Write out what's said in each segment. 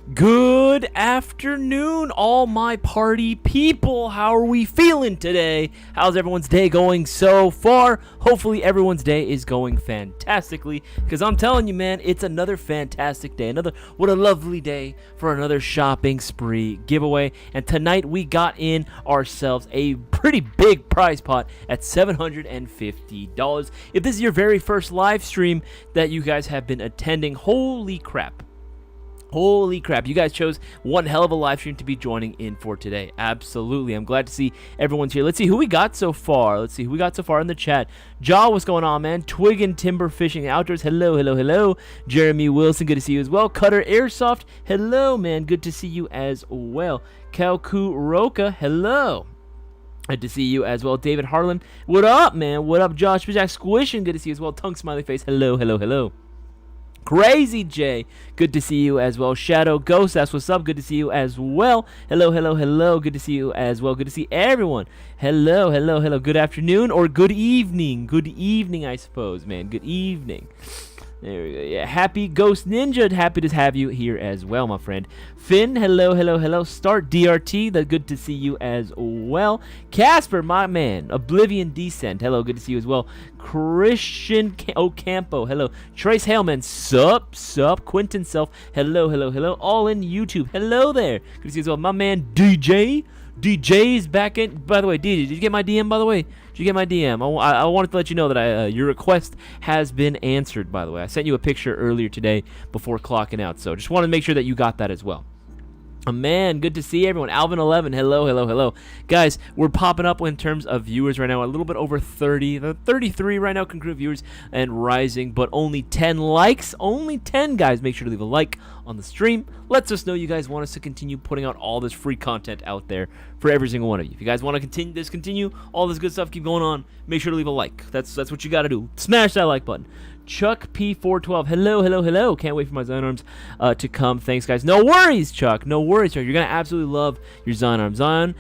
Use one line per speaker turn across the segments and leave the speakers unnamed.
Good afternoon, all my party people. How are we feeling today? How's everyone's day going so far? Hopefully everyone's day is going fantastically, because I'm telling you, man, it's another fantastic day. What a lovely day for another shopping spree giveaway. And tonight we got in ourselves a pretty big prize pot at $750. If this is your very first live stream that you guys have been attending, holy crap. Holy crap, you guys chose one hell of a live stream to be joining in for today. Absolutely. I'm glad to see everyone's here. Let's see who we got so far. In the chat. Jaw, what's going on, man? Twig and Timber Fishing Outdoors. Hello. Jeremy Wilson, good to see you as well. Cutter Airsoft. Hello, man. Good to see you as well. Kalku Roka. Hello. Good to see you as well. David Harlan. What up, man? What up, Josh? Jack Squishing. Good to see you as well. Tongue Smiley Face. Hello. Crazy Jay, good to see you as well. Shadow Ghost, that's what's up. Good to see you as well. Hello. Good to see you as well. Good to see everyone. Hello. Good afternoon or good evening. Good evening, I suppose, man. Good evening. There we go. Yeah, Happy Ghost Ninja, happy to have you here as well, my friend. Finn, hello. Start DRT, good to see you as well. Casper, my man. Oblivion Descent, hello, good to see you as well. Christian Ocampo, hello. Trace Haleman, sup. Quentin Self, hello. All in YouTube, hello there. Good to see you as well. My man DJ's back in. By the way, DJ, did you get my DM, by the way? Did you get my DM? I wanted to let you know that your request has been answered, by the way. I sent you a picture earlier today before clocking out, so just wanted to make sure that you got that as well. Man, good to see everyone. Alvin11, hello. Guys, we're popping up in terms of viewers right now. A little bit over 30, 33 right now, concurrent viewers, and rising, but only 10 likes. Only 10, guys. Make sure to leave a like on the stream. Lets us know you guys want us to continue putting out all this free content out there for every single one of you. If you guys want to continue all this good stuff, keep going on, make sure to leave a like. That's what you got to do. Smash that like button. Chuck P412, hello. Can't wait for my Zion Arms to come. Thanks, guys. No worries, Chuck. You're going to absolutely love your Zion Arms. Zion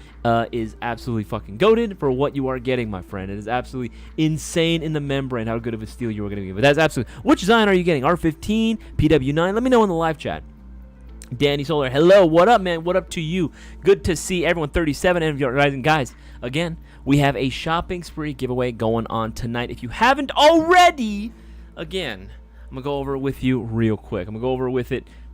is absolutely fucking goated for what you are getting, my friend. It is absolutely insane in the membrane how good of a steal you are going to get. But that's absolutely... Which Zion are you getting? R15, PW9? Let me know in the live chat. Danny Solar, hello. What up, man? What up to you? Good to see everyone. 37 and rising. Guys, again, we have a shopping spree giveaway going on tonight. If you haven't already... Again, I'm going to go over it with you real quick.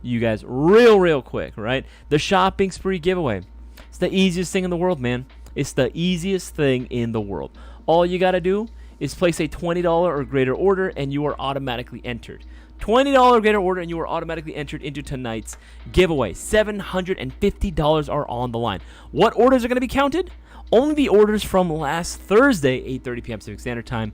You guys real quick, right? The shopping spree giveaway. It's the easiest thing in the world, man. It's the easiest thing in the world. All you got to do is place a $20 or greater order, and you are automatically entered. $20 or greater order, and you are automatically entered into tonight's giveaway. $750 are on the line. What orders are going to be counted? Only the orders from last Thursday, 8:30 p.m. Pacific Standard Time,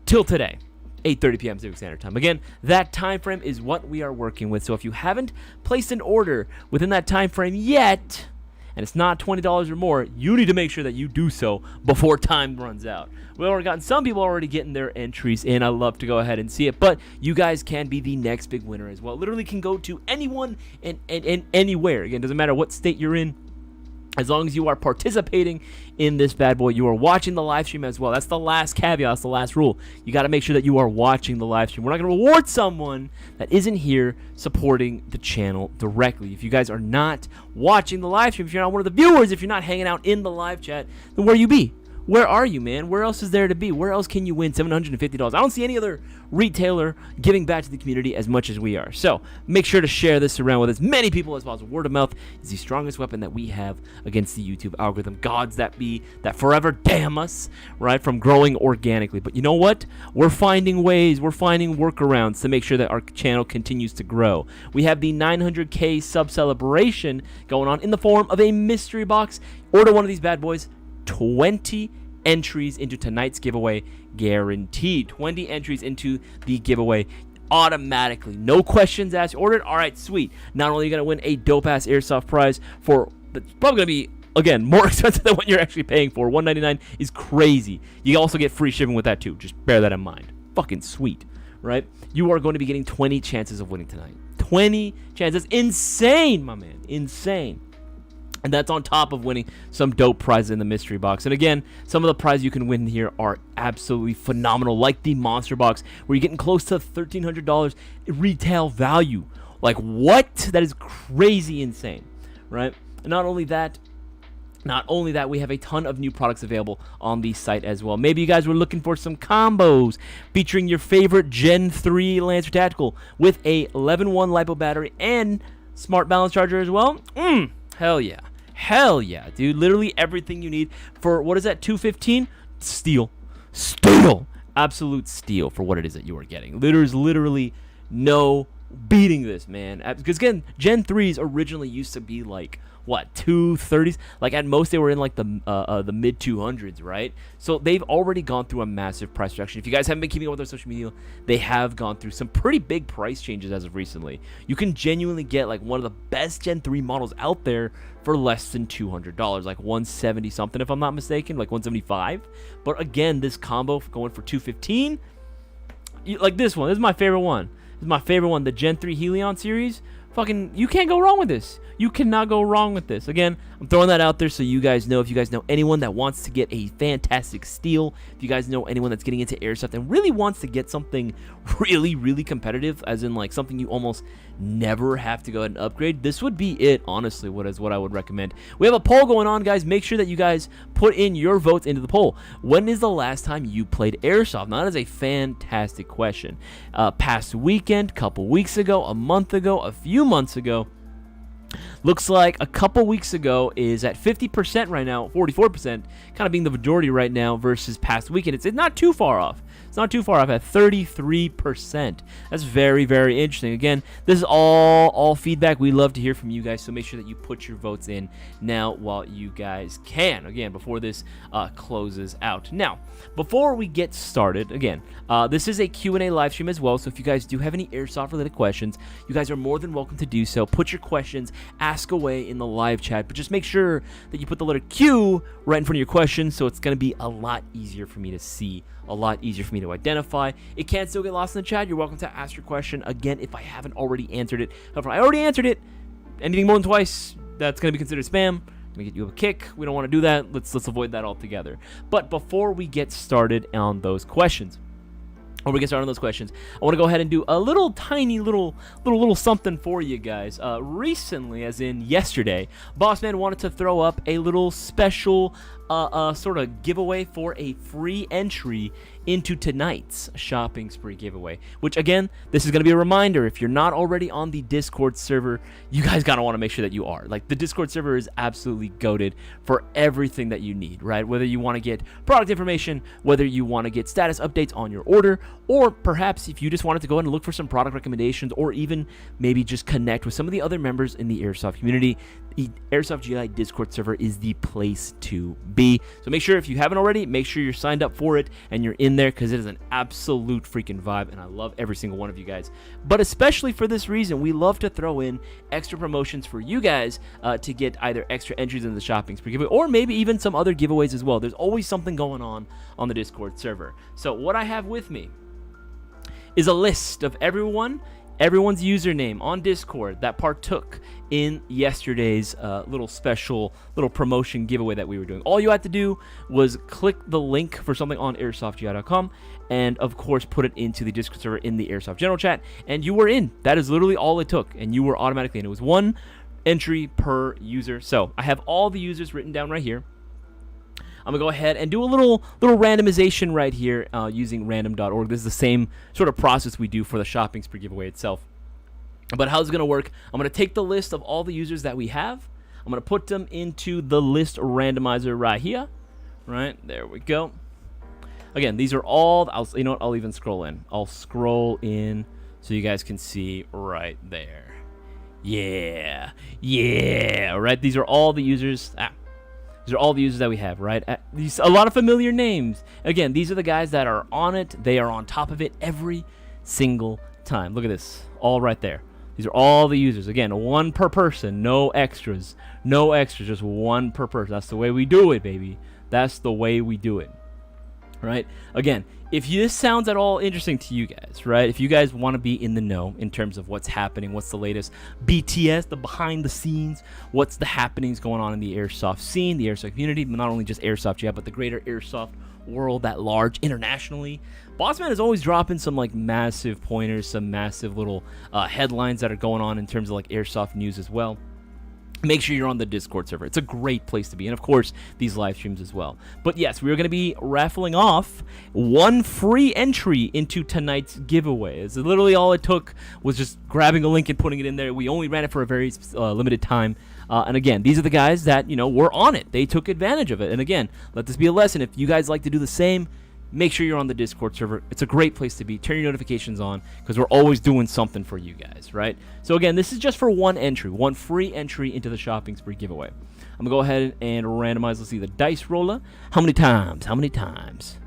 till today. 8:30 p.m. Pacific Standard Time. Again, that time frame is what we are working with. So if you haven't placed an order within that time frame yet, and it's not $20 or more, you need to make sure that you do so before time runs out. We've already gotten some people already getting their entries in. I love to go ahead and see it, but you guys can be the next big winner as well. Literally can go to anyone and anywhere. Again, doesn't matter what state you're in. As long as you are participating in this bad boy, you are watching the live stream as well. That's the last caveat. That's the last rule. You got to make sure that you are watching the live stream. We're not going to reward someone that isn't here supporting the channel directly. If you guys are not watching the live stream, if you're not one of the viewers, if you're not hanging out in the live chat, then where you be? Where are you, man? Where else is there to be? Where else can you win $750? I don't see any other retailer giving back to the community as much as we are. So make sure to share this around with as many people as possible. Word of mouth is the strongest weapon that we have against the YouTube algorithm. Gods that forever damn us, right, from growing organically. But you know what? We're finding ways, we're finding workarounds to make sure that our channel continues to grow. We have the 900K sub celebration going on in the form of a mystery box. Order one of these bad boys. 20 entries into tonight's giveaway guaranteed. 20 entries into the giveaway automatically. No questions asked. Ordered? All right, sweet. Not only are you going to win a dope-ass Airsoft prize for, it's probably going to be, again, more expensive than what you're actually paying for. $199 is crazy. You also get free shipping with that too. Just bear that in mind. Fucking sweet, right? You are going to be getting 20 chances of winning tonight. 20 chances. Insane, my man. Insane. And that's on top of winning some dope prizes in the mystery box. And again, some of the prizes you can win here are absolutely phenomenal, like the monster box, where you're getting close to $1,300 retail value. Like, what? That is crazy insane, right? And not only that, we have a ton of new products available on the site as well. Maybe you guys were looking for some combos featuring your favorite Gen 3 Lancer Tactical with a 11-1 LiPo battery and smart balance charger as well. Hell yeah. Hell yeah, dude. Literally everything you need for, what is that, $215? Steal. Absolute steal for what it is that you are getting. There's literally no beating this, man. Because again, Gen 3s originally used to be like, what, 230s? Like at most they were in like the mid 200s, right? So they've already gone through a massive price reduction. If you guys haven't been keeping up with their social media, they have gone through some pretty big price changes as of recently. You can genuinely get like one of the best Gen 3 models out there for less than $200, like 170 something if I'm not mistaken, like 175. But again, this combo going for $215, like this one. This is my favorite one. The Gen 3 Helion series. Fucking, you can't go wrong with this. You cannot go wrong with this. Again, I'm throwing that out there so you guys know. If you guys know anyone that wants to get a fantastic steal, if you guys know anyone that's getting into airsoft and really wants to get something really, really competitive, as in like something you almost never have to go ahead and upgrade, this would be it, honestly, what I would recommend. We have a poll going on, guys. Make sure that you guys put in your votes into the poll. When is the last time you played airsoft? Now, that is a fantastic question. Past weekend, couple weeks ago, a month ago, a few months ago. Looks like a couple weeks ago is at 50% right now, 44%, kind of being the majority right now versus past weekend. It's not too far off. It's not too far off at 33%. That's very, very interesting. Again, this is all feedback. We love to hear from you guys, so make sure that you put your votes in now while you guys can. Again, before this closes out. Now, before we get started, again, this is a Q&A live stream as well, so if you guys do have any airsoft-related questions, you guys are more than welcome to do so. Put your questions, ask away in the live chat, but just make sure that you put the letter Q right in front of your question, so it's going to be a lot easier for me to see, a lot easier for me to identify. It can still get lost in the chat. You're welcome to ask your question again if I haven't already answered it. However, I already answered it. Anything more than twice, that's going to be considered spam. Let me get you a kick. We don't want to do that. Let's avoid that altogether. But before we get started on those questions, I want to go ahead and do a little tiny little something for you guys. Recently, as in yesterday, Bossman wanted to throw up a little special sort of giveaway for a free entry into tonight's shopping spree giveaway, which again, this is going to be a reminder. If you're not already on the Discord server, you guys gotta want to make sure that you are. Like, the Discord server is absolutely goated for everything that you need, right? Whether you want to get product information, whether you want to get status updates on your order, or perhaps if you just wanted to go ahead and look for some product recommendations, or even maybe just connect with some of the other members in the Airsoft community, the Airsoft GI Discord server is the place to be. So make sure, if you haven't already, make sure you're signed up for it and you're in there, because it is an absolute freaking vibe, and I love every single one of you guys. But especially for this reason, we love to throw in extra promotions for you guys to get either extra entries in the shopping spree giveaway, or maybe even some other giveaways as well. There's always something going on the Discord server. So what I have with me is a list of everyone's username on Discord that partook in yesterday's little promotion giveaway that we were doing. All you had to do was click the link for something on airsoftgi.com and of course put it into the Discord server in the Airsoft general chat, and you were in. That is literally all it took, and you were automatically in. It was one entry per user. So I have all the users written down right here. I'm going to go ahead and do a little randomization right here using random.org. This is the same sort of process we do for the shopping spree giveaway itself. But how's it going to work? I'm going to take the list of all the users that we have. I'm going to put them into the list randomizer right here. Right, there we go. Again, these are all, you know what, I'll even scroll in. I'll scroll in so you guys can see right there. Yeah, right, these are all the users. These are all the users that we have, right? A lot of familiar names. Again, these are the guys that are on it. They are on top of it every single time. Look at this, all right there. These are all the users. Again, one per person, no extras. No extras, just one per person. That's the way we do it, baby. That's the way we do it, right? Again, if this sounds at all interesting to you guys, right? If you guys want to be in the know in terms of what's happening, what's the latest BTS, the behind the scenes, what's the happenings going on in the airsoft scene, the airsoft community, but not only just airsoft, yeah, but the greater airsoft world at large internationally, Bossman is always dropping some like massive pointers, some massive little headlines that are going on in terms of like airsoft news as well. Make sure you're on the Discord server. It's a great place to be. And, of course, these live streams as well. But, yes, we are going to be raffling off one free entry into tonight's giveaway. It's literally all it took was just grabbing a link and putting it in there. We only ran it for a very limited time. And, again, these are the guys that, were on it. They took advantage of it. And, again, let this be a lesson. If you guys like to do the same, make sure you're on the Discord server. It's a great place to be. Turn your notifications on because we're always doing something for you guys, right? So, again, this is just for one entry, one free entry into the Shopping Spree giveaway. I'm going to go ahead and randomize. Let's see the dice roller. How many times? How many times?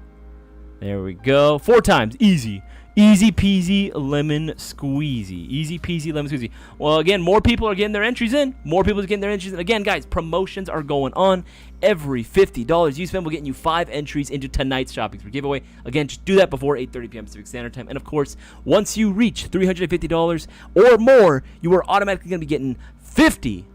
There we go. 4 times. Easy. Easy peasy lemon squeezy. Easy peasy lemon squeezy. Well, again, more people are getting their entries in. More people are getting their entries in. Again, guys, promotions are going on. Every $50 you spend will get you 5 entries into tonight's Shopping Spree giveaway. Again, just do that before 8:30 p.m. Pacific Standard Time. And, of course, once you reach $350 or more, you are automatically going to be getting 50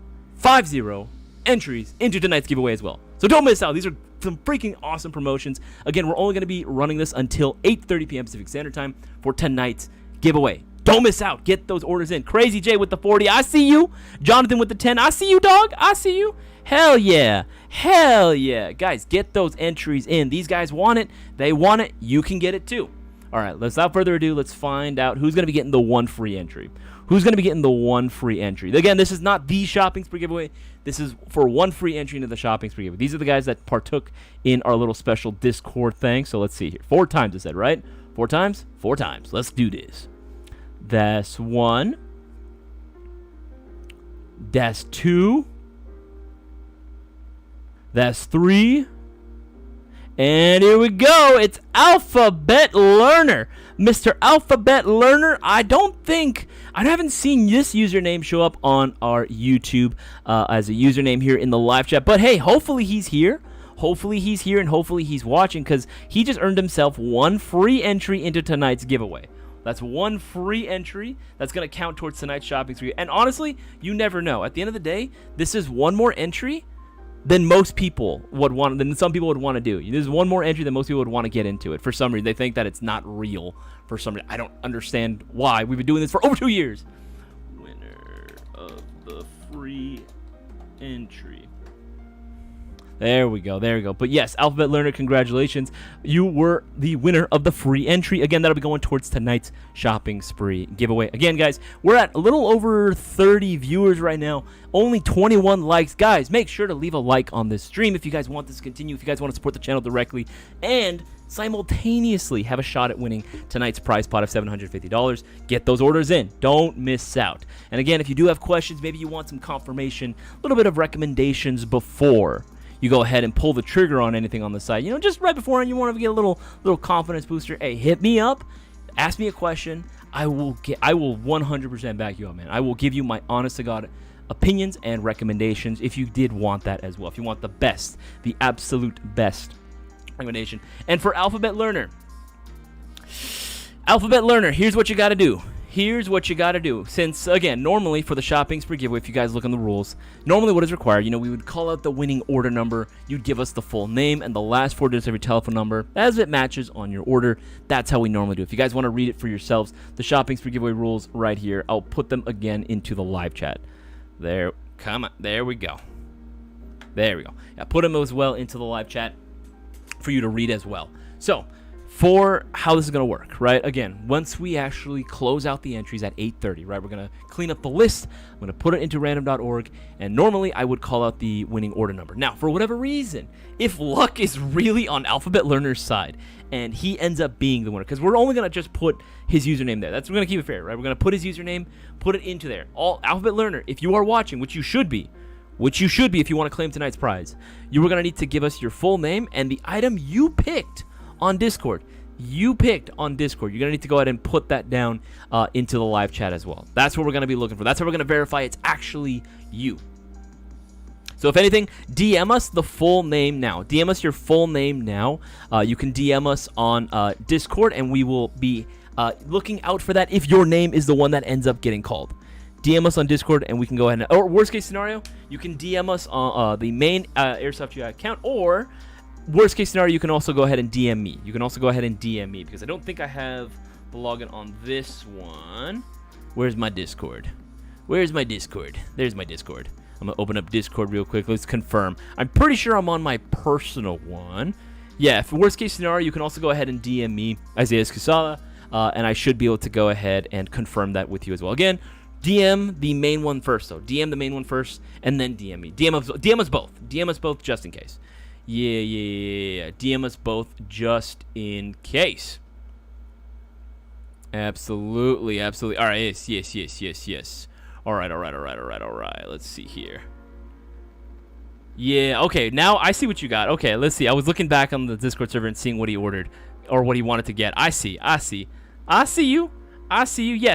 entries into tonight's giveaway as well. So don't miss out. These are some freaking awesome promotions. Again, we're only going to be running this until 8:30 p.m. Pacific Standard Time for tonight's giveaway. Don't miss out. Get those orders in. Crazy J with the 40. I see you. Jonathan with the 10. I see you, dog. I see you. Hell yeah. Hell yeah. Guys, get those entries in. These guys want it. They want it. You can get it too. All right, without further ado, let's find out who's going to be getting the one free entry. Who's going to be getting the one free entry? Again, this is not the Shopping Spree giveaway. This is for one free entry into the Shopping Spree giveaway. These are the guys that partook in our little special Discord thing. So let's see here. 4 times, I said, right? 4 times? 4 times. Let's do this. That's 1. That's 2. That's 3. And here we go. It's Alphabet Learner. Mr. Alphabet Learner. I haven't seen this username show up on our YouTube as a username here in the live chat. But hey, hopefully he's here. Hopefully he's here and hopefully he's watching because he just earned himself one free entry into tonight's giveaway. That's one free entry that's going to count towards tonight's Shopping Spree. And honestly, you never know. At the end of the day, this is one more entry than most people would want, than some people would want to do. There's one more entry than most people would want to get into it. For some reason, they think that it's not real. For some reason, I don't understand why. We've been doing this for over 2 years. Winner of the free entry. There we go. There we go. But yes, Alphabet Learner, congratulations. You were the winner of the free entry. Again, that'll be going towards tonight's Shopping Spree giveaway. Again, guys, we're at a little over 30 viewers right now. Only 21 likes. Guys, make sure to leave a like on this stream if you guys want this to continue, if you guys want to support the channel directly, and simultaneously have a shot at winning tonight's prize pot of $750. Get those orders in. Don't miss out. And again, if you do have questions, maybe you want some confirmation, a little bit of recommendations before you go ahead and pull the trigger on anything on the site. Just right before, and you want to get a little confidence booster. Hey, hit me up. Ask me a question. I will 100% back you up, man. I will give you my honest to God opinions and recommendations if you did want that as well. If you want the best, the absolute best recommendation. And for Alphabet Learner, here's what you got to do. Here's what you got to do. Since, again, normally for the Shopping Spree giveaway, if you guys look on the rules, normally what is required, we would call out the winning order number. You'd give us the full name and the last 4 digits of your telephone number as it matches on your order. That's how we normally do. If you guys want to read it for yourselves, the Shopping Spree giveaway rules right here, I'll put them again into the live chat. There, come on. There we go. There we go. Yeah, put them as well into the live chat for you to read as well. So, for how this is going to work, right? Again, once we actually close out the entries at 8:30, right? We're going to clean up the list. I'm going to put it into random.org, and normally I would call out the winning order number. Now, for whatever reason, if luck is really on Alphabet Learner's side, and he ends up being the winner, because we're only going to just put his username there. We're going to keep it fair, right? We're going to put his username, put it into there. All Alphabet Learner, if you are watching, which you should be if you want to claim tonight's prize, you are going to need to give us your full name and the item you picked on Discord. You're going to need to go ahead and put that down into the live chat as well. That's what we're going to be looking for. That's how we're going to verify it's actually you. So if anything, DM us the full name now. DM us your full name now. You can DM us on Discord, and we will be looking out for that if your name is the one that ends up getting called. DM us on Discord, and we can go ahead and, or worst case scenario, you can DM us on the main Airsoft GI account, or worst case scenario, you can also go ahead and DM me. Because I don't think I have the login on this one. Where's my Discord? There's my Discord. I'm going to open up Discord real quick. Let's confirm. I'm pretty sure I'm on my personal one. Yeah, for worst case scenario, you can also go ahead and DM me, Isaias Kusala, and I should be able to go ahead and confirm that with you as well. Again, DM the main one first, though. DM the main one first, and then DM me. DM us both. DM us both just in case. Yeah. DM us both just in case. Absolutely. All right, yes. All right. Let's see here. Yeah, okay, now I see what you got. Okay, let's see. I was looking back on the Discord server and seeing what he ordered or what he wanted to get. I see you. Yeah,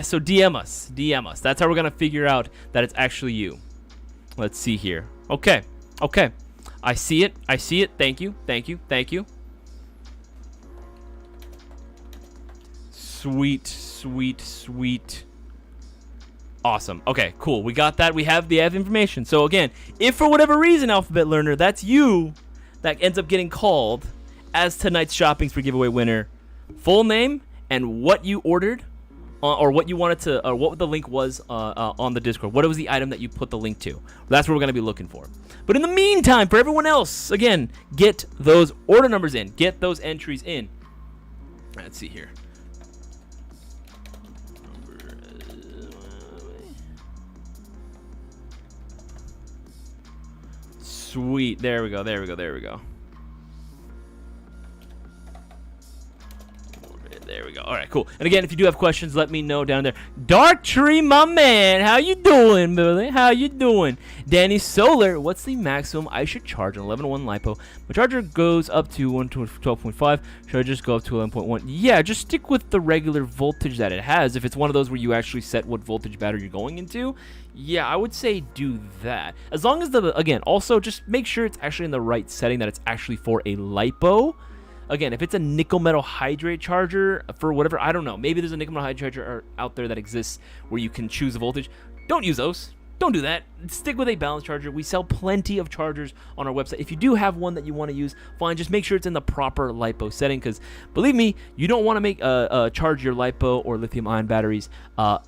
so DM us. That's how we're going to figure out that it's actually you. Let's see here. Okay. I see it. Thank you. Sweet. Awesome. Okay, cool. We got that. We have the information. So again, if for whatever reason, Alphabet Learner, that's you that ends up getting called as tonight's shopping spree giveaway winner, full name and what you ordered, or what you wanted to, or what the link was on the Discord. What was the item that you put the link to? That's what we're going to be looking for. But in the meantime, for everyone else, again, get those order numbers in. Get those entries in. Let's see here. Sweet. There we go. There we go. All right, cool. And again, if you do have questions, let me know down there. Dark Tree, my man. How you doing, brother? How you doing? Danny Solar, what's the maximum I should charge an 11.1 LiPo? My charger goes up to 12.5. Should I just go up to 11.1? Yeah, just stick with the regular voltage that it has. If it's one of those where you actually set what voltage battery you're going into, yeah, I would say do that. As long as again, also just make sure it's actually in the right setting, that it's actually for a LiPo. Again, if it's a nickel metal hydrate charger for whatever, I don't know. Maybe there's a nickel metal hydrate charger out there that exists where you can choose a voltage. Don't use those. Don't do that. Stick with a balanced charger. We sell plenty of chargers on our website. If you do have one that you want to use, fine. Just make sure it's in the proper LiPo setting, because believe me, you don't want to charge your LiPo or lithium-ion batteries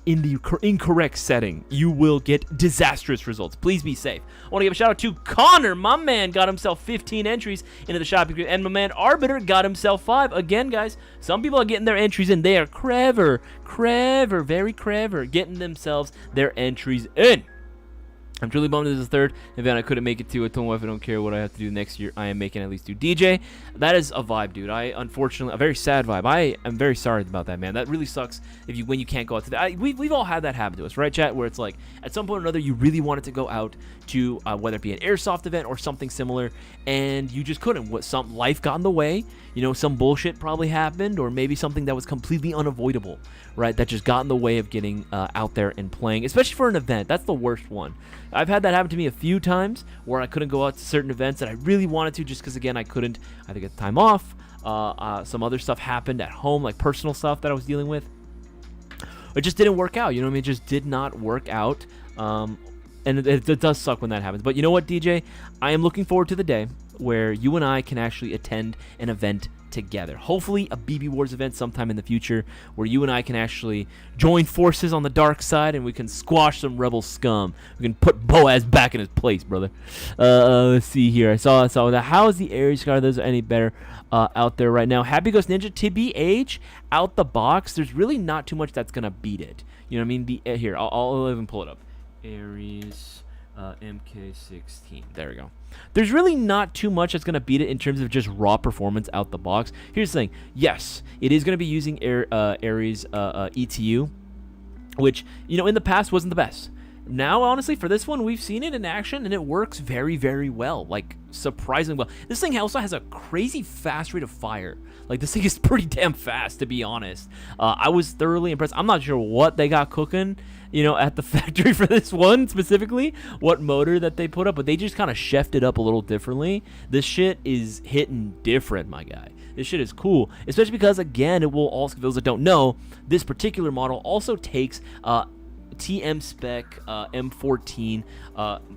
in the incorrect setting. You will get disastrous results. Please be safe. I want to give a shout out to Connor. My man got himself 15 entries into the shopping group, and my man Arbiter got himself 5. Again, guys, some people are getting their entries in. They are clever, very clever, getting themselves their entries in. I'm truly bummed this is the third event I couldn't make it to. I told my wife I don't care what I have to do next year. I am making at least do DJ. That is a vibe, dude. Unfortunately, a very sad vibe. I am very sorry about that, man. That really sucks when you can't go out to that. We've all had that happen to us, right, chat? Where it's like, at some point or another, you really wanted to go out to, whether it be an airsoft event or something similar, and you just couldn't. Some life got in the way. Some bullshit probably happened, or maybe something that was completely unavoidable, right? That just got in the way of getting out there and playing, especially for an event. That's the worst one. I've had that happen to me a few times where I couldn't go out to certain events that I really wanted to, just because, again, I couldn't either get the time off. Some other stuff happened at home, like personal stuff that I was dealing with. It just didn't work out. It just did not work out. And it does suck when that happens. But you know what, DJ? I am looking forward to the day where you and I can actually attend an event together. Hopefully a BB Wars event sometime in the future where you and I can actually join forces on the dark side and we can squash some rebel scum. We can put Boaz back in his place, brother. Let's see here. I saw that. How is the Aries car? Those are any better out there right now? Happy Ghost Ninja, TBH, out the box, there's really not too much that's gonna beat it. You know what I mean? Here, I'll even pull it up. Aries MK16. There we go. There's really not too much that's going to beat it in terms of just raw performance out the box. Here's the thing. Yes, it is going to be using Aries ETU, which, in the past wasn't the best. Now, honestly, for this one, we've seen it in action, and it works very, very well. Like, surprisingly well. This thing also has a crazy fast rate of fire. Like, this thing is pretty damn fast, to be honest. I was thoroughly impressed. I'm not sure what they got cooking, at the factory for this one specifically, what motor that they put up, but they just kind of chefed it up a little differently. This shit is hitting different, my guy. This shit is cool, especially because, again, it will also, for those that don't know, this particular model also takes TM spec M14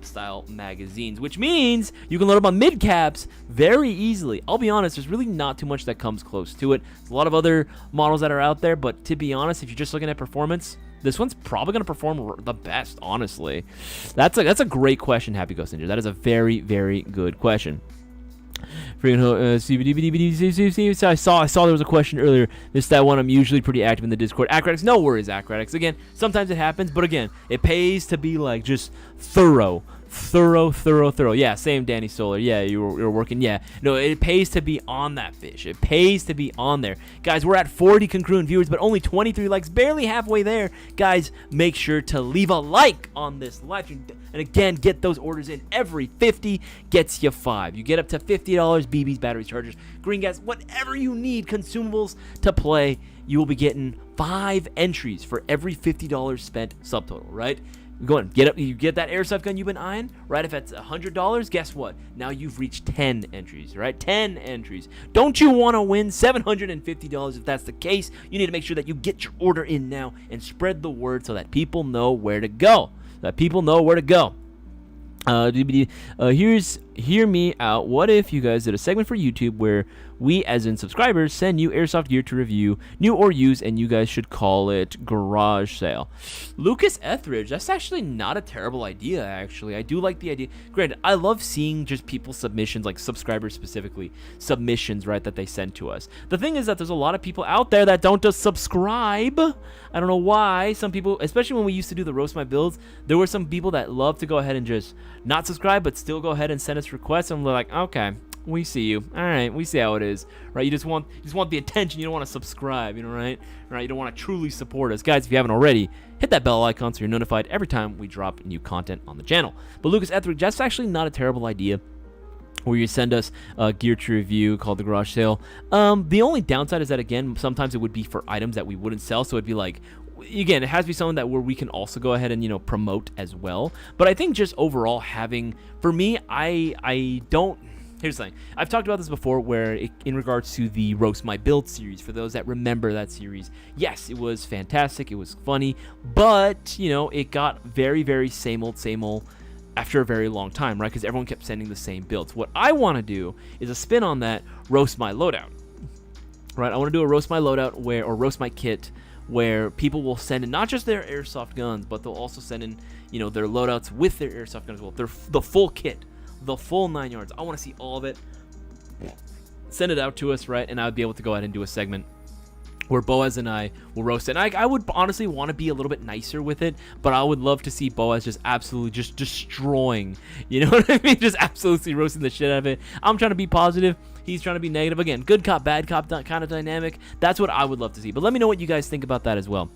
style magazines, which means you can load them on mid caps very easily. I'll be honest, there's really not too much that comes close to it. There's a lot of other models that are out there, but to be honest, if you're just looking at performance, this one's probably going to perform the best, honestly. That's a great question, Happy Ghost Ninja. That is a very, very good question. I saw there was a question earlier. That one. I'm usually pretty active in the Discord. Acrobatics, no worries, Acrobatics. Again, sometimes it happens, but again, it pays to be like just thorough. Yeah, same Danny Solar. Yeah, you're working. Yeah, no, it pays to be on that fish. It pays to be on there. Guys, we're at 40 congruent viewers, but only 23 likes, barely halfway there. Guys, make sure to leave a like on this live stream. And again, get those orders in. Every 50 gets you 5. You get up to $50, BBs, batteries, chargers, green gas, whatever you need, consumables to play. You will be getting 5 entries for every $50 spent subtotal, right? Go on, you get that airsoft gun you've been eyeing, right? If it's $100, guess what? Now you've reached 10 entries, right? 10 entries. Don't you want to win $750? If that's the case, you need to make sure that you get your order in now and spread the word so that people know where to go. Hear me out. What if you guys did a segment for YouTube where we, as in subscribers, send you airsoft gear to review, new or used, and you guys should call it garage sale? Lucas Etheridge, that's actually not a terrible idea, actually. I do like the idea. Granted, I love seeing just people's submissions, like subscribers specifically, submissions, right, that they send to us. The thing is that there's a lot of people out there that don't just subscribe. I don't know why. Some people, especially when we used to do the Roast My Builds, there were some people that love to go ahead and just not subscribe, but still go ahead and send us requests, and we're like, okay, we see you. All right, we see how it is, right? You just want the attention. You don't want to subscribe, right? You don't want to truly support us, guys. If you haven't already, hit that bell icon so you're notified every time we drop new content on the channel. But Lucas Etheridge, that's actually not a terrible idea, where you send us gear to review called the garage sale. The only downside is that, again, sometimes it would be for items that we wouldn't sell, so it'd be like, again, it has to be something that where we can also go ahead and promote as well. But I think just overall having, for me, I don't. Here's the thing. I've talked about this before, where in regards to the Roast My Build series, for those that remember that series, yes, it was fantastic. It was funny, but it got very, very same old after a very long time, right? Because everyone kept sending the same builds. What I want to do is a spin on that, Roast My Loadout, right? I want to do a Roast My Loadout or Roast My Kit, where people will send in not just their airsoft guns, but they'll also send in, their loadouts with their airsoft guns as well. The full kit, the full 9 yards. I want to see all of it. Send it out to us, right? And I would be able to go ahead and do a segment where Boaz and I will roast it. And I would honestly want to be a little bit nicer with it, but I would love to see Boaz just absolutely just destroying, you know what I mean? Just absolutely roasting the shit out of it. I'm trying to be positive. He's trying to be negative. Again, good cop, bad cop kind of dynamic. That's what I would love to see. But let me know what you guys think about that as well.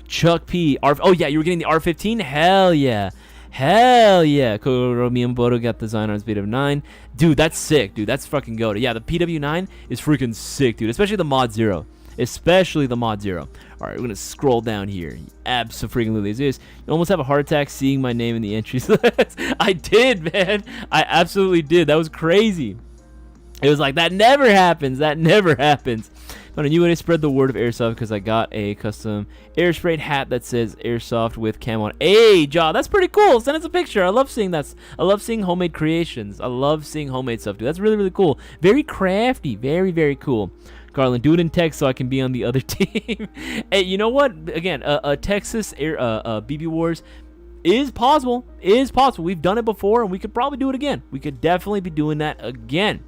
Chuck P. Oh, yeah, you were getting the R15? Hell yeah. Miyamoto got the Zion on speed of 9. Dude, that's sick, dude. That's fucking goated. Yeah, the PW9 is freaking sick, dude. Especially the Mod 0. All right, we're going to scroll down here. Absolutely. You almost have a heart attack seeing my name in the entries list. I did, man. I absolutely did. That was crazy. It was like, that never happens. But you would have spread the word of Airsoft because I got a custom air sprayed hat that says Airsoft with camo on. Hey, Jaw, that's pretty cool. Send us a picture. I love seeing that. I love seeing homemade creations. I love seeing homemade stuff, dude. That's really, really cool. Very crafty. Very, very cool. Garland, do it in text so I can be on the other team. Hey, you know what? Again, Texas BB Wars is possible. We've done it before, and we could probably do it again. We could definitely be doing that again.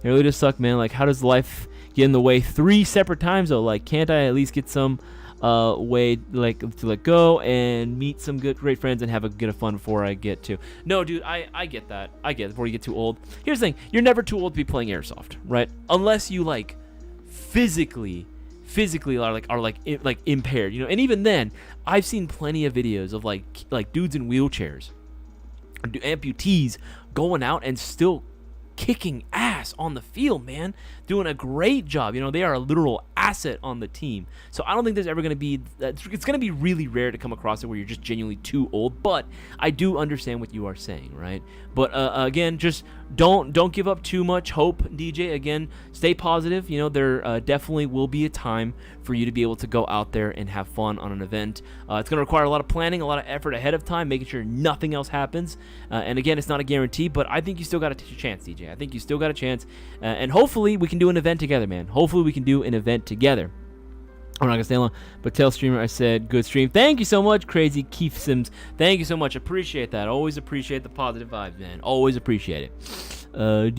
It really does suck, man. Like, how does life get in the way 3 separate times, though? Like, can't I at least get some way, like, to let go and meet some great friends and have a bit of fun before I get to? No, dude, I get that. I get it before you get too old. Here's the thing. You're never too old to be playing Airsoft, right? Unless you, like, physically are impaired, and even then, I've seen plenty of videos of like dudes in wheelchairs, amputees going out and still kicking ass on the field, man, doing a great job. They are a literal asset on the team. So I don't think there's ever going to be, it's going to be really rare to come across it where you're just genuinely too old, but I do understand what you are saying, right? But again, just don't give up too much hope, DJ. Again, stay positive. You know, there definitely will be a time for you to be able to go out there and have fun on an event. It's going to require a lot of planning, a lot of effort ahead of time, making sure nothing else happens. And again, it's not a guarantee, but I think you still got a chance, DJ. I think you still got a chance. And hopefully we can do an event together, man. Hopefully we can do an event together. I'm not going to stay long, but tell streamer I said good stream. Thank you so much, Crazy Keith Sims. Thank you so much. Appreciate that. Always appreciate the positive vibes, man. Always appreciate it. What's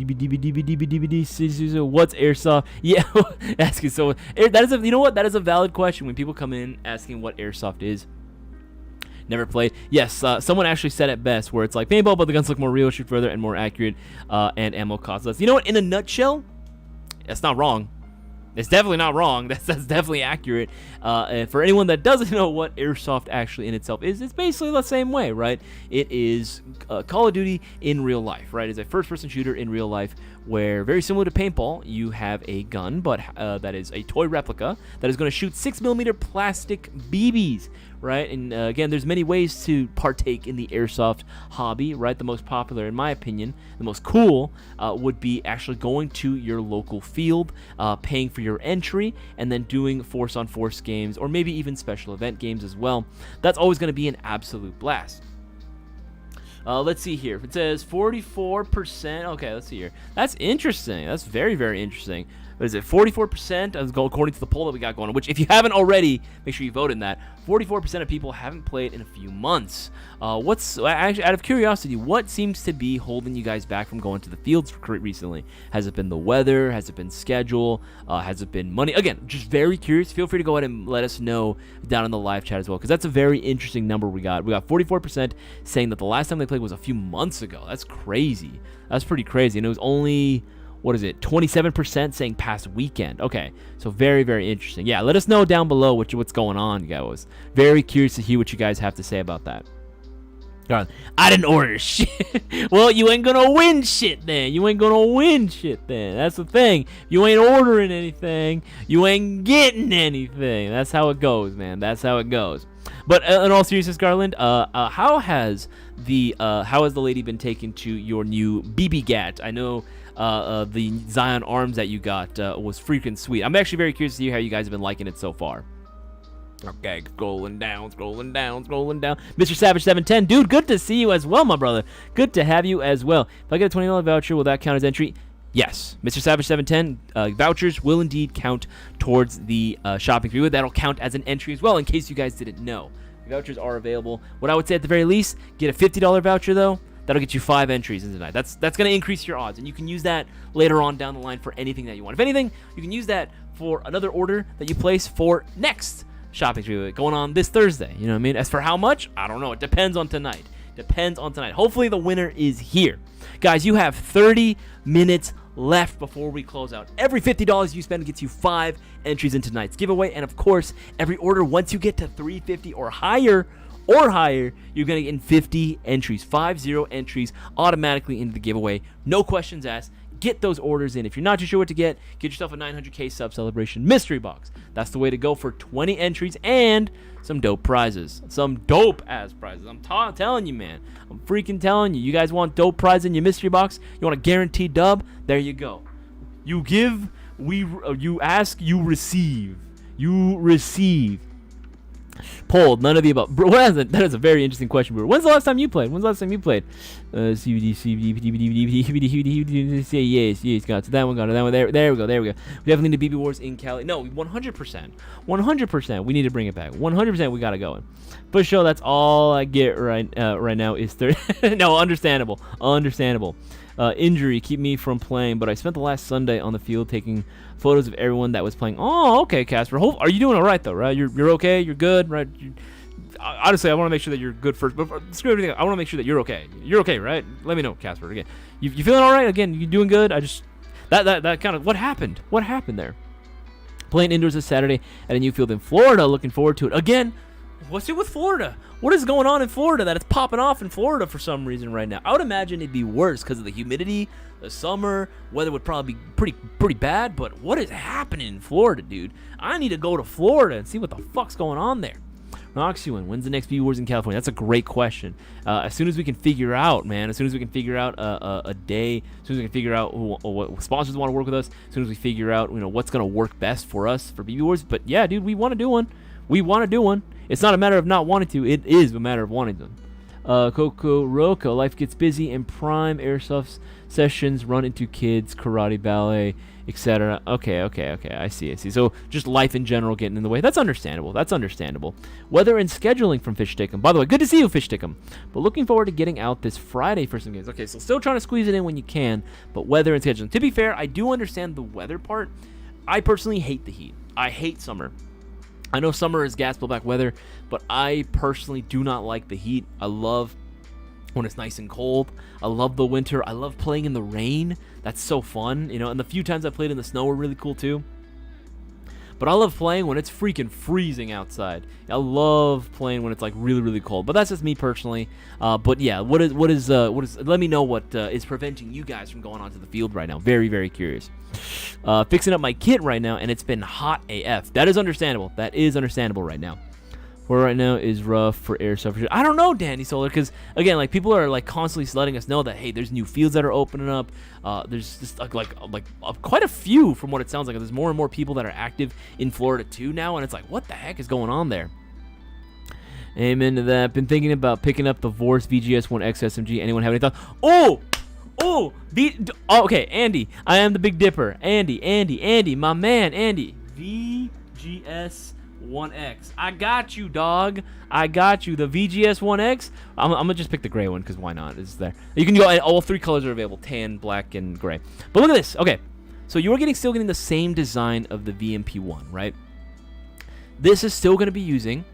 Airsoft? Yeah, asking so. That is you know what? That is a valid question when people come in asking what Airsoft is. Never played. Yes, someone actually said it best, where it's like paintball, but the guns look more real, shoot further, and more accurate, and ammo costs less. You know what? In a nutshell, that's not wrong. It's definitely not wrong. That's definitely accurate. And for anyone that doesn't know what Airsoft actually in itself is, it's basically the same way, right? It is Call of Duty in real life, right? It's a first-person shooter in real life where, very similar to paintball, you have a gun, but that is a toy replica that is going to shoot 6mm plastic BBs, right? And again, there's many ways to partake in the Airsoft hobby, right? The most popular, in my opinion, the most cool would be actually going to your local field, paying for your entry, and then doing force-on-force games, or maybe even special event games as well. That's always going to be an absolute blast. Let's see here. It says 44%. Okay, let's see here. That's interesting. That's very, very interesting. What is it? 44%, according to the poll that we got going on, which if you haven't already, make sure you vote in that. 44% of people haven't played in a few months. Actually, out of curiosity, what seems to be holding you guys back from going to the fields recently? Has it been the weather? Has it been schedule? Has it been money? Again, just very curious. Feel free to go ahead and let us know down in the live chat as well, because that's a very interesting number we got. We got 44% saying that the last time they played was a few months ago. That's crazy. That's pretty crazy. And it was only... what is it? 27% saying past weekend. Okay, so very, very interesting. Yeah, let us know down below what's going on, guys. Very curious to hear what you guys have to say about that. God, I didn't order shit. Well, you ain't gonna win shit then. You ain't gonna win shit then. That's the thing. You ain't ordering anything. You ain't getting anything. That's how it goes, man. That's how it goes. But in all seriousness, Garland, how has the lady been taken to your new BB Gat? I know the Zion arms that you got was freaking sweet. I'm actually very curious to see how you guys have been liking it so far. Okay, scrolling down. Mr. Savage 710, dude, good to see you as well, my brother. Good to have you as well. If I get a $20 voucher, will that count as entry? Yes, Mr. Savage 710, vouchers will indeed count towards the shopping fee. That'll count as an entry as well, in case you guys didn't know. The vouchers are available. What I would say at the very least, get a $50 voucher though. That'll get you 5 entries in tonight. That's going to increase your odds, and you can use that later on down the line for anything that you want. If anything, you can use that for another order that you place for next shopping spree going on this Thursday. You know what I mean? As for how much, I don't know. It depends on tonight. Hopefully the winner is here. Guys, you have 30 minutes left before we close out. Every $50 you spend gets you 5 entries in tonight's giveaway, and of course, every order once you get to $350 or higher, you're going to get 50 entries, 50 entries automatically into the giveaway. No questions asked. Get those orders in. If you're not too sure what to get yourself a 900K sub celebration mystery box. That's the way to go for 20 entries and some dope prizes. Some dope ass prizes. I'm telling you, man. I'm freaking telling you. You guys want dope prizes in your mystery box? You want a guaranteed dub? There you go. You give, you ask, you receive. You receive. Polled, none of the above. Bro, that is a very interesting question, bro. When's the last time you played? Yes, got to that one, There we go. We definitely need BB Wars in Cali. No, 100%. We need to bring it back. 100% we got to go. For sure, that's all I get right now is 30. No, understandable. Injury keep me from playing, but I spent the last Sunday on the field taking photos of everyone that was playing. Oh, okay, Casper. Are you doing all right though? Right? You're okay. You're good, right? Honestly, I want to make sure that you're good first. But screw everything. I want to make sure that you're okay. You're okay, right? Let me know, Casper. Again, you feeling all right? Again, you doing good? I just that kind of what happened? What happened there? Playing indoors this Saturday at a new field in Florida. Looking forward to it again. What's it with Florida? What is going on in Florida that it's popping off in Florida for some reason right now? I would imagine it'd be worse because of the humidity, the summer. Weather would probably be pretty bad, but what is happening in Florida, dude? I need to go to Florida and see what the fuck's going on there. Noxuan, when's the next BB Wars in California? That's a great question. As soon as we can figure out, man, as soon as we can figure out a day, as soon as we can figure out what sponsors want to work with us, as soon as we figure out, what's going to work best for us for BB Wars. But yeah, dude, we want to do one. We want to do one. It's not a matter of not wanting to. It is a matter of wanting them. Coco Roco, life gets busy and prime airsoft sessions run into kids, karate, ballet, etc. Okay, I see. So just life in general getting in the way. That's understandable. Weather and scheduling from Fishstickum. By the way, good to see you, Fishstickum. But looking forward to getting out this Friday for some games. Okay, so still trying to squeeze it in when you can, but weather and scheduling. To be fair, I do understand the weather part. I personally hate the heat. I hate summer. I know summer is gas blowback weather, but I personally do not like the heat. I love when it's nice and cold. I love the winter. I love playing in the rain. That's so fun, and the few times I played in the snow were really cool too. But I love playing when it's freaking freezing outside. I love playing when it's like really, really cold. But that's just me personally. But yeah, what is? Let me know what is preventing you guys from going onto the field right now. Very, very curious. Fixing up my kit right now, and it's been hot AF. That is understandable. Right now. Where right now is rough for airsoft. I don't know, Danny Solar, because again, like people are like constantly letting us know that hey, there's new fields that are opening up. There's just quite a few from what it sounds like. There's more and more people that are active in Florida too now, and it's like, what the heck is going on there? Amen to that. Been thinking about picking up the Vorse VGS1X SMG. Anyone have any thoughts? Okay, Andy. I am the Big Dipper. Andy, my man, Andy. VGS1X. I got you, dog. I got you. The VGS1X. I'm gonna just pick the gray one because why not? It's there. You can go. All three colors are available: tan, black, and gray. But look at this. Okay, so you are still getting the same design of the VMP1, right? This is still going to be using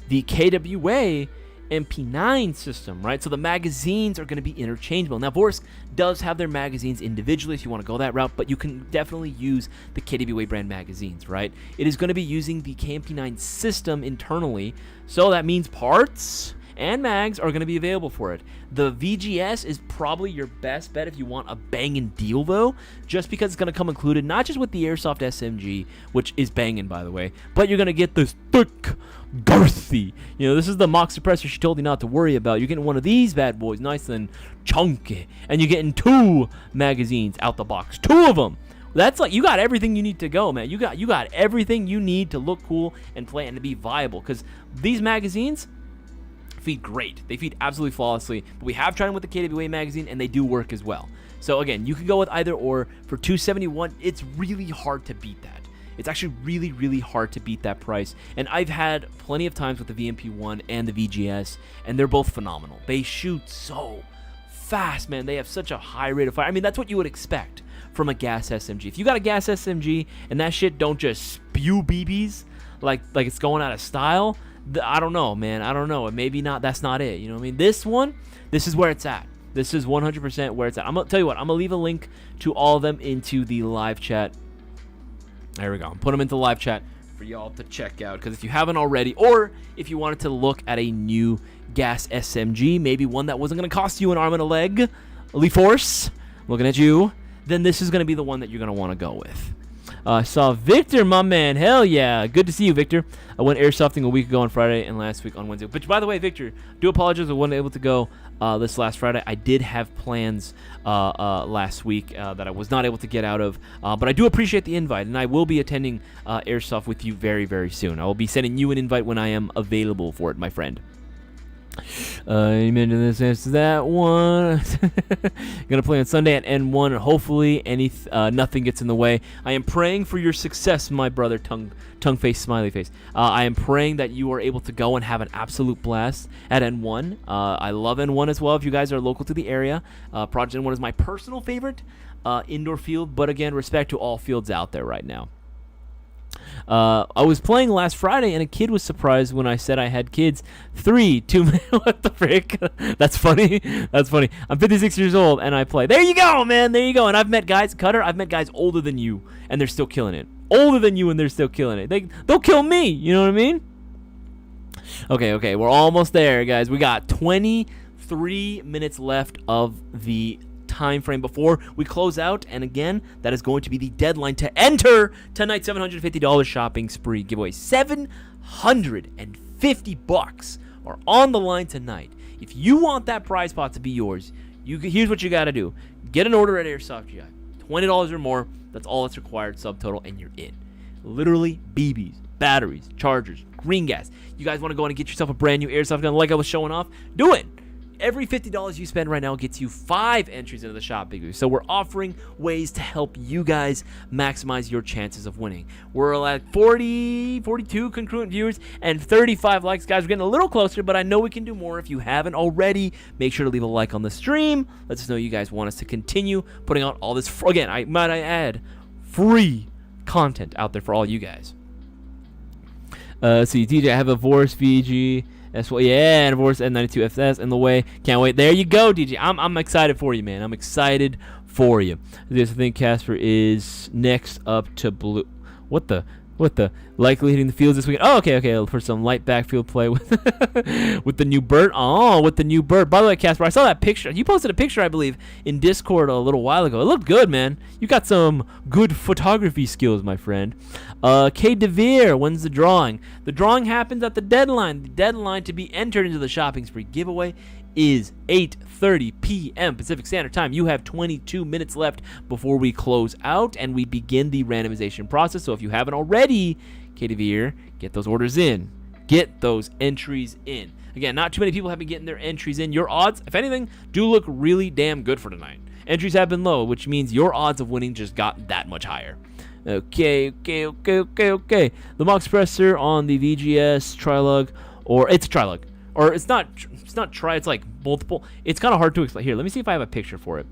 the KWA MP9 system, right? So the magazines are going to be interchangeable. Now, Vorsk does have their magazines individually if you want to go that route, but you can definitely use the KWA brand magazines, right? It is going to be using the KMP9 system internally, so that means parts and mags are going to be available for it. The VGS is probably your best bet if you want a banging deal, though, just because it's going to come included, not just with the Airsoft SMG, which is banging, by the way, but you're going to get this thick, girthy, this is the mock suppressor she told you not to worry about. You're getting one of these bad boys, nice and chunky, and you're getting 2 magazines out the box, 2 of them. That's like, you got everything you need to go, man. You got everything you need to look cool and play and to be viable, because these magazines feed great. They feed absolutely flawlessly. But we have tried them with the KWA magazine, and they do work as well. So again, you could go with either or. For $271, it's really hard to beat that. It's actually really, really hard to beat that price. And I've had plenty of times with the VMP1 and the VGS, and they're both phenomenal. They shoot so fast, man. They have such a high rate of fire. I mean, that's what you would expect from a gas SMG. If you got a gas SMG and that shit don't just spew BBs like it's going out of style, I don't know, man. I don't know. Maybe not. That's not it. You know what I mean? This is where it's at. This is 100% where it's at. I'm going to tell you what. I'm going to leave a link to all of them into the live chat. There we go. Put them into the live chat for y'all to check out. Because if you haven't already, or if you wanted to look at a new gas SMG, maybe one that wasn't going to cost you an arm and a leg, Elite Force, looking at you, then this is going to be the one that you're going to want to go with. I saw Victor, my man. Hell yeah. Good to see you, Victor. I went airsofting a week ago on Friday and last week on Wednesday. But by the way, Victor, do apologize I wasn't able to go this last Friday. I did have plans last week that I was not able to get out of. But I do appreciate the invite, and I will be attending Airsoft with you very, very soon. I will be sending you an invite when I am available for it, my friend. Amen to this, answer that one. Gonna play on Sunday at N1, and hopefully nothing gets in the way. I am praying for your success, my brother. Tongue face, smiley face. I am praying that you are able to go and have an absolute blast at N1. I love N1 as well. If you guys are local to the area, Project N1 is my personal favorite indoor field. But again, respect to all fields out there right now. I was playing last Friday, and a kid was surprised when I said I had kids. 3, 2, what the frick? That's funny. That's funny. I'm 56 years old, and I play. There you go, man. There you go. And I've met guys, Cutter, I've met guys older than you, and they're still killing it. Older than you, and they're still killing it. They'll kill me. You know what I mean? Okay. We're almost there, guys. We got 23 minutes left of the time frame before we close out, and again, that is going to be the deadline to enter tonight's $750 shopping spree giveaway. $750 $50 are on the line tonight. If you want that prize pot to be yours, here's what you got to do. Get an order at Airsoft GI. $20 or more. That's all that's required, subtotal, and you're in. Literally, BBs, batteries, chargers, green gas. You guys want to go on and get yourself a brand new Airsoft gun like I was showing off? Do it. Every $50 you spend right now gets you 5 entries into the shop, bigger. So we're offering ways to help you guys maximize your chances of winning. We're at 42 concurrent viewers and 35 likes. Guys, we're getting a little closer, but I know we can do more. If you haven't already, make sure to leave a like on the stream. Let us know you guys want us to continue putting out all this, again, I add, free content out there for all you guys. See, DJ, I have a Vorse VG. That's what, yeah, and Vorse N92FS in the way. Can't wait. There you go, DJ. I'm excited for you, man. I'm excited for you. I think Casper is next up to blue. What the likely hitting the fields this weekend? Oh, okay. For some light backfield play with with the new bird. Oh, with the new bird. By the way, Casper, I saw that picture. You posted a picture, I believe, in Discord a little while ago. It looked good, man. You got some good photography skills, my friend. K. DeVere, when's the drawing? The drawing happens at the deadline. The deadline to be entered into the shopping spree giveaway is 8:30 p.m. Pacific Standard Time. You have 22 minutes left before we close out and we begin the randomization process. So if you haven't already, K. DeVere, get those orders in. Get those entries in. Again, not too many people have been getting their entries in. Your odds, if anything, do look really damn good for tonight. Entries have been low, which means your odds of winning just got that much higher. Okay. The Mox Presser on the VGS Trilug, or it's Trilug, or it's not it's like multiple. It's kind of hard to explain. Here, let me see if I have a picture for it.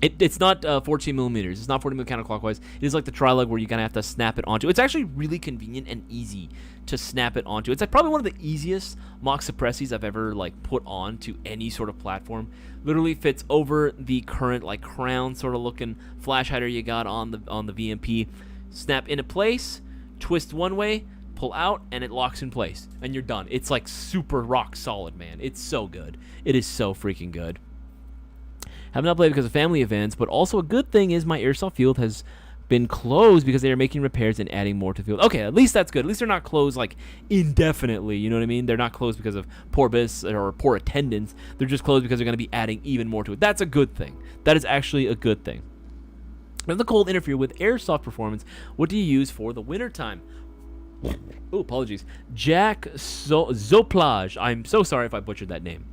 It's not 14 millimeters. It's not 40 millimeter counterclockwise. It is like the Trilug where you kind of have to snap it onto. It's actually really convenient and easy to snap it onto. It's like probably one of the easiest mock suppressies I've ever like put on to any sort of platform. Literally fits over the current like crown sort of looking flash hider you got on the VMP. Snap into place, twist one way, pull out, and it locks in place, and you're done. It's like super rock solid, man. It's so good. It is so freaking good. Have not played because of family events, but also a good thing is my airsoft field has been closed because they are making repairs and adding more to the field. Okay, at least that's good. At least they're not closed like indefinitely, you know what I mean? They're not closed because of poor business or poor attendance. They're just closed because they're going to be adding even more to it. That's a good thing. That is actually a good thing. Does the cold interfere with airsoft performance? What do you use for the wintertime? Oh, apologies. Jack Zoplage. I'm so sorry if I butchered that name.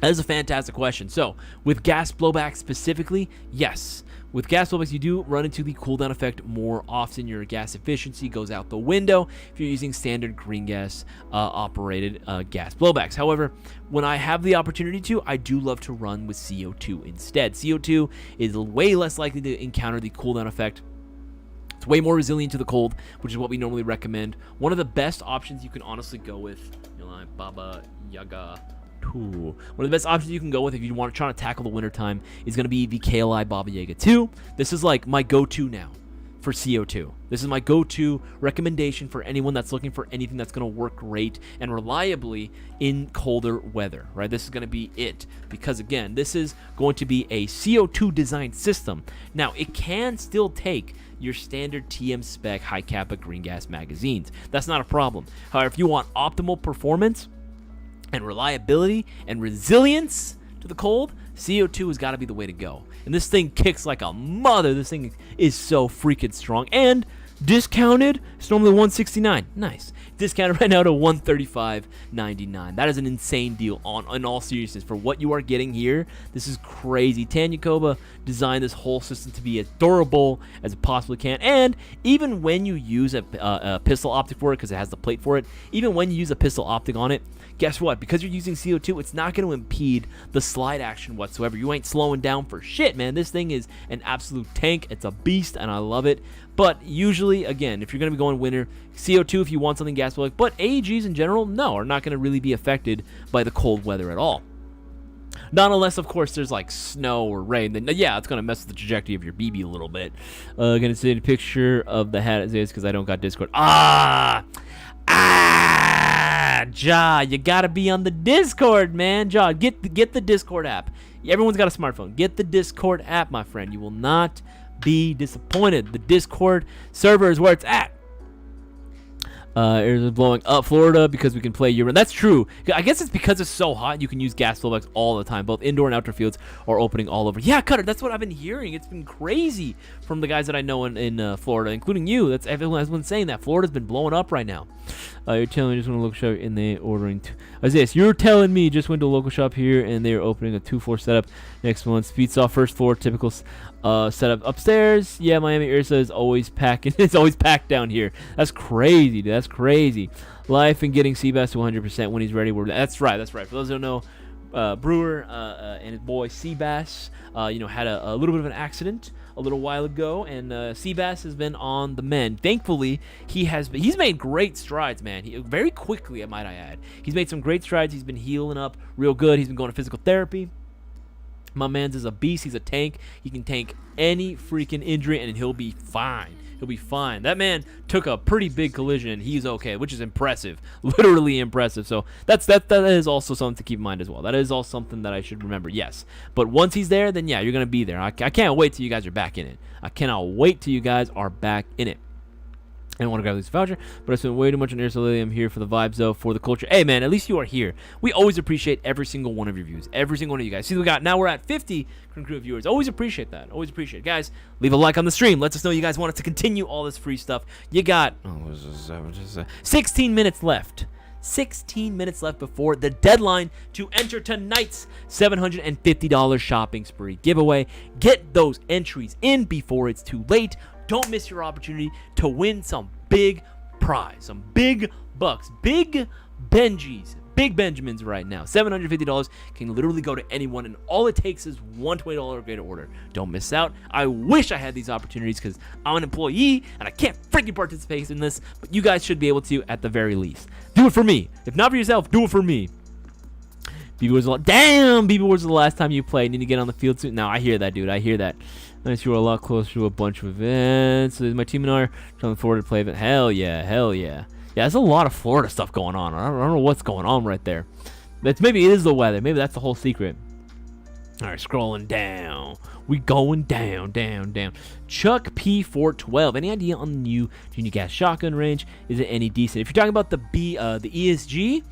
That is a fantastic question. So, with gas blowback specifically, yes. With gas blowbacks, you do run into the cooldown effect more often. Your gas efficiency goes out the window if you're using standard green gas operated gas blowbacks. However, when I have the opportunity to, I do love to run with CO2 instead. CO2 is way less likely to encounter the cooldown effect. It's way more resilient to the cold, which is what we normally recommend. One of the best options you can honestly go with, Baba Yaga. One of the best options you can go with if you want to try to tackle the wintertime is going to be the KLI Baba Yaga 2. This is like my go-to now for CO2. This is my go-to recommendation for anyone that's looking for anything that's going to work great and reliably in colder weather, right? This is going to be it because, again, this is going to be a CO2 designed system. Now, it can still take your standard TM spec high kappa green gas magazines. That's not a problem. However, if you want optimal performance and reliability and resilience to the cold, CO2 has got to be the way to go. And this thing kicks like a mother. This thing is so freaking strong. And discounted, it's normally $169. Nice. Discounted right now to $135.99. That is an insane deal in all seriousness. For what you are getting here, this is crazy. Tanya Koba designed this whole system to be as durable as it possibly can. And even when you use a pistol optic for it, because it has the plate for it, even when you use a pistol optic on it, guess what? Because you're using CO2, it's not going to impede the slide action whatsoever. You ain't slowing down for shit, man. This thing is an absolute tank. It's a beast, and I love it. But usually, again, if you're going to be going winter, CO2 if you want something gas like, but AEGs in general, no, are not going to really be affected by the cold weather at all. Not unless, of course, there's like snow or rain. Then, yeah, it's going to mess with the trajectory of your BB a little bit. Going to send a picture of the hat Isaias because I don't got Discord. Ja, you gotta be on the Discord, man. Ja, get the Discord app. Everyone's got a smartphone. Get the Discord app, my friend. You will not be disappointed. The Discord server is where it's at. It's blowing up Florida because we can play year-round. That's true. I guess it's because it's so hot. You can use gas flowbacks all the time. Both indoor and outdoor fields are opening all over. Yeah, Cutter. That's what I've been hearing. It's been crazy from the guys that I know in Florida, including you. That's everyone's been saying that Florida's been blowing up right now. You're telling me just went to a local shop and they ordering. Isaias, you're telling me just went to a local shop here and they're opening a 2-floor setup next month. Speed saw first floor, typical setup upstairs. Yeah, Miami Ursa is always packing. It's always packed down here. That's crazy, dude. That's crazy. Life and getting Seabass to 100% when he's ready. That's right. That's right. For those who don't know, Brewer and his boy Seabass, had a little bit of an accident a little while ago, and Seabass has been on the mend. Thankfully, he's made great strides, man. Very quickly, might I add. He's made some great strides. He's been healing up real good. He's been going to physical therapy. My man's is a beast. He's a tank. He can tank any freaking injury, and he'll be fine. He'll be fine. That man took a pretty big collision, and he's okay, which is impressive. Literally impressive. So that is also something to keep in mind as well. That is all something that I should remember, yes. But once he's there, then yeah, you're going to be there. I can't wait till you guys are back in it. I cannot wait till you guys are back in it. I don't want to grab this voucher, but I spent way too much on Airsoft lately. I'm here for the vibes, though, for the culture. Hey, man, at least you are here. We always appreciate every single one of your views. Every single one of you guys. See, now we're at 50 concurrent viewers. Always appreciate that. Always appreciate it. Guys, leave a like on the stream. Let us know you guys want us to continue all this free stuff. You got 16 minutes left. 16 minutes left before the deadline to enter tonight's $750 shopping spree giveaway. Get those entries in before it's too late. Don't miss your opportunity to win some big prize, some big bucks, big Benjamins right now. $750 can literally go to anyone, and all it takes is one $20 or greater order. Don't miss out. I wish I had these opportunities because I'm an employee and I can't freaking participate in this, but you guys should be able to at the very least. Do it for me. If not for yourself, do it for me. BB Wars damn, BB Wars was the last time you played. Need to get on the field soon. No, I hear that, dude. I hear that. Nice, you were a lot closer to a bunch of events. My team and I are trying forward to play event. Hell yeah, hell yeah. Yeah, there's a lot of Florida stuff going on. I don't know what's going on right there. Maybe it is the weather. Maybe that's the whole secret. All right, scrolling down. We going down. Chuck P412. Any idea on the new junior gas shotgun range? Is it any decent? If you're talking about the ESG,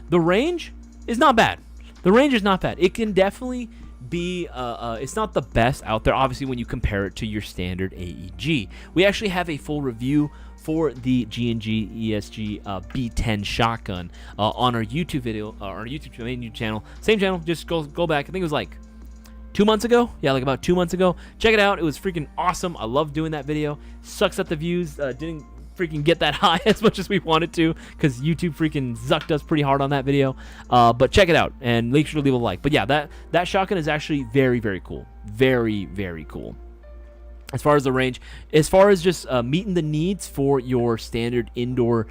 the range is not bad. The range is not bad. It can definitely be it's not the best out there, obviously, when you compare it to your standard AEG. We actually have a full review for the G&G ESG B10 shotgun on our YouTube video, our YouTube main channel, same channel. Just go back. I think it was like 2 months ago. Yeah, like about 2 months ago. Check it out. It was freaking awesome. I love doing that video. Sucks that the views didn't freaking get that high as much as we wanted to, because YouTube freaking zucked us pretty hard on that video. But check it out and make sure to leave a like. But yeah, that shotgun is actually very, very cool. Very, very cool. As far as the range, as far as just meeting the needs for your standard indoor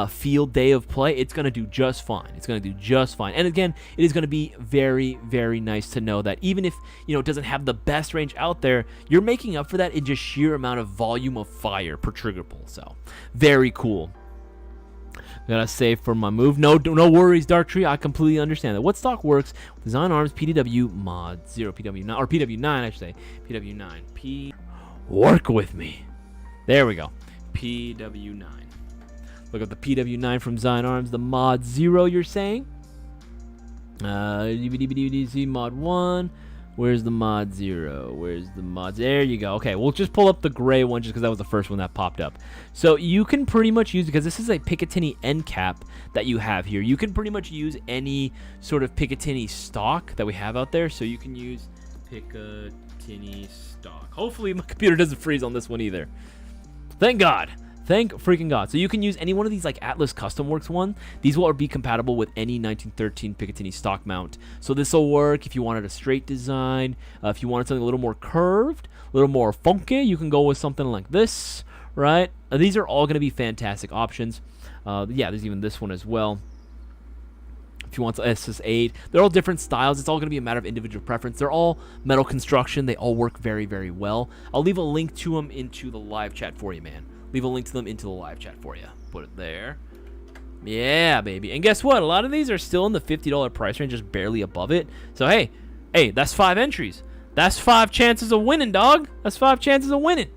field day of play, it's going to do just fine. It's going to do just fine. And again, it is going to be very, very nice to know that even if, it doesn't have the best range out there, you're making up for that in just sheer amount of volume of fire per trigger pull. So, very cool. Gotta save for my move. No worries, Dark Tree. I completely understand that. What stock works? Design Arms PDW Mod 0 PW9 or PW9, I should say. PW9. Work with me. There we go. PW9. Look at the PW9 from Zion Arms, the Mod 0, you're saying? DVD Mod 1. Where's the Mod 0? Where's the Mod? There you go. Okay, we'll just pull up the gray one just because that was the first one that popped up. So you can pretty much use, because this is a Picatinny end cap that you have here, you can pretty much use any sort of Picatinny stock that we have out there. So you can use Picatinny stock. Hopefully my computer doesn't freeze on this one either. Thank God. Thank freaking God. So you can use any one of these like Atlas Custom Works one. These will be compatible with any 1913 Picatinny stock mount. So this will work if you wanted a straight design. If you wanted something a little more curved, a little more funky, you can go with something like this, right? These are all going to be fantastic options. Yeah, there's even this one as well. If you want the SS8, they're all different styles. It's all going to be a matter of individual preference. They're all metal construction. They all work very, very well. I'll leave a link to them into the live chat for you, man. Leave a link to them into the live chat for you. Put it there. Yeah, baby. And guess what? A lot of these are still in the $50 price range, just barely above it. So, hey, that's 5 entries. That's 5 chances of winning, dog. That's 5 chances of winning.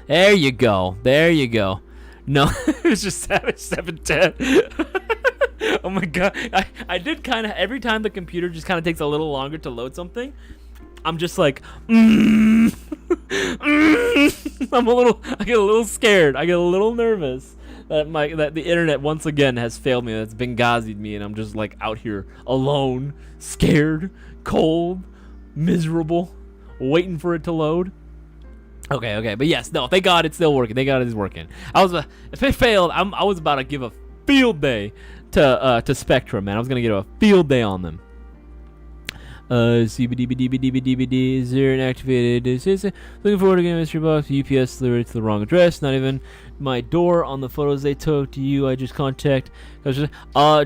There you go. There you go. No, it's just 710. Oh my god. I did kind of, every time the computer just kind of takes a little longer to load something, I'm just like, I get a little scared. I get a little nervous that the internet once again has failed me. That's Benghazi'd me, and I'm just like out here alone, scared, cold, miserable, waiting for it to load. Okay, but yes, no, thank God it's still working. Thank God it's working. If it failed, I was about to give a field day to Spectrum, man. I was gonna get a field day on them. CBDBDBDBD, is there an activated system? Looking forward to getting a mystery box. UPS delivered to the wrong address. Not even my door on the photos they took. To you, I just contact.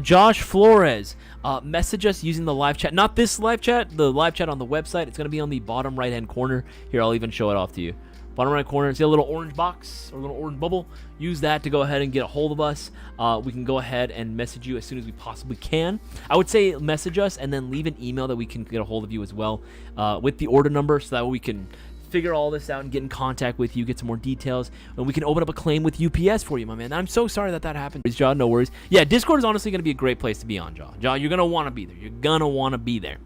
Josh Flores. Message us using the live chat. Not this live chat. The live chat on the website. It's gonna be on the bottom right hand corner. Here, I'll even show it off to you. Bottom right corner, see a little orange box or a little orange bubble? Use that to go ahead and get a hold of us. We can go ahead and message you as soon as we possibly can. I would say message us and then leave an email that we can get a hold of you as well with the order number, so that way we can figure all this out and get in contact with you, get some more details, and we can open up a claim with UPS for you, my man. I'm so sorry that happened. Jaw, no worries. Yeah, Discord is honestly going to be a great place to be on, Jaw. Jaw, you're going to want to be there. You're going to want to be there.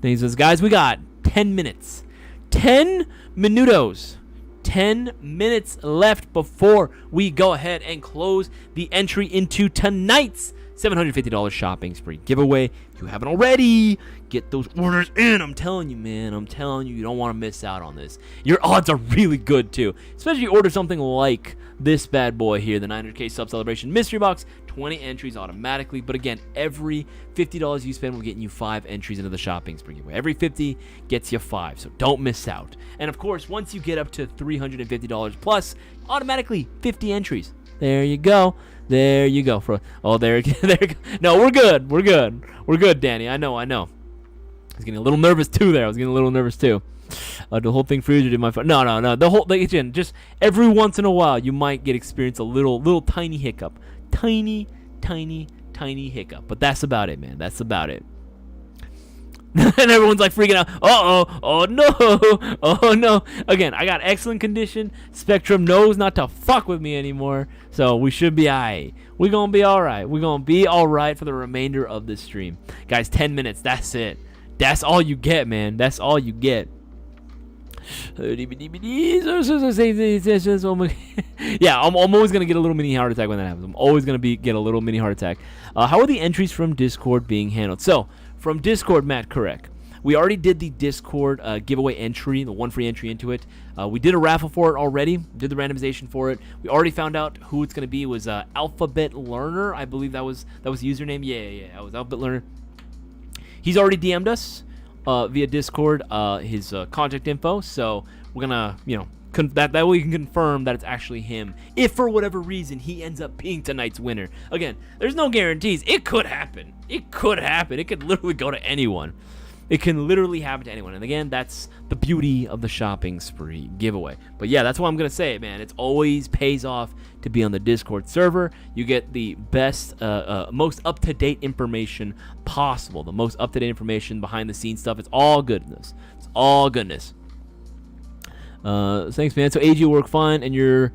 He says, guys, we got 10 minutes. 10 minutos. 10 minutes left before we go ahead and close the entry into tonight's $750 shopping spree giveaway. If you haven't already, get those orders in. I'm telling you, man. I'm telling you, you don't want to miss out on this. Your odds are really good, too. Especially if you order something like this bad boy here, the 900K Sub Celebration Mystery Box. 20 entries automatically. But again, every $50 you spend will get you 5 entries into the shopping spree giveaway. Every 50 gets you 5, so don't miss out. And of course, once you get up to $350 plus, automatically 50 entries. There you go. There you go. There you go. No, we're good. We're good, Danny. I know. I was getting a little nervous too there. The whole thing freezed in my phone. No. The whole thing, again, just every once in a while, you might experience a little tiny hiccup. Tiny hiccup. But that's about it, man. That's about it. And everyone's like freaking out. Oh no. Again, I got excellent condition. Spectrum knows not to fuck with me anymore. So we should be alright. We're going to be alright. We're going to be alright for the remainder of this stream. Guys, 10 minutes. That's it. That's all you get, man. That's all you get. Yeah, I'm always going to get a little mini heart attack when that happens. I'm always going to get a little mini heart attack. How are the entries from Discord being handled? So, from Discord, Matt, correct. We already did the Discord giveaway entry, the one free entry into it. We did a raffle for it already. Did the randomization for it. We already found out who it's going to be. It was Alphabet Learner. I believe that was the username. Yeah. That was Alphabet Learner. He's already DM'd us via Discord his contact info. So we're going to, that way we can confirm that it's actually him. If for whatever reason he ends up being tonight's winner. Again, there's no guarantees. It could happen. It could literally go to anyone. It can literally happen to anyone. And again, that's the beauty of the shopping spree giveaway. But yeah, that's why I'm going to say it, man. It always pays off to be on the Discord server. You get the best, most up-to-date information possible. The most up-to-date information, behind-the-scenes stuff. It's all goodness. It's all goodness. Thanks, man. So AG work fine, and you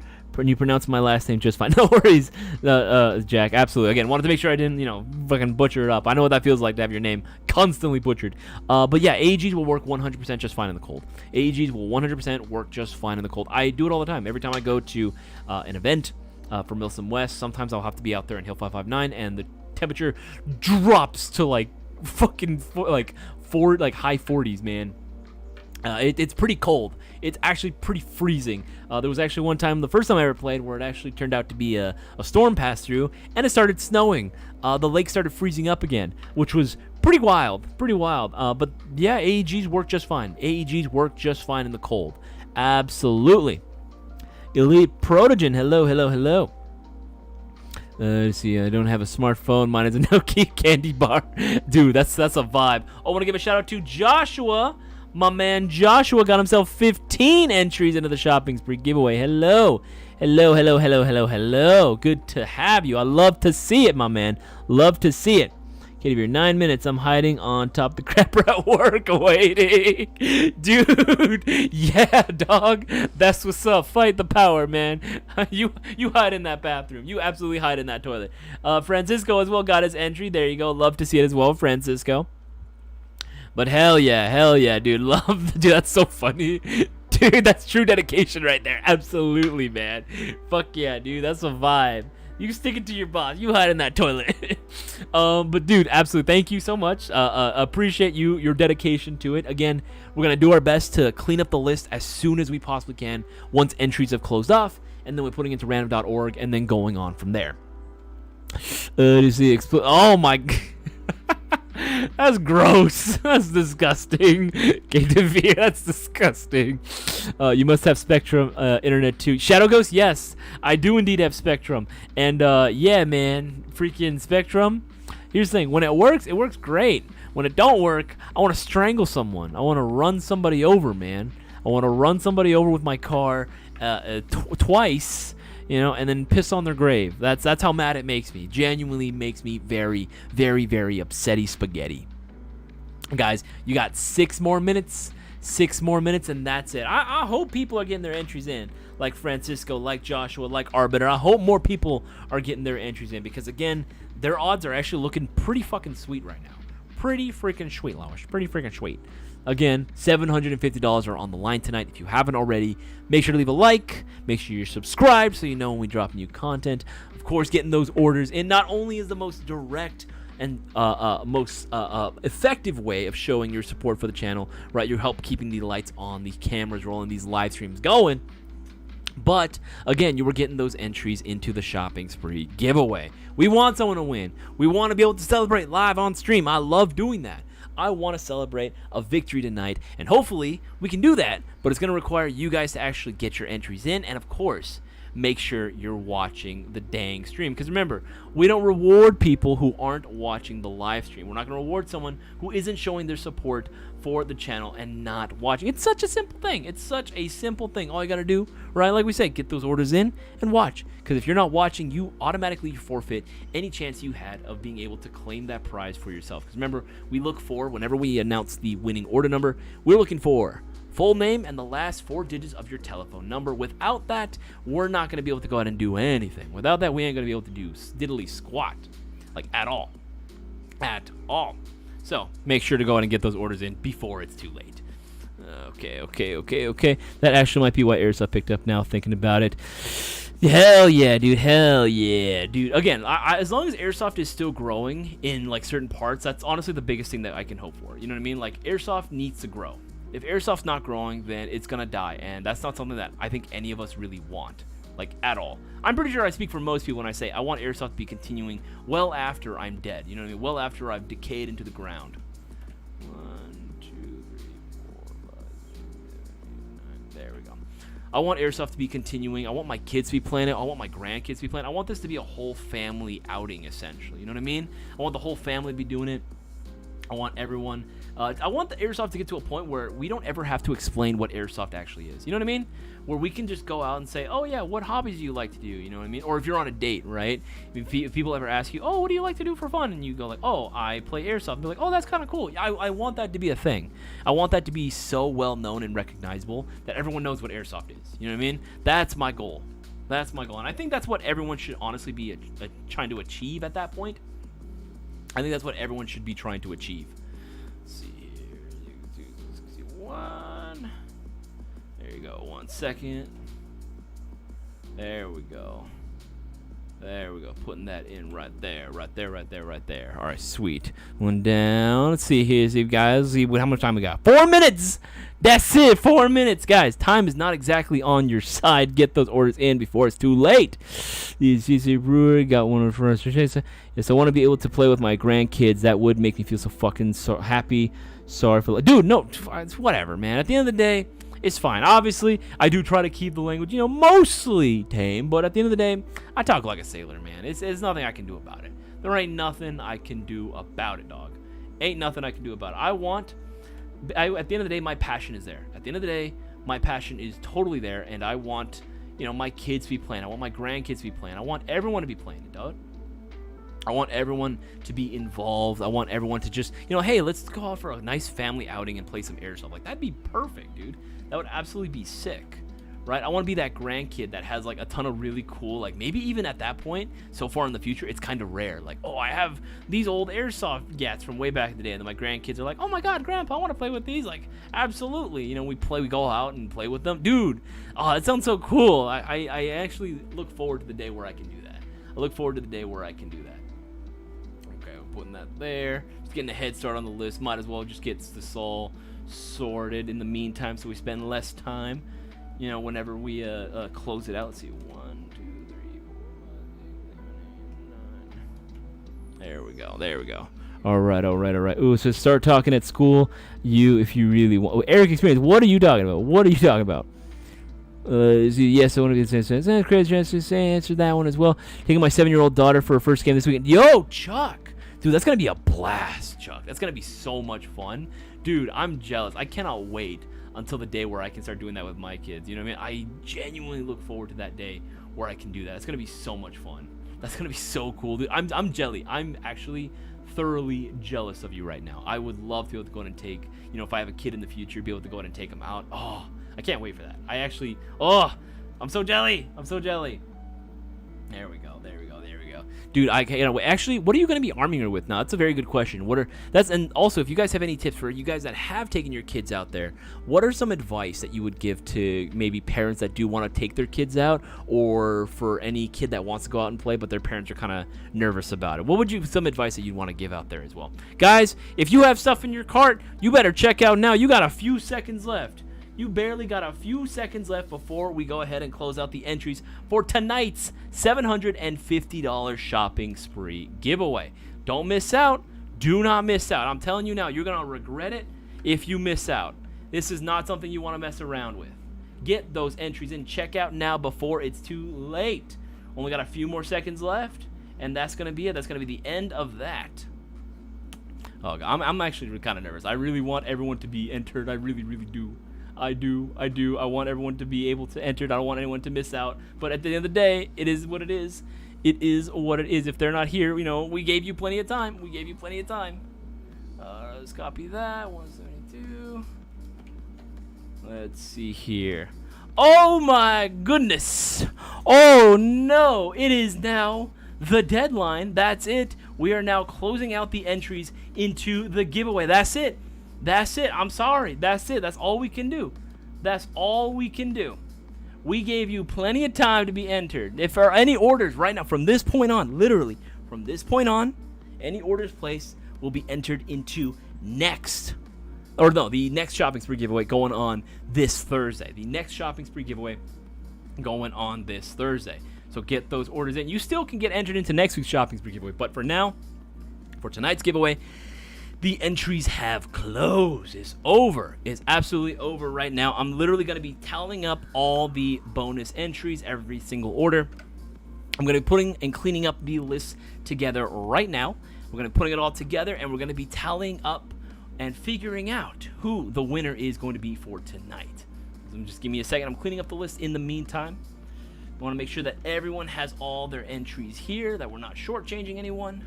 pronounce my last name just fine. No worries, Jack. Absolutely. Again, wanted to make sure I didn't, fucking butcher it up. I know what that feels like to have your name constantly butchered. But yeah, AEGs will work 100% just fine in the cold. AEGs will 100% work just fine in the cold. I do it all the time. Every time I go to an event for Milsom West, sometimes I'll have to be out there in Hill 559, and the temperature drops to like fucking high 40s, man. It's pretty cold. It's actually pretty freezing. There was actually one time, the first time I ever played, where it actually turned out to be a storm passed through, and it started snowing. The lake started freezing up again, which was pretty wild. But yeah, AEGs work just fine. AEGs work just fine in the cold. Absolutely. Elite Protogen, hello. Let's see, I don't have a smartphone. Mine is a Nokia candy bar. Dude, that's a vibe. I want to give a shout out to Joshua. My man Joshua got himself 15 entries into the shopping spree giveaway. Hello. Good to have you. I love to see it, my man. Love to see it. Katie Beer, 9 minutes. I'm hiding on top of the crapper at work waiting. Dude, yeah, dog. That's what's up. Fight the power, man. You hide in that bathroom. You absolutely hide in that toilet. Francisco as well got his entry. There you go. Love to see it as well, Francisco. But hell yeah, dude. Dude, that's so funny. Dude, that's true dedication right there. Absolutely, man. Fuck yeah, dude. That's a vibe. You stick it to your boss. You hide in that toilet. But dude, absolutely, thank you so much. Appreciate your dedication to it. Again, we're gonna do our best to clean up the list as soon as we possibly can once entries have closed off, and then we're putting it into random.org and then going on from there. Oh my. That's gross. That's disgusting. KTV, that's disgusting. You must have Spectrum internet too. Shadow Ghost, yes, I do indeed have Spectrum. And yeah, man, freaking Spectrum. Here's the thing: when it works great. When it don't work, I want to strangle someone. I want to run somebody over, man. I want to run somebody over with my car twice. You know, and then piss on their grave. That's how mad it makes me. Genuinely makes me very, very, very upsetty spaghetti. Guys, you got 6 more minutes. 6 more minutes, and that's it. I hope people are getting their entries in, like Francisco, like Joshua, like Arbiter. I hope more people are getting their entries in, because again, their odds are actually looking pretty fucking sweet right now. Pretty freaking sweet, Lowish. Pretty freaking sweet. Again, $750 are on the line tonight. If you haven't already, make sure to leave a like. Make sure you're subscribed so you know when we drop new content. Of course, getting those orders in not only is the most direct and most effective way of showing your support for the channel, right? You help keeping the lights on, these cameras rolling, these live streams going. But again, you were getting those entries into the shopping spree giveaway. We want someone to win. We want to be able to celebrate live on stream. I love doing that. I want to celebrate a victory tonight, and hopefully we can do that, but it's going to require you guys to actually get your entries in, and of course, make sure you're watching the dang stream, because remember, we don't reward people who aren't watching the live stream. We're not going to reward someone who isn't showing their support for the channel and not watching. It's such a simple thing. It's such a simple thing. All you got to do, right, like we said, get those orders in and watch, because if you're not watching, you automatically forfeit any chance you had of being able to claim that prize for yourself. Because remember, we look for, whenever we announce the winning order number, we're looking for full name and the last 4 digits of your telephone number. Without that, we're not going to be able to go out and do anything. Without that, we ain't going to be able to do diddly squat, like at all. At all. So make sure to go out and get those orders in before it's too late. Okay. That actually might be why Airsoft picked up now, thinking about it. Hell yeah, dude. Again, as long as Airsoft is still growing in like certain parts, that's honestly the biggest thing that I can hope for. You know what I mean? Like, Airsoft needs to grow. If Airsoft's not growing, then it's gonna die, and that's not something that I think any of us really want, like, at all. I'm pretty sure I speak for most people when I say I want Airsoft to be continuing well after I'm dead. You know what I mean? Well after I've decayed into the ground. 1, 2, 3, 4, 5, 6, 7, 8, 9. There we go. I want Airsoft to be continuing. I want my kids to be playing it. I want my grandkids to be playing it. I want this to be a whole family outing, essentially. You know what I mean? I want the whole family to be doing it. I want everyone. I want the Airsoft to get to a point where we don't ever have to explain what Airsoft actually is. You know what I mean? Where we can just go out and say, oh yeah, what hobbies do you like to do? You know what I mean? Or if you're on a date, right? If people ever ask you, oh, what do you like to do for fun? And you go like, oh, I play Airsoft. And they're like, oh, that's kind of cool. I want that to be a thing. I want that to be so well known and recognizable that everyone knows what Airsoft is. You know what I mean? That's my goal. That's my goal. And I think that's what everyone should honestly be trying to achieve at that point. I think that's what everyone should be trying to achieve. Let's see here. One. There you go. 1 second. There we go. There we go. Putting that in right there. Right there. All right, sweet. One down. Let's see here, guys. See how much time we got. 4 minutes. That's it. 4 minutes, guys. Time is not exactly on your side. Get those orders in before it's too late. The CC Brewer got one for us. Yes, I want to be able to play with my grandkids. That would make me feel so fucking happy. Sorry for, dude. No, it's whatever, man. At the end of the day, it's fine. Obviously, I do try to keep the language, mostly tame. But at the end of the day, I talk like a sailor, man. It's nothing I can do about it. There ain't nothing I can do about it, dog. Ain't nothing I can do about it. At the end of the day, my passion is there. At the end of the day, my passion is totally there, and I want, my kids to be playing. I want my grandkids to be playing. I want everyone to be playing it, dog. I want everyone to be involved. I want everyone to just, hey, let's go out for a nice family outing and play some airsoft. Like, that'd be perfect, dude. That would absolutely be sick, right? I want to be that grandkid that has, like, a ton of really cool, like, maybe even at that point, so far in the future, it's kind of rare. Like, oh, I have these old airsoft gats from way back in the day, and then my grandkids are like, oh my God, Grandpa, I want to play with these. Like, absolutely. We go out and play with them. Dude, oh, that sounds so cool. I actually look forward to the day where I can do that. I look forward to the day where I can do that. Okay, we're putting that there. Just getting a head start on the list. Might as well just get this all sorted in the meantime so we spend less time, whenever we close it out. Let's see. 1, 2, 3, 4, 5, 6, 7, 8, 9. There we go. All right. Ooh, so start talking at school. If you really want. Eric Experience, what are you talking about? Yes, I want to get crazy chance to answer that one as well. Taking my 7-year-old daughter for her first game this weekend. Yo, Chuck. Dude, that's going to be a blast, Chuck. That's going to be so much fun. Dude, I'm jealous. I cannot wait until the day where I can start doing that with my kids. You know what I mean? I genuinely look forward to that day where I can do that. It's going to be so much fun. That's going to be so cool. Dude, I'm jelly. I'm actually thoroughly jealous of you right now. I would love to be able to go in and take, if I have a kid in the future, be able to go in and take them out. Oh, I can't wait for that. I'm so jelly. There we go. Dude, actually, what are you going to be arming her with now? That's a very good question. And also, if you guys have any tips for you guys that have taken your kids out there, what are some advice that you would give to maybe parents that do want to take their kids out, or for any kid that wants to go out and play, but their parents are kind of nervous about it? What would some advice that you'd want to give out there as well? Guys, if you have stuff in your cart, you better check out now. You got a few seconds left. You barely got a few seconds left before we go ahead and close out the entries for tonight's $750 shopping spree giveaway. Don't miss out. Do not miss out. I'm telling you now, you're going to regret it if you miss out. This is not something you want to mess around with. Get those entries in. Check out now before it's too late. Only got a few more seconds left, and that's going to be it. That's going to be the end of that. Oh, I'm actually kind of nervous. I really want everyone to be entered. I really, really do. I do. I want everyone to be able to enter. I don't want anyone to miss out. But at the end of the day, it is what it is. It is what it is. If they're not here, we gave you plenty of time. Let's copy that. 172. Let's see here. Oh my goodness. Oh no. It is now the deadline. That's it. We are now closing out the entries into the giveaway. That's it. I'm sorry. That's it. That's all we can do. We gave you plenty of time to be entered. If there are any orders right now, from this point on, literally, from this point on, any orders placed will be entered into the next shopping spree giveaway going on this Thursday. So get those orders in. You still can get entered into next week's shopping spree giveaway. But for now, for tonight's giveaway, the entries have closed. It's over. It's absolutely over right now. I'm literally going to be tallying up all the bonus entries, every single order. I'm going to be putting and cleaning up the list together right now. We're going to be putting it all together, and we're going to be tallying up and figuring out who the winner is going to be for tonight. So just give me a second. I'm cleaning up the list in the meantime. I want to make sure that everyone has all their entries here, that we're not shortchanging anyone.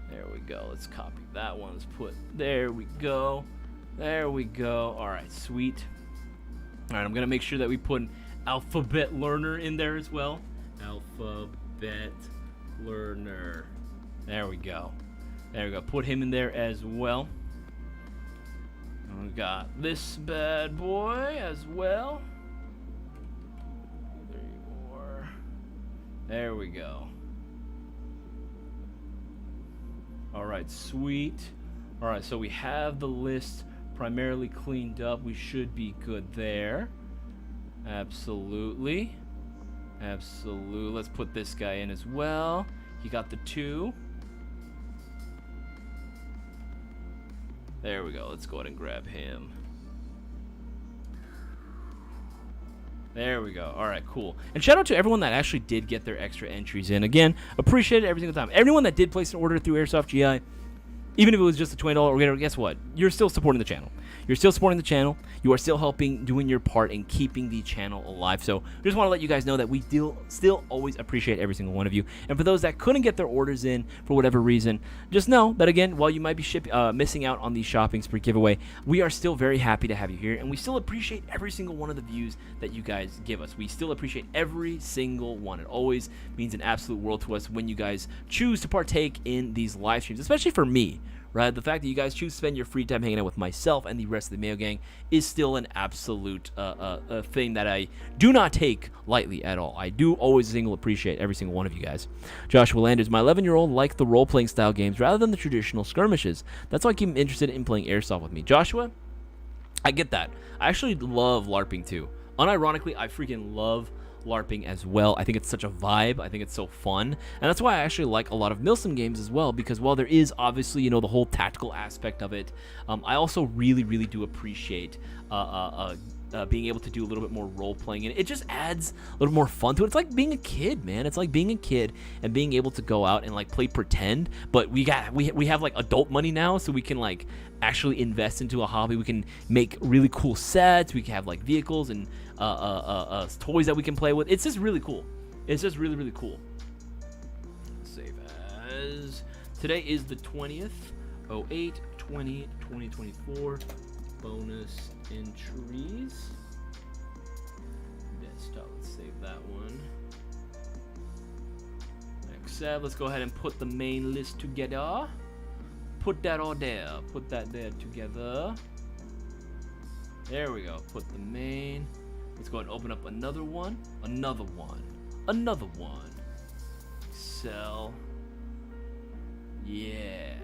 There we go. Let's copy that one. Let's put, there we go. All right, sweet. All right, I'm going to make sure that we put an alphabet learner in there as well. Alphabet learner. There we go. Put him in there as well. And we got this bad boy as well. 3 more. There we go. All right, sweet. All right, so we have the list primarily cleaned up. We should be good there. Absolutely. Let's put this guy in as well. He got the 2. There we go. Let's go ahead and grab him. There we go. All right, cool. And shout out to everyone that actually did get their extra entries in. Again, appreciate it every single time. Everyone that did place an order through Airsoft GI, Even if it was just a $20 or whatever, guess what? You're still supporting the channel. You're still supporting the channel. You are still helping, doing your part in keeping the channel alive. So just want to let you guys know that we still always appreciate every single one of you. And for those that couldn't get their orders in for whatever reason, just know that, again, while you might be missing out on the shopping spree giveaway, we are still very happy to have you here. And we still appreciate every single one of the views that you guys give us. We still appreciate every single one. It always means an absolute world to us when you guys choose to partake in these live streams, especially for me. Right, the fact that you guys choose to spend your free time hanging out with myself and the rest of the Mayo Gang is still an absolute thing that I do not take lightly at all. I do always appreciate every single one of you guys. Joshua Landers, my 11-year-old likes the role-playing style games rather than the traditional skirmishes. That's why I keep him interested in playing Airsoft with me. Joshua, I get that. I actually love LARPing too. Unironically, I freaking love LARPing as well. I think it's such a vibe. I think it's so fun, and that's why I actually like a lot of Milsim games as well, because while there is obviously, you know, the whole tactical aspect of it, I also really do appreciate being able to do a little bit more role playing, and it just adds a little more fun to it. It's like being a kid, man. It's like being a kid and being able to go out and like play pretend, but we have like adult money now, so we can like actually invest into a hobby. We can make really cool sets. We can have like vehicles and toys that we can play with. It's just really cool. It's just really cool. Save as. Today is the 20th, 08/20/2024. Bonus entries. Desktop. Let's save that one. Accept. Let's go ahead and put the main list together. Put that all there. Put that there together. There we go. Put the main. Let's go ahead and open up another one. Another one. Excel. Yeah.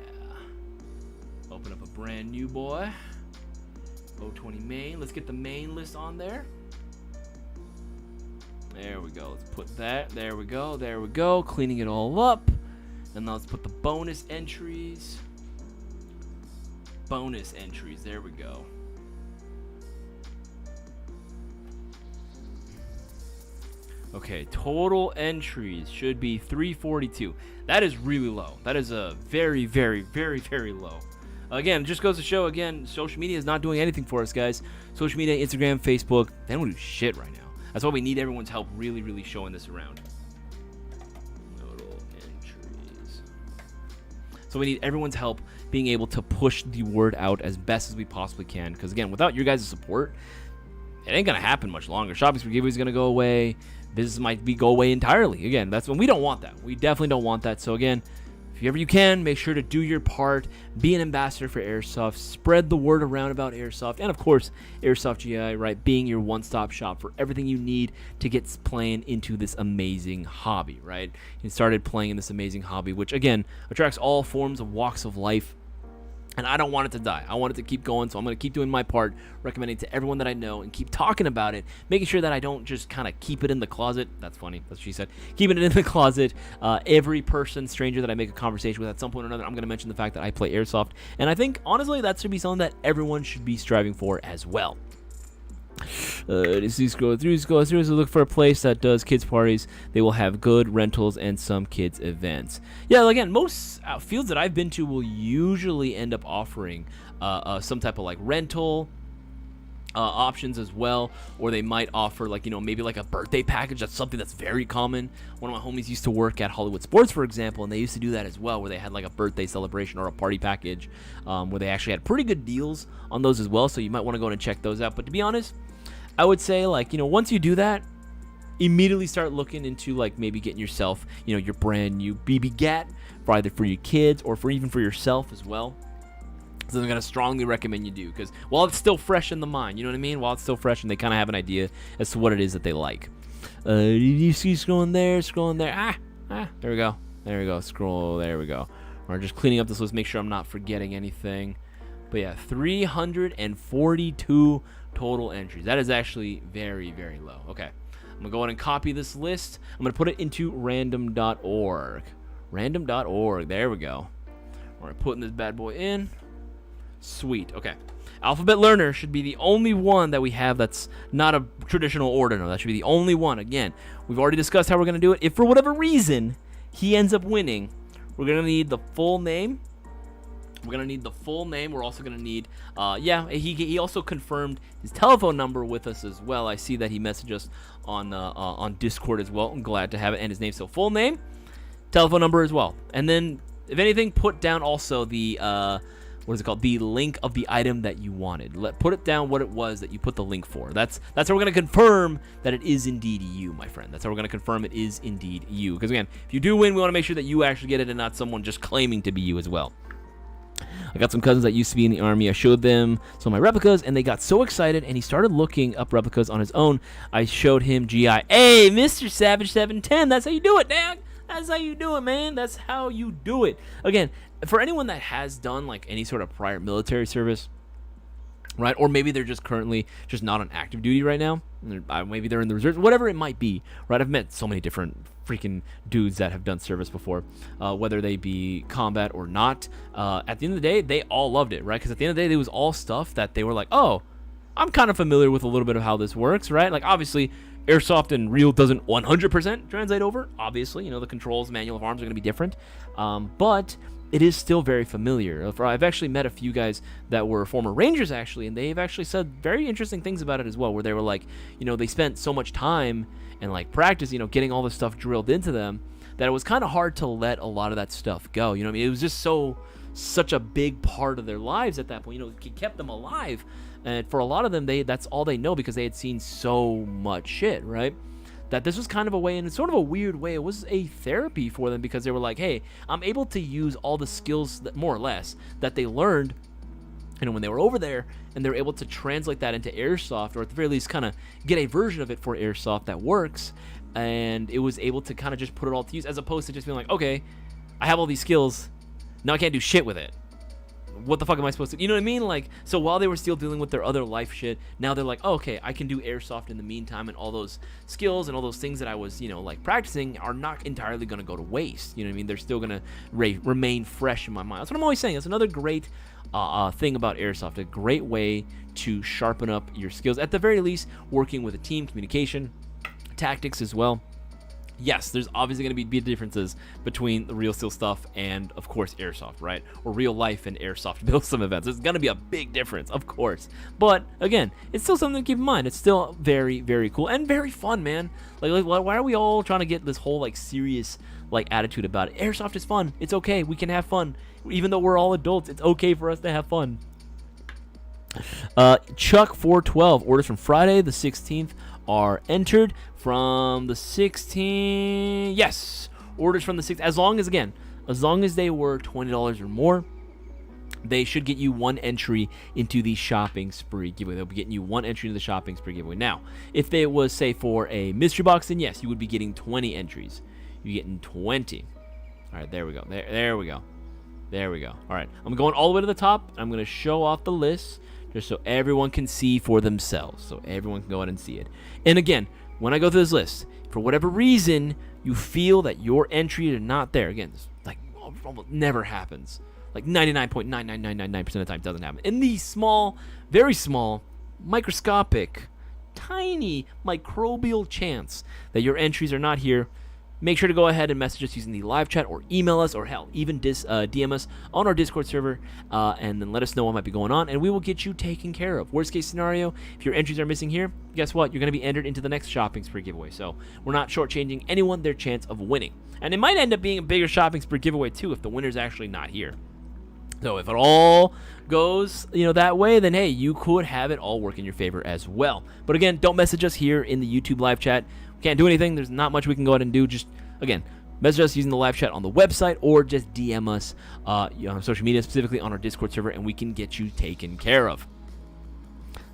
Open up a brand new boy. 020 main. Let's get the main list on there. There we go. Let's put that. There we go. Cleaning it all up. And now let's put the bonus entries. There we go. Okay, total entries should be 342. That is really low. That is a very low. Again, it just goes to show, again, social media is not doing anything for us, guys. Social media, Instagram, Facebook, they don't do shit right now. That's why we need everyone's help really showing this around. Total entries. So we need everyone's help being able to push the word out as best as we possibly can. Because, again, without your guys' support, it ain't going to happen much longer. Shopping spree giveaway is going to go away. Business might go away entirely. Again, that's when we don't want that. We definitely don't want that. So, again, if ever you can, make sure to do your part. Be an ambassador for Airsoft. Spread the word around about Airsoft. And, of course, Airsoft GI, right, being your one-stop shop for everything you need to get playing into this amazing hobby, right? You started playing in this amazing hobby, which, again, attracts all forms of walks of life. And I don't want it to die. I want it to keep going, so I'm going to keep doing my part, recommending to everyone that I know, and keep talking about it, making sure that I don't just kind of keep it in the closet. That's funny. That's what she said. Keeping it in the closet. Every person, stranger that I make a conversation with at some point or another, I'm going to mention the fact that I play Airsoft. And I think, honestly, that should be something that everyone should be striving for as well. Scroll through. So look for a place that does kids parties. They will have good rentals and some kids events. Yeah, again, most fields that I've been to will usually end up offering some type of like rental options as well, or they might offer like, you know, maybe like a birthday package. That's something that's very common. One of my homies used to work at Hollywood Sports, for example, and they used to do that as well, where they had like a birthday celebration or a party package, where they actually had pretty good deals on those as well. So you might want to go and check those out. But to be honest, I would say, like, you know, once you do that, immediately start looking into like maybe getting yourself, you know, your brand new BB Gat, for either for your kids or for even for yourself as well. So I'm going to strongly recommend you do, because while it's still fresh in the mind, you know what I mean? While it's still fresh and they kind of have an idea as to what it is that they like. You see scrolling there. There we go. Scroll, there we go. We're just cleaning up this list, make sure I'm not forgetting anything. But yeah, 342 total entries. That is actually very low. Okay, I'm going to go ahead and copy this list. I'm going to put it into random.org. Random.org, there we go. We're putting this bad boy in. Sweet, okay. Alphabet Learner should be the only one that we have that's not a traditional order. No, that should be the only one. Again, we've already discussed how we're going to do it. If for whatever reason he ends up winning, we're going to need the full name We're going to need the full name. We're also going to need, he also confirmed his telephone number with us as well. I see that he messaged us on Discord as well. I'm glad to have it, and his name. So full name, telephone number as well. And then, if anything, put down also the, what is it called? The link of the item that you wanted. Put it down what it was that you put the link for. That's how we're going to confirm that it is indeed you, my friend. That's how we're going to confirm it is indeed you. Because again, if you do win, we want to make sure that you actually get it and not someone just claiming to be you as well. I got some cousins that used to be in the Army. I showed them some of my replicas, and they got so excited, and he started looking up replicas on his own. I showed him GI. Hey, Mr. Savage 710, that's how you do it, Dad. That's how you do it, man. That's how you do it. Again, for anyone that has done like any sort of prior military service, right? Or maybe they're just currently just not on active duty right now. Maybe they're in the reserves, whatever it might be, right? I've met so many different freaking dudes that have done service before, whether they be combat or not. At the end of the day, they all loved it, right? Because at the end of the day, it was all stuff that they were like, oh, I'm kind of familiar with a little bit of how this works, right? Like, obviously, Airsoft and real doesn't 100% translate over. Obviously, the controls, manual of arms are going to be different. But it is still very familiar. I've actually met a few guys that were former Rangers, actually, and they've actually said very interesting things about it as well, where they were like, they spent so much time and like practice, getting all this stuff drilled into them, that it was kind of hard to let a lot of that stuff go. It was just such a big part of their lives at that point. It kept them alive. And for a lot of them, that's all they know because they had seen so much shit, right? That this was kind of a way, and it's sort of a weird way, it was a therapy for them because they were like, hey, I'm able to use all the skills that more or less that they learned when they were over there, and they're able to translate that into Airsoft, or at the very least kind of get a version of it for Airsoft that works, and it was able to kind of just put it all to use, as opposed to just being like, okay, I have all these skills, now I can't do shit with it. What the fuck am I supposed to, you know what I mean? Like, so while they were still dealing with their other life shit, now they're like, oh, okay, I can do Airsoft in the meantime, and all those skills and all those things that I was, like practicing are not entirely going to go to waste. You know what I mean? They're still going to remain fresh in my mind. That's what I'm always saying. That's another great thing about Airsoft, a great way to sharpen up your skills. At the very least, working with a team, communication, tactics as well. Yes, there's obviously going to be big differences between the real steel stuff and, of course, Airsoft, right? Or real life and Airsoft build some events. There's going to be a big difference, of course. But, again, it's still something to keep in mind. It's still very, very cool and very fun, man. Like why are we all trying to get this whole, like, serious, like, attitude about it? Airsoft is fun. It's okay. We can have fun. Even though we're all adults, it's okay for us to have fun. Chuck 412, orders from Friday the 16th are entered from the 16th. Yes, orders from the 6th. As long as they were $20 or more, they should get you one entry into the shopping spree giveaway. They'll be getting you one entry into the shopping spree giveaway. Now, if they was, say, for a mystery box, then yes, you would be getting 20 entries. You're getting 20. All right, there we go. There we go. There we go. All right, I'm going all the way to the top. I'm going to show off the list just so everyone can see for themselves. So everyone can go ahead and see it. And again, when I go through this list, for whatever reason, you feel that your entries are not there. Again, this, like, almost never happens. Like 99.99999% of the time, it doesn't happen. In the small, very small, microscopic, tiny, microbial chance that your entries are not here, make sure to go ahead and message us using the live chat or email us, or hell, even DM us on our Discord server, and then let us know what might be going on, and we will get you taken care of. Worst case scenario, if your entries are missing here, guess what? You're going to be entered into the next shopping spree giveaway. So we're not shortchanging anyone their chance of winning. And it might end up being a bigger shopping spree giveaway too if the winner's actually not here. So if it all goes, that way, then hey, you could have it all work in your favor as well. But again, don't message us here in the YouTube live chat. We can't do anything. There's not much we can go ahead and do. Just, again, message us using the live chat on the website, or just DM us on social media, specifically on our Discord server, and we can get you taken care of.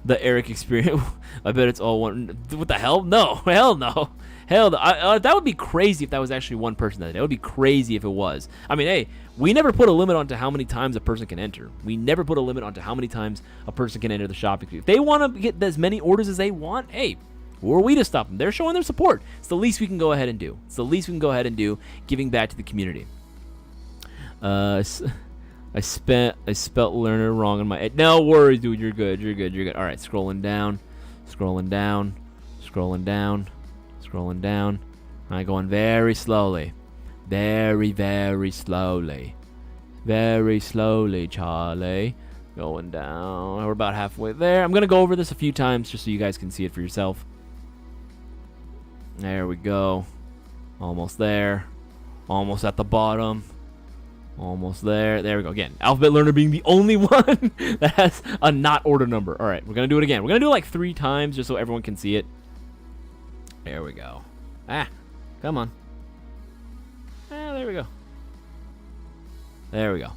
The Eric experience. I bet it's all one. What the hell? No. Hell no. Hell no. That would be crazy if that was actually one person that day. That would be crazy if it was. I mean, hey, we never put a limit onto how many times a person can enter. We never put a limit onto how many times a person can enter the shopping. If they want to get as many orders as they want, hey, who are we to stop them? They're showing their support. It's the least we can go ahead and do. It's the least we can go ahead and do, giving back to the community. I spelt learner wrong on my... No worries, dude. You're good. You're good. You're good. All right, scrolling down. Scrolling down. Scrolling down. Scrolling down. All right, going very slowly. Very, very slowly. Very slowly, Charlie. Going down. We're about halfway there. I'm going to go over this a few times just so you guys can see it for yourself. There we go. Almost there. Almost at the bottom. Almost there. There we go. Again, Alphabet Learner being the only one that has a not order number. All right, we're going to do it again. We're going to do it like 3 times just so everyone can see it. There we go. Come on. There we go. There we go.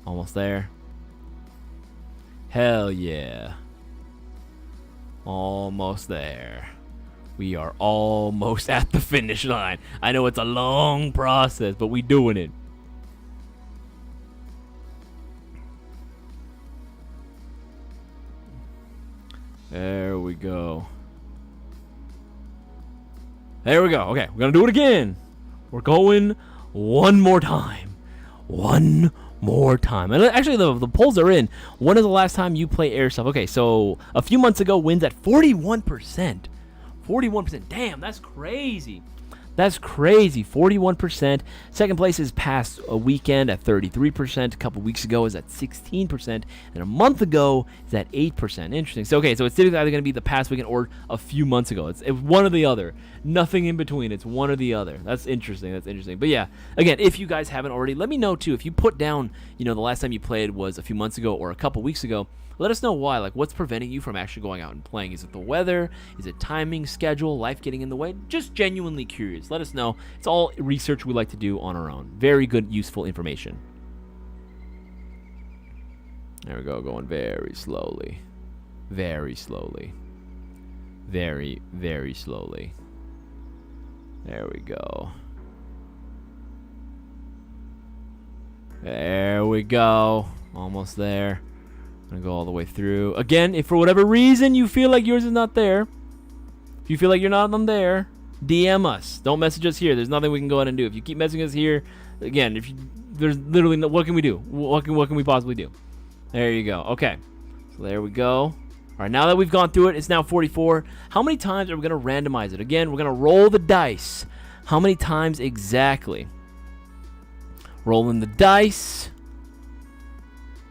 Almost there. Hell yeah. Almost there. We are almost at the finish line. I know it's a long process, but we doing it. There we go. There we go. Okay, we're going to do it again. We're going one more time. One more time. And actually, the polls are in. When is the last time you play Airsoft? Okay, so a few months ago, wins at 41%. 41%. Damn, that's crazy. That's crazy. 41%. Second place is past a weekend at 33%. A couple weeks ago is at 16%. And a month ago is at 8%. Interesting. So, okay, so it's typically either going to be the past weekend or a few months ago. It's one or the other. Nothing in between. It's one or the other. That's interesting. That's interesting. But yeah, again, if you guys haven't already, let me know too. If you put down, the last time you played was a few months ago or a couple weeks ago, let us know why. Like, what's preventing you from actually going out and playing? Is it the weather? Is it timing, schedule, life getting in the way? Just genuinely curious. Let us know. It's all research we like to do on our own. Very good, useful information. There we go. Going very slowly. Very slowly. Very, very slowly. There we go. There we go. Almost there. Gonna go all the way through. Again, if for whatever reason you feel like yours is not there, if you feel like you're not on there, DM us. Don't message us here. There's nothing we can go ahead and do. If you keep messaging us here, again, there's literally no, what can we do? What can we possibly do? There you go. Okay. So there we go. All right, now that we've gone through it, it's now 44. How many times are we going to randomize it? Again, we're going to roll the dice. How many times exactly? Rolling the dice.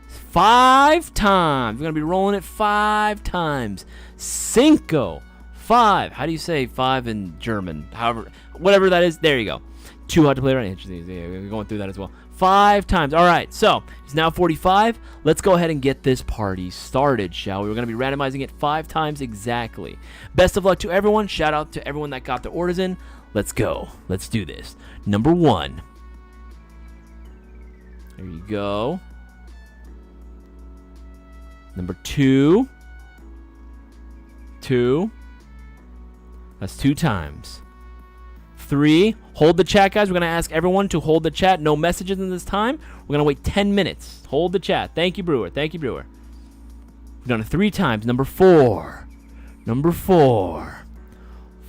5 times. We're going to be rolling it 5 times. Cinco. 5. How do you say 5 in German? However, whatever that is. There you go. Too hard to play around. Interesting. Yeah, we're going through that as well. 5 times. All right. So it's now 45. Let's go ahead and get this party started, shall we? We're going to be randomizing it 5 times exactly. Best of luck to everyone. Shout out to everyone that got their orders in. Let's go. Let's do this. Number 1. There you go. Number 2. 2. That's 2 times. 3. Hold the chat, guys. We're going to ask everyone to hold the chat. No messages in this time. We're going to wait 10 minutes. Hold the chat. Thank you, Brewer. Thank you, Brewer. We've done it 3 times. Number 4. Number 4.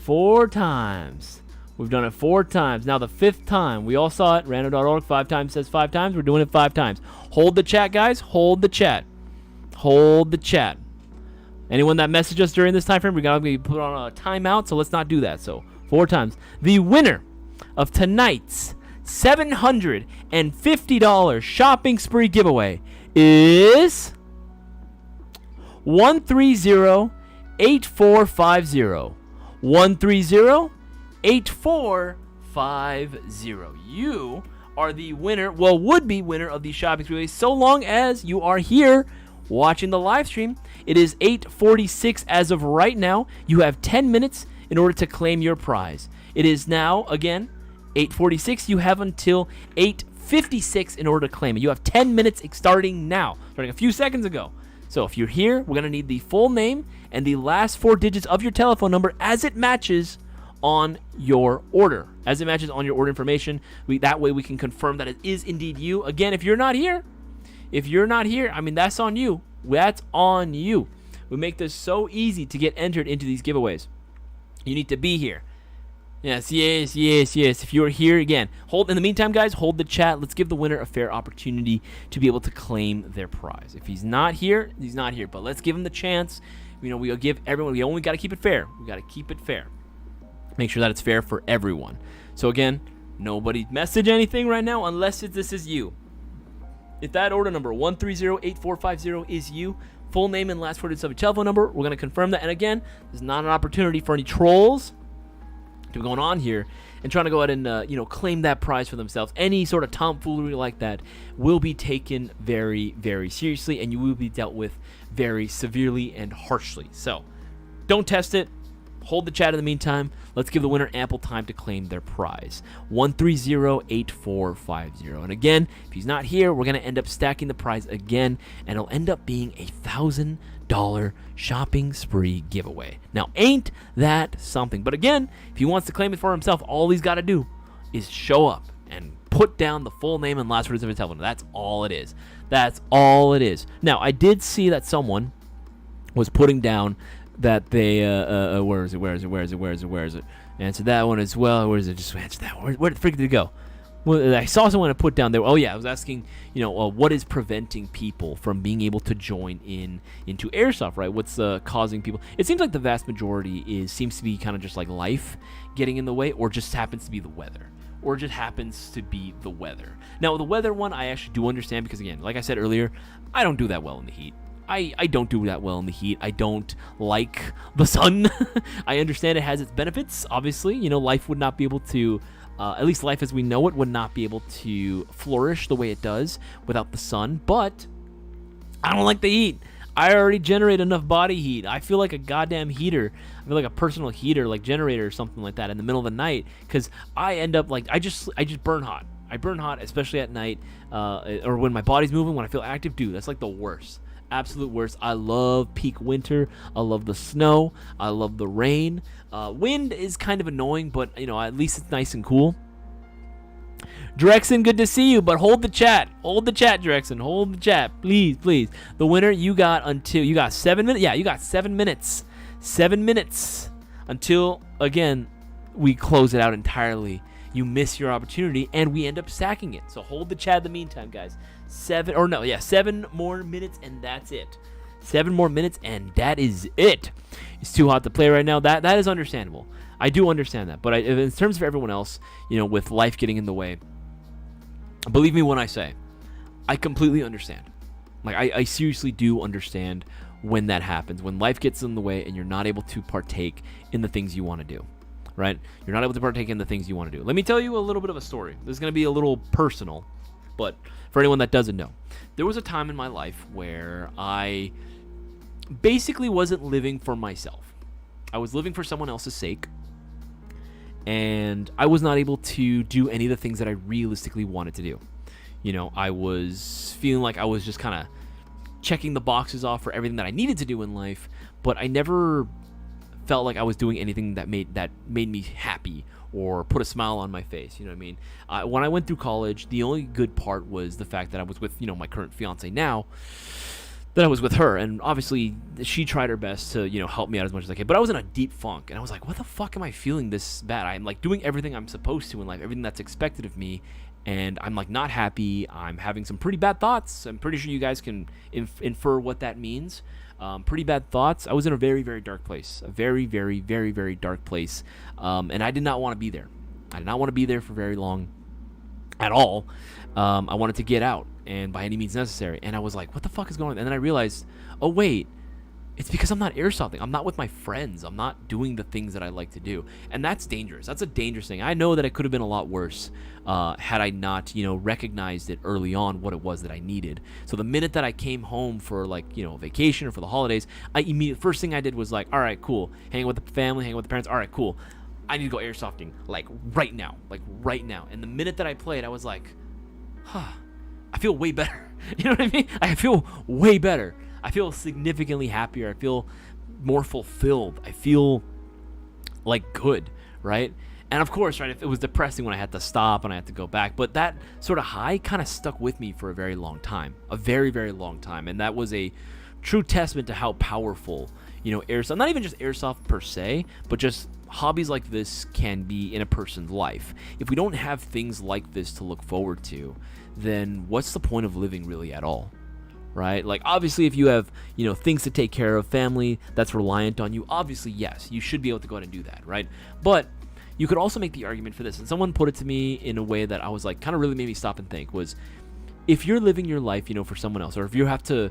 4 times. We've done it 4 times. Now the 5th time. We all saw it. Random.org. 5 times says 5 times. We're doing it 5 times. Hold the chat, guys. Hold the chat. Hold the chat. Anyone that messaged us during this time frame, we got to be put on a timeout, so let's not do that. So 4 times. The winner of tonight's $750 shopping spree giveaway is 130-8450. 130-8450. You are the winner, well, would be winner of the shopping spree, so long as you are here watching the live stream. It is 8:46 as of right now. You have 10 minutes in order to claim your prize. It is now, again, 8:46. You have until 8:56 in order to claim it. You have 10 minutes starting now, starting a few seconds ago. So if you're here, we're going to need the full name and the last 4 digits of your telephone number as it matches on your order. As it matches on your order information. That way we can confirm that it is indeed you. Again, if you're not here, I mean, that's on you. That's on you. We make this so easy to get entered into these giveaways. You need to be here. Yes. If you're here, again, in the meantime, guys, hold the chat. Let's give the winner a fair opportunity to be able to claim their prize. If he's not here, he's not here. But let's give him the chance. We'll give everyone. We only got to keep it fair. We got to keep it fair. Make sure that it's fair for everyone. So again, nobody message anything right now unless this is you. If that order number 1308450 is you, full name and last 4 digits of your telephone number, we're going to confirm that. And again, this is not an opportunity for any trolls to be going on here and trying to go ahead and claim that prize for themselves. Any sort of tomfoolery like that will be taken very, very seriously, and you will be dealt with very severely and harshly. So don't test it. Hold the chat in the meantime. Let's give the winner ample time to claim their prize. 1308450. And again, if he's not here, we're going to end up stacking the prize again, and it'll end up being a $1,000 shopping spree giveaway. Now, ain't that something? But again, if he wants to claim it for himself, all he's got to do is show up and put down the full name and last words of his telephone. That's all it is. That's all it is. Now, I did see that someone was putting down that they where is it? Answer that one as well. Where is it? Just answer that one. Where the freak did it go? Well, I saw someone put down there. Oh yeah, I was asking, what is preventing people from being able to join into airsoft, right? What's causing people? It seems like the vast majority seems to be kind of just like life getting in the way, or just happens to be the weather. Now, the weather one, I actually do understand because, again, like I said earlier, I don't do that well in the heat. I don't do that well in the heat. I don't like the sun. I understand it has its benefits. Obviously, life would not be able to, at least life as we know it, would not be able to flourish the way it does without the sun. But I don't like the heat. I already generate enough body heat. I feel like a goddamn heater. I feel like a personal heater, like generator or something like that in the middle of the night, because I end up like I just burn hot. I burn hot, especially at night, or when my body's moving, when I feel active. Dude, that's like the worst. Absolute worst. I love peak winter. I love the snow. I love the rain. Wind is kind of annoying, but at least it's nice and cool. Drexen, good to see you, but hold the chat. Hold the chat, Drexen. Hold the chat, please. The winner, you got 7 minutes. Yeah, you got 7 minutes. 7 minutes until, again, we close it out entirely. You miss your opportunity, and we end up sacking it. So hold the chat in the meantime, guys. 7 more minutes, and that's it. 7 more minutes, and that is it. It's too hot to play right now. That is understandable. I do understand that. But in terms of everyone else, with life getting in the way, believe me when I say, I completely understand. Like, I seriously do understand when that happens, when life gets in the way and you're not able to partake in the things you want to do. Right? You're not able to partake in the things you want to do. Let me tell you a little bit of a story. This is going to be a little personal, but for anyone that doesn't know, there was a time in my life where I basically wasn't living for myself. I was living for someone else's sake, and I was not able to do any of the things that I realistically wanted to do. I was feeling like I was just kind of checking the boxes off for everything that I needed to do in life, but I never felt like I was doing anything that made me happy or put a smile on my face. You know what I mean? When I went through college, the only good part was the fact that I was with, my current fiance now, that I was with her. And obviously, she tried her best to, help me out as much as I could. But I was in a deep funk. And I was like, what the fuck am I feeling this bad? I'm like doing everything I'm supposed to in life, everything that's expected of me. And I'm like not happy. I'm having some pretty bad thoughts. I'm pretty sure you guys can infer what that means. Pretty bad thoughts. I was in a very, very dark place. A very, very, very, very dark place. And I did not want to be there. I did not want to be there for very long at all. I wanted to get out, and by any means necessary. And I was like, what the fuck is going on? And then I realized, oh, wait. It's because I'm not airsofting. I'm not with my friends. I'm not doing the things that I like to do. And that's dangerous. That's a dangerous thing. I know that it could have been a lot worse had I not, recognized it early on what it was that I needed. So the minute that I came home for vacation or for the holidays, first thing I did was like, all right, cool. Hang with the family, hang with the parents. All right, cool. I need to go airsofting right now. And the minute that I played, I was like, I feel way better. You know what I mean? I feel way better. I feel significantly happier. I feel more fulfilled. I feel like good, right? And of course, right, it was depressing when I had to stop and I had to go back. But that sort of high kind of stuck with me for a very long time. A very, very long time. And that was a true testament to how powerful, airsoft, not even just airsoft per se, but just hobbies like this can be in a person's life. If we don't have things like this to look forward to, then what's the point of living really at all? Right? Like, obviously, if you have, things to take care of, family that's reliant on you, obviously, yes, you should be able to go ahead and do that, right? But you could also make the argument for this, and someone put it to me in a way that I was like, kind of really made me stop and think, was if you're living your life, for someone else, or if you have to,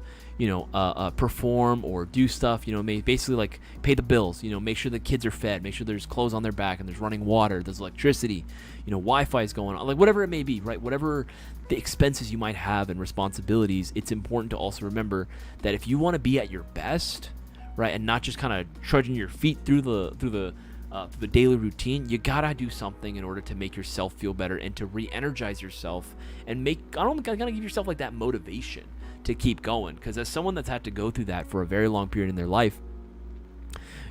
perform or do stuff, basically like pay the bills, make sure the kids are fed, make sure there's clothes on their back and there's running water, there's electricity, Wi-Fi is going on, like whatever it may be, right? Whatever the expenses you might have and responsibilities, it's important to also remember that if you want to be at your best, right, and not just kind of trudging your feet through the daily routine, you gotta do something in order to make yourself feel better and to re-energize yourself and gotta give yourself like that motivation to keep going. Because as someone that's had to go through that for a very long period in their life,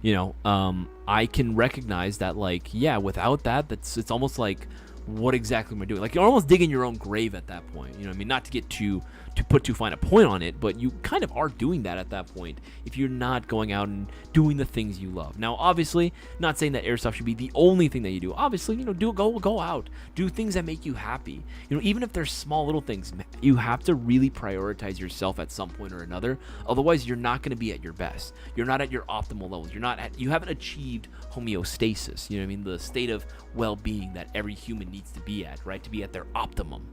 I can recognize that, like, yeah, without that, it's almost like, what exactly am I doing? Like, you're almost digging your own grave at that point. You know what I mean? Not to get to put too fine a point on it, but you kind of are doing that at that point if you're not going out and doing the things you love. Now, obviously, not saying that airsoft should be the only thing that you do. Obviously, go out, do things that make you happy. Even if they're small little things, you have to really prioritize yourself at some point or another. Otherwise, you're not going to be at your best. You're not at your optimal levels. You haven't achieved homeostasis. You know what I mean? The state of well-being that every human needs to be at, right? To be at their optimum.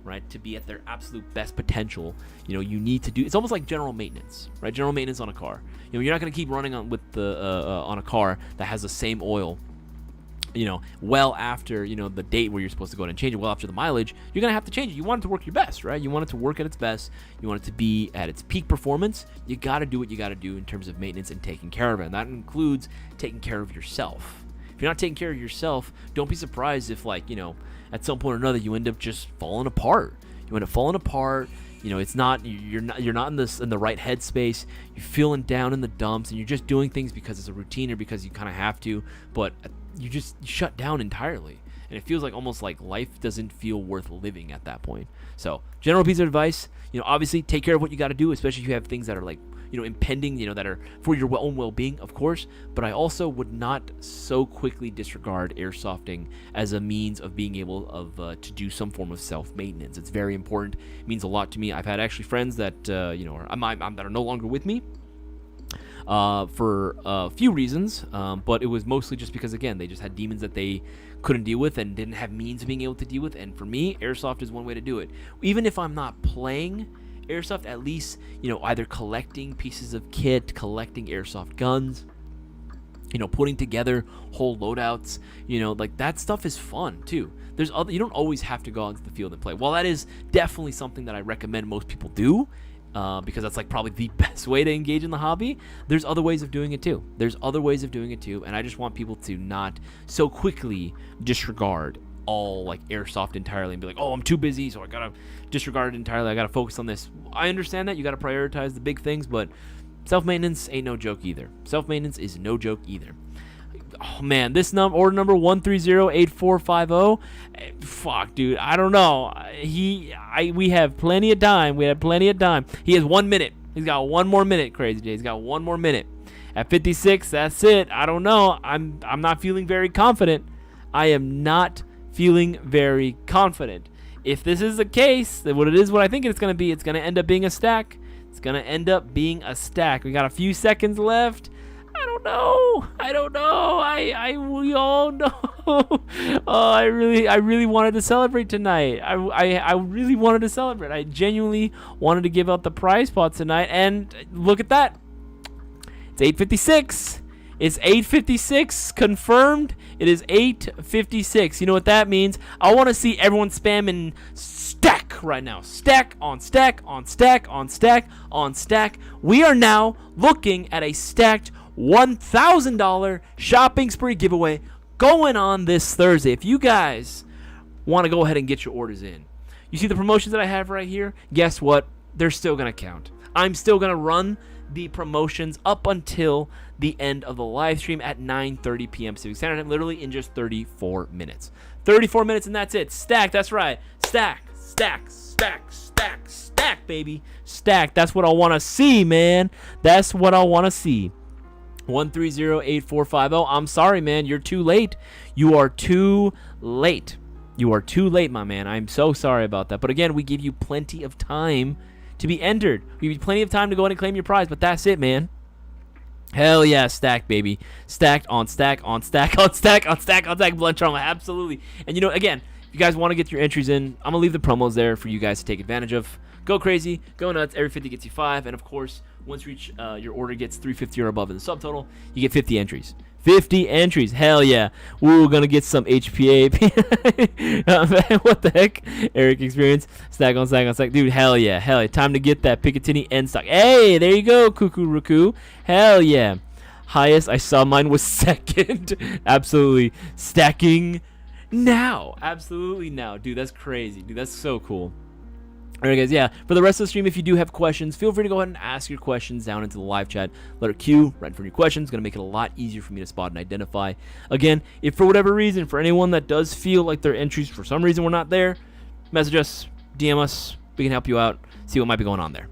Right, to be at their absolute best potential, you need to do. It's almost like general maintenance, right? General maintenance on a car. You're not going to keep running on a car that has the same oil, well after the date where you're supposed to go out and change it. Well after the mileage, you're going to have to change it. You want it to work your best, right? You want it to work at its best. You want it to be at its peak performance. You got to do what you got to do in terms of maintenance and taking care of it. And that includes taking care of yourself. If you're not taking care of yourself, don't be surprised if, at some point or another, you end up just falling apart. You end up falling apart. It's not you're not in the right headspace. You're feeling down in the dumps, and you're just doing things because it's a routine or because you kind of have to. But you shut down entirely, and it feels like almost like life doesn't feel worth living at that point. So, general piece of advice: obviously take care of what you got to do, especially if you have things that are impending, that are for your own well-being, of course. But I also would not so quickly disregard airsofting as a means of being able to do some form of self-maintenance. It's very important. It means a lot to me. I've had actually friends that that are no longer with me for a few reasons, but it was mostly just because, again, they just had demons that they couldn't deal with and didn't have means of being able to deal with. And for me, airsoft is one way to do it. Even if I'm not playing airsoft, at least, either collecting pieces of kit, collecting airsoft guns, putting together whole loadouts, like that stuff is fun too. You don't always have to go out into the field and play. While that is definitely something that I recommend most people do, because that's like probably the best way to engage in the hobby, there's other ways of doing it too. And I just want people to not so quickly disregard all airsoft entirely and be like, oh, I'm too busy, so I gotta disregard it entirely. I gotta focus on this. I understand that you gotta prioritize the big things, but self-maintenance ain't no joke either. Self-maintenance is no joke either. Oh man, this order number 1308450. Fuck, dude, I don't know. We have plenty of time. He has 1 minute. He's got 1 more minute. Crazy J. He's got 1 more minute. At 56, that's it. I don't know. I'm not feeling very confident. I am not feeling very confident. If this is the case, then what I think it's going to be, it's going to end up being a stack. We got a few seconds left. I don't know. We all know. Oh, I really wanted to celebrate tonight. I really wanted to celebrate. I genuinely wanted to give out the prize pot tonight, and look at that. It's 8:56. It's 8:56 confirmed. It is 8:56. You know what that means? I want to see everyone spamming stack right now. Stack on stack on stack on stack on stack. We are now looking at a stacked $1,000 shopping spree giveaway going on this Thursday. If you guys want to go ahead and get your orders in, you see the promotions that I have right here? Guess what? They're still going to count. I'm still going to run the promotions up until the end of the live stream at 9:30 p.m. Pacific Standard Time, literally in just 34 minutes. 34 minutes, and that's it. Stack, that's right. Stack, baby. Stack. That's what I want to see, man. That's what I want to see. 1308450. I'm sorry, man. You're too late. You are too late, my man. I'm so sorry about that. But again, we give you plenty of time to be entered. We give you plenty of time to go in and claim your prize, but that's it, man. Hell yeah, stack, baby. Stacked on stack on stack on stack on stack on stack. Blood trauma, absolutely. And again, If you guys want to get your entries in, I'm going to leave the promos there for you guys to take advantage of. Go crazy, go nuts. Every 50 gets you 5. And, of course, once you reach your order gets 350 or above in the subtotal, you get 50 entries. 50 entries. Hell yeah. We're going to get some HPA. What the heck? Eric experience. Stack on stack on stack. Dude, hell yeah. Hell yeah. Time to get that Picatinny end stock. Hey, there you go, Cuckoo Raku. Hell yeah. Highest I saw mine was second. Absolutely. Stacking now. Absolutely now. Dude, that's crazy. Dude, that's so cool. Alright guys, yeah, for the rest of the stream, if you do have questions, feel free to go ahead and ask your questions down into the live chat. Letter Q, right in front of your questions, going to make it a lot easier for me to spot and identify. Again, if for whatever reason, for anyone that does feel like their entries for some reason were not there, message us, DM us, we can help you out, see what might be going on there.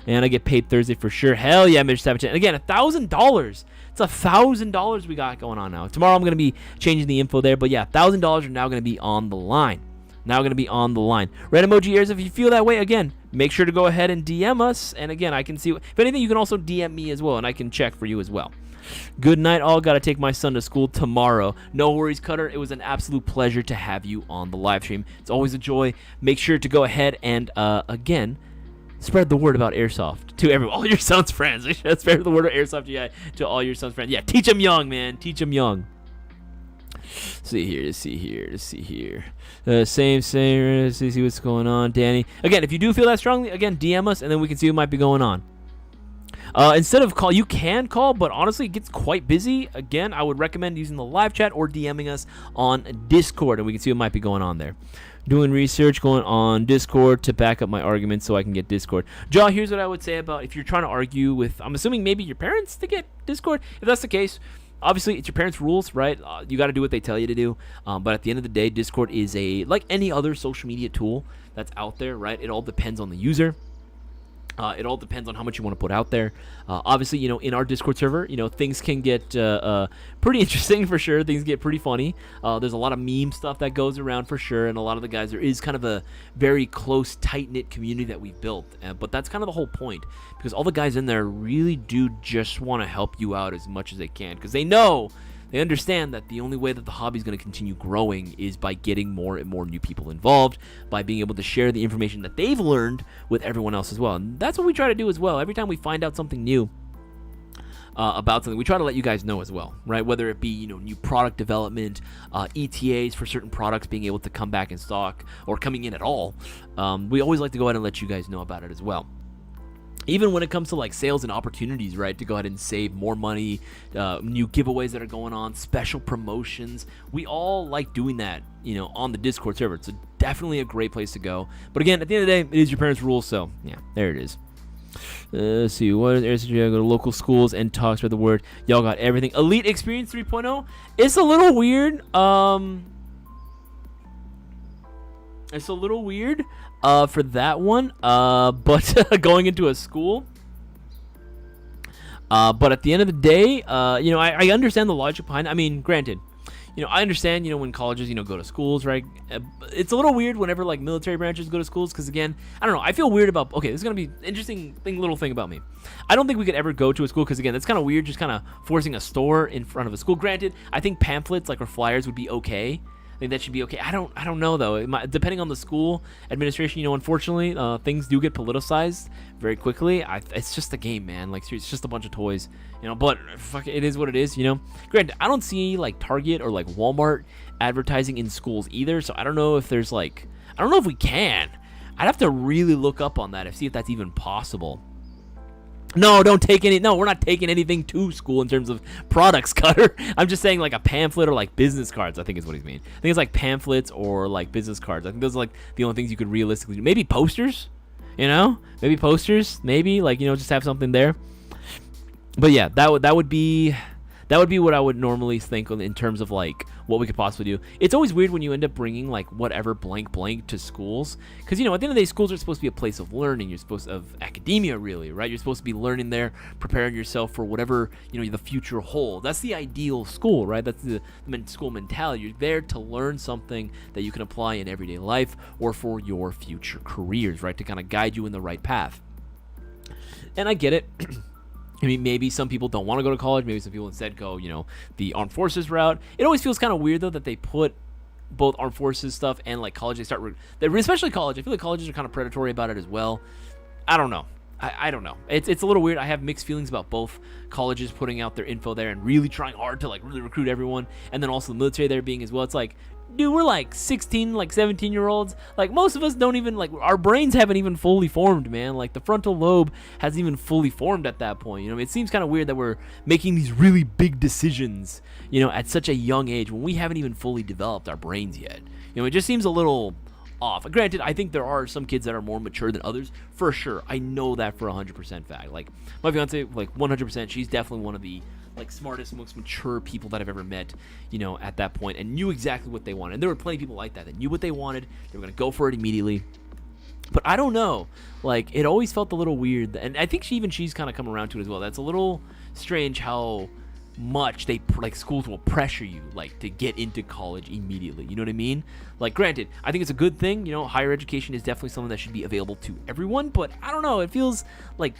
And I get paid Thursday for sure. Hell yeah, Mitch Savage. And again, $1,000. It's $1,000 we got going on now. Tomorrow I'm going to be changing the info there, but yeah, $1,000 are now going to be on the line. Now going to be on the line. Red emoji ears, if you feel that way, again, make sure to go ahead and DM us. And again, I can see, if anything, you can also DM me as well, and I can check for you as well. Good night, all. Got to take my son to school tomorrow. No worries, Cutter. It was an absolute pleasure to have you on the live stream. It's always a joy. Make sure to go ahead and, again, spread the word about Airsoft to everyone, all your son's friends. Spread the word of Airsoft GI to all your son's friends. Yeah, teach them young, man. Teach them young. See here. See what's going on, Danny. Again, if you do feel that strongly, again, DM us, and then we can see what might be going on. Instead of call, you can call, but honestly, it gets quite busy. Again, I would recommend using the live chat or DMing us on Discord, and we can see what might be going on there. Doing research, going on Discord to back up my argument so I can get Discord. Jaw, here's what I would say about if you're trying to argue with, I'm assuming maybe your parents to get Discord. If that's the case, obviously, it's your parents' rules, right? You got to do what they tell you to do. But at the end of the day, Discord is like any other social media tool that's out there, right? It all depends on the user. It all depends on how much you want to put out there. Obviously, in our Discord server, things can get pretty interesting for sure. Things get pretty funny. There's a lot of meme stuff that goes around for sure. And a lot of the guys, there is kind of a very close, tight-knit community that we've built. But that's kind of the whole point. Because all the guys in there really do just want to help you out as much as they can. Because they understand that the only way that the hobby is going to continue growing is by getting more and more new people involved, by being able to share the information that they've learned with everyone else as well. And that's what we try to do as well. Every time we find out something new about something, we try to let you guys know as well, right? Whether it be, new product development, ETAs for certain products being able to come back in stock or coming in at all. We always like to go ahead and let you guys know about it as well. Even when it comes to like sales and opportunities, right, to go ahead and save more money, new giveaways that are going on, special promotions, we all like doing that, on the Discord server. It's definitely a great place to go. But again, at the end of the day, it is your parents' rules, so yeah, there it is. Let's see, what is Airsoft GI? Go to local schools and talk, spread the word. Y'all got everything. Elite Experience 3.0. It's a little weird. It's a little weird for that one, but going into a school. But at the end of the day, I understand the logic behind it. I mean, granted, I understand, when colleges, go to schools, right? It's a little weird whenever, like, military branches go to schools because, again, I don't know. I feel weird about, okay, this is going to be an interesting little thing about me. I don't think we could ever go to a school because, again, that's kind of weird just kind of forcing a store in front of a school. Granted, I think pamphlets, like, or flyers would be okay. I think that should be okay. I don't know though. Depending on the school administration, unfortunately, things do get politicized very quickly. It's just a game, man. Like, seriously, it's just a bunch of toys, But fuck, it is what it is, Granted, I don't see like Target or like Walmart advertising in schools either. So I don't know if there's like, I don't know if we can. I'd have to really look up on that and see if that's even possible. No, don't take any. No, we're not taking anything to school in terms of products, Cutter. I'm just saying like a pamphlet or like business cards, I think is what he's mean. I think it's like pamphlets or like business cards. I think those are like the only things you could realistically do. Maybe posters, Maybe posters, maybe like, just have something there. But yeah, that would be what I would normally think in terms of like what we could possibly do. It's always weird when you end up bringing like whatever blank to schools, because at the end of the day, schools are supposed to be a place of learning. You're supposed of academia, really, right? You're supposed to be learning there, preparing yourself for whatever the future holds. That's the ideal school, right? That's the school mentality. You're there to learn something that you can apply in everyday life or for your future careers, right? To kind of guide you in the right path. And I get it. I mean, maybe some people don't want to go to college. Maybe some people instead go, the armed forces route. It always feels kind of weird, though, that they put both armed forces stuff and like college, especially college. I feel like colleges are kind of predatory about it as well. I don't know. I don't know. It's a little weird. I have mixed feelings about both colleges putting out their info there and really trying hard to like really recruit everyone, and then also the military there being as well. It's like, dude, we're like 16, like 17-year-olds. Like most of us don't even like, our brains haven't even fully formed, man. Like the frontal lobe hasn't even fully formed at that point. You know, it seems kind of weird that we're making these really big decisions, you know, at such a young age when we haven't even fully developed our brains yet. You know, it just seems a little off. Granted, I think there are some kids that are more mature than others, for sure. I know that for 100% fact. Like my fiance, like 100%, she's definitely one of the like smartest, most mature people that I've ever met, you know, at that point, and knew exactly what they wanted. And there were plenty of people like that knew what they wanted. They were gonna go for it immediately. But I don't know, like it always felt a little weird, and I think she's kind of come around to it as well. That's a little strange how much schools will pressure you like to get into college immediately. You know what I mean? Like granted, I think it's a good thing, you know, higher education is definitely something that should be available to everyone, but I don't know, it feels like,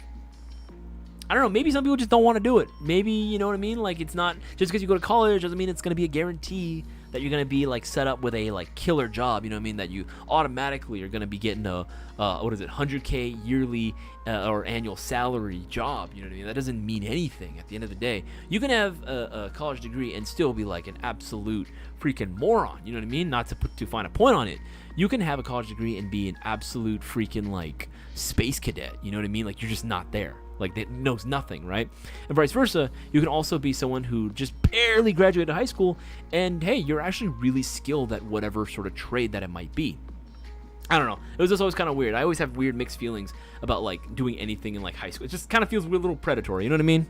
I don't know, maybe some people just don't want to do it. Maybe, you know what I mean? Like it's not just because you go to college doesn't mean it's going to be a guarantee that you're going to be like set up with a like killer job, you know what I mean, that you automatically are going to be getting a 100K yearly or annual salary job, you know what I mean? That doesn't mean anything at the end of the day. You can have a college degree and still be like an absolute freaking moron, you know what I mean? Not to find a point on it. You can have a college degree and be an absolute freaking like space cadet, you know what I mean? Like you're just not there. Like that knows nothing, right? And vice versa, you can also be someone who just barely graduated high school and hey, you're actually really skilled at whatever sort of trade that it might be. I don't know. It was just always kind of weird. I always have weird mixed feelings about like doing anything in like high school. It just kind of feels a little predatory, you know what I mean?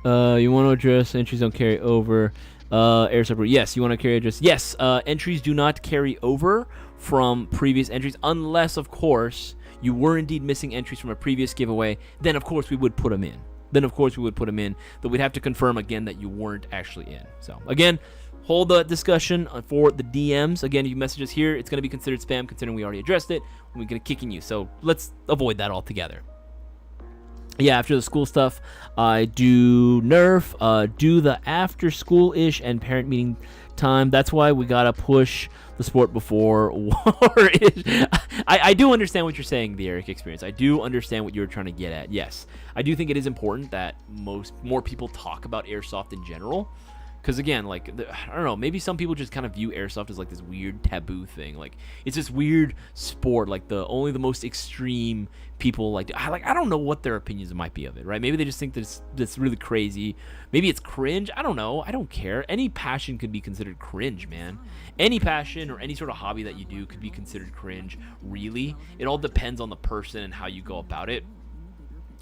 You want to address entries don't carry over. Airsoft, yes, you want to carry address. Yes, entries do not carry over from previous entries unless, of course, you were indeed missing entries from a previous giveaway. Then, of course, we would put them in. But we'd have to confirm again that you weren't actually in. So, again, hold the discussion for the DMs. Again, if you message us here, it's going to be considered spam considering we already addressed it. We're going to kick in you. So, let's avoid that altogether. Yeah, after the school stuff, I do Nerf, do the after school-ish and parent meeting time. That's why we got to push the sport before war-ish. I do understand what you're saying, the Eric experience. I do understand what you're trying to get at. Yes, I do think it is important that more people talk about Airsoft in general. Because again, like, I don't know, maybe some people just kind of view Airsoft as like this weird taboo thing. Like, it's this weird sport, like only the most extreme people like I don't know what their opinions might be of it, right? Maybe they just think that's really crazy. Maybe it's cringe. I don't know. I don't care. Any passion could be considered cringe, man. Any passion or any sort of hobby that you do could be considered cringe, really. It all depends on the person and how you go about it,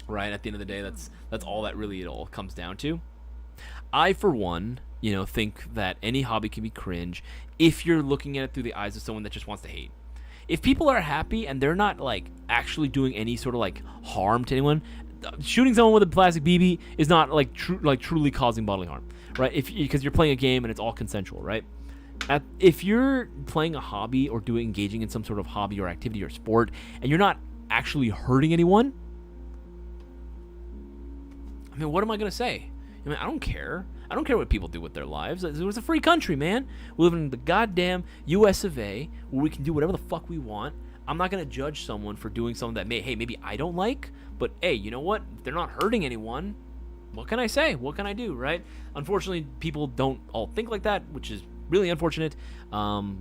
right? At the end of the day, that's all that really it all comes down to. I, for one, you know, think that any hobby can be cringe if you're looking at it through the eyes of someone that just wants to hate. If people are happy and they're not like actually doing any sort of like harm to anyone, shooting someone with a plastic BB is not like truly causing bodily harm, right? Because you're playing a game and it's all consensual, right? If you're playing a hobby or engaging in some sort of hobby or activity or sport and you're not actually hurting anyone, I mean, what am I gonna say? I mean, I don't care. I don't care what people do with their lives. It was a free country, man. We live in the goddamn US of A where we can do whatever the fuck we want. I'm not going to judge someone for doing something that maybe I don't like, but hey, you know what? If they're not hurting anyone, what can I say? What can I do, right? Unfortunately, people don't all think like that, which is really unfortunate,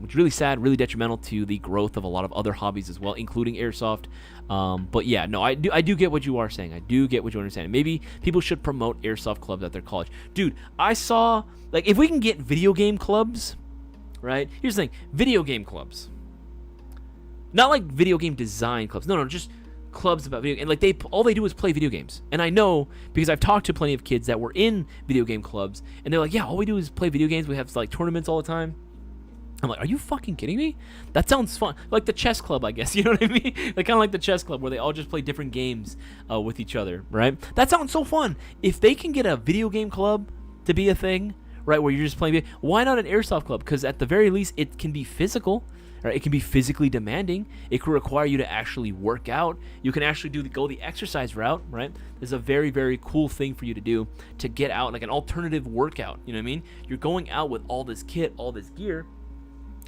which is really sad, really detrimental to the growth of a lot of other hobbies as well, including Airsoft. But yeah, no, I do get what you are saying. I do get what you understand. Maybe people should promote Airsoft clubs at their college. Dude, I saw, like, if we can get video game clubs, right? Here's the thing, video game clubs. Not like video game design clubs. No, just clubs about video, and like all they do is play video games. And I know because I've talked to plenty of kids that were in video game clubs, and they're like, yeah, all we do is play video games. We have like tournaments all the time. I'm like, are you fucking kidding me? That sounds fun. Like the chess club, I guess. You know what I mean? Like kind of like the chess club where they all just play different games with each other, right? That sounds so fun. If they can get a video game club to be a thing, right, where you're just playing, why not an Airsoft club? Because at the very least, it can be physical, Right? It can be physically demanding. It can require you to actually work out. You can actually go the exercise route, right? There's a very, very cool thing for you to do to get out, like an alternative workout. You know what I mean? You're going out with all this kit, all this gear,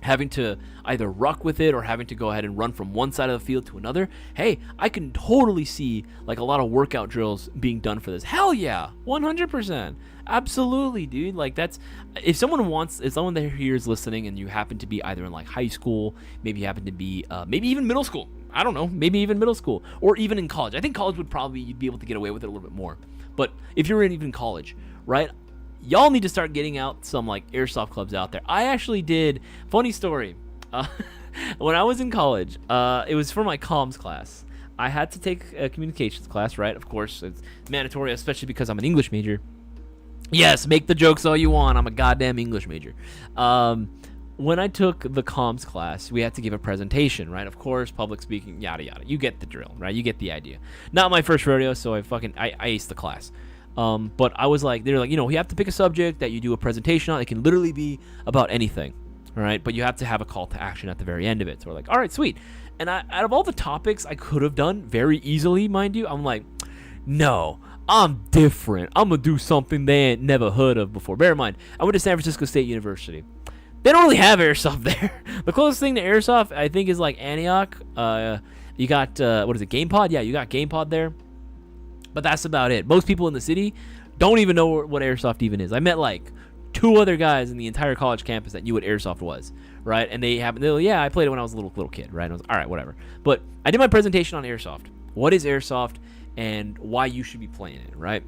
having to either ruck with it or having to go ahead and run from one side of the field to another. Hey, I can totally see like a lot of workout drills being done for this. Hell yeah, 100%. Absolutely, dude. Like that's, if someone there here is listening and you happen to be either in like high school, maybe you happen to be maybe even middle school. I don't know, maybe even middle school or even in college. I think college would probably, you'd be able to get away with it a little bit more. But if you're in even college, right? Y'all need to start getting out some like airsoft clubs out there. I actually did, funny story, when I was in college, it was for my comms class. I had to take a communications class, right? Of course, it's mandatory, especially because I'm an English major. Yes, make the jokes all you want. I'm a goddamn English major. When I took the comms class, we had to give a presentation, right? Of course, public speaking, yada yada. You get the drill, right? You get the idea. Not my first rodeo, so I aced the class. But I was like, they're like, you have to pick a subject that you do a presentation on. It can literally be about anything, all right? But you have to have a call to action at the very end of it. So we're like, all right, sweet. And out of all the topics I could have done very easily, mind you, I'm like, no, I'm different. I'm going to do something they ain't never heard of before. Bear in mind, I went to San Francisco State University. They don't really have airsoft there. The closest thing to airsoft, I think, is like Antioch. You got, what is it, GamePod? Yeah, you got GamePod there. But that's about it. Most people in the city don't even know what airsoft even is. I met like 2 other guys in the entire college campus that knew what airsoft was, right? And they're like, yeah, I played it when I was a little kid, right? And I was all right, whatever. But I did my presentation on airsoft. What is airsoft and why you should be playing it, right?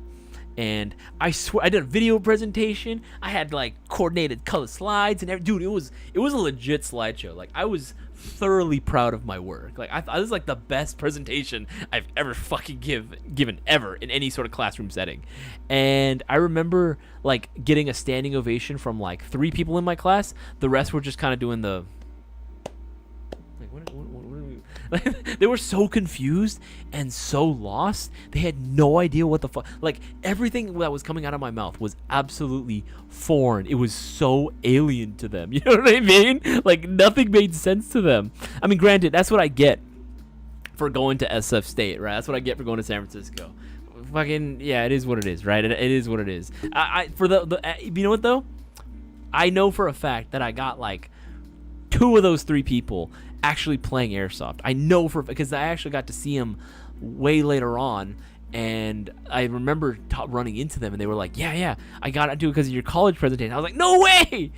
And I swear I did a video presentation. I had like coordinated color slides and dude, it was a legit slideshow. Like I was thoroughly proud of my work. Like I thought this was like the best presentation I've ever fucking given ever in any sort of classroom setting. And I remember like getting a standing ovation from like 3 people in my class. The rest were just kind of doing the like what are we? Like, they were so confused and so lost. They had no idea what the fuck. Like everything that was coming out of my mouth was absolutely foreign. It was so alien to them. You know what I mean? Like nothing made sense to them. I mean, granted, that's what I get for going to SF State, right? That's what I get for going to San Francisco. Fucking yeah, it is what it is, right? It is what it is. You know what though? I know for a fact that I got like 2 of those 3 people actually playing airsoft. I know because I actually got to see them way later on, and I remember running into them, and they were like, "Yeah, I got to do it because of your college presentation." I was like, "No way!"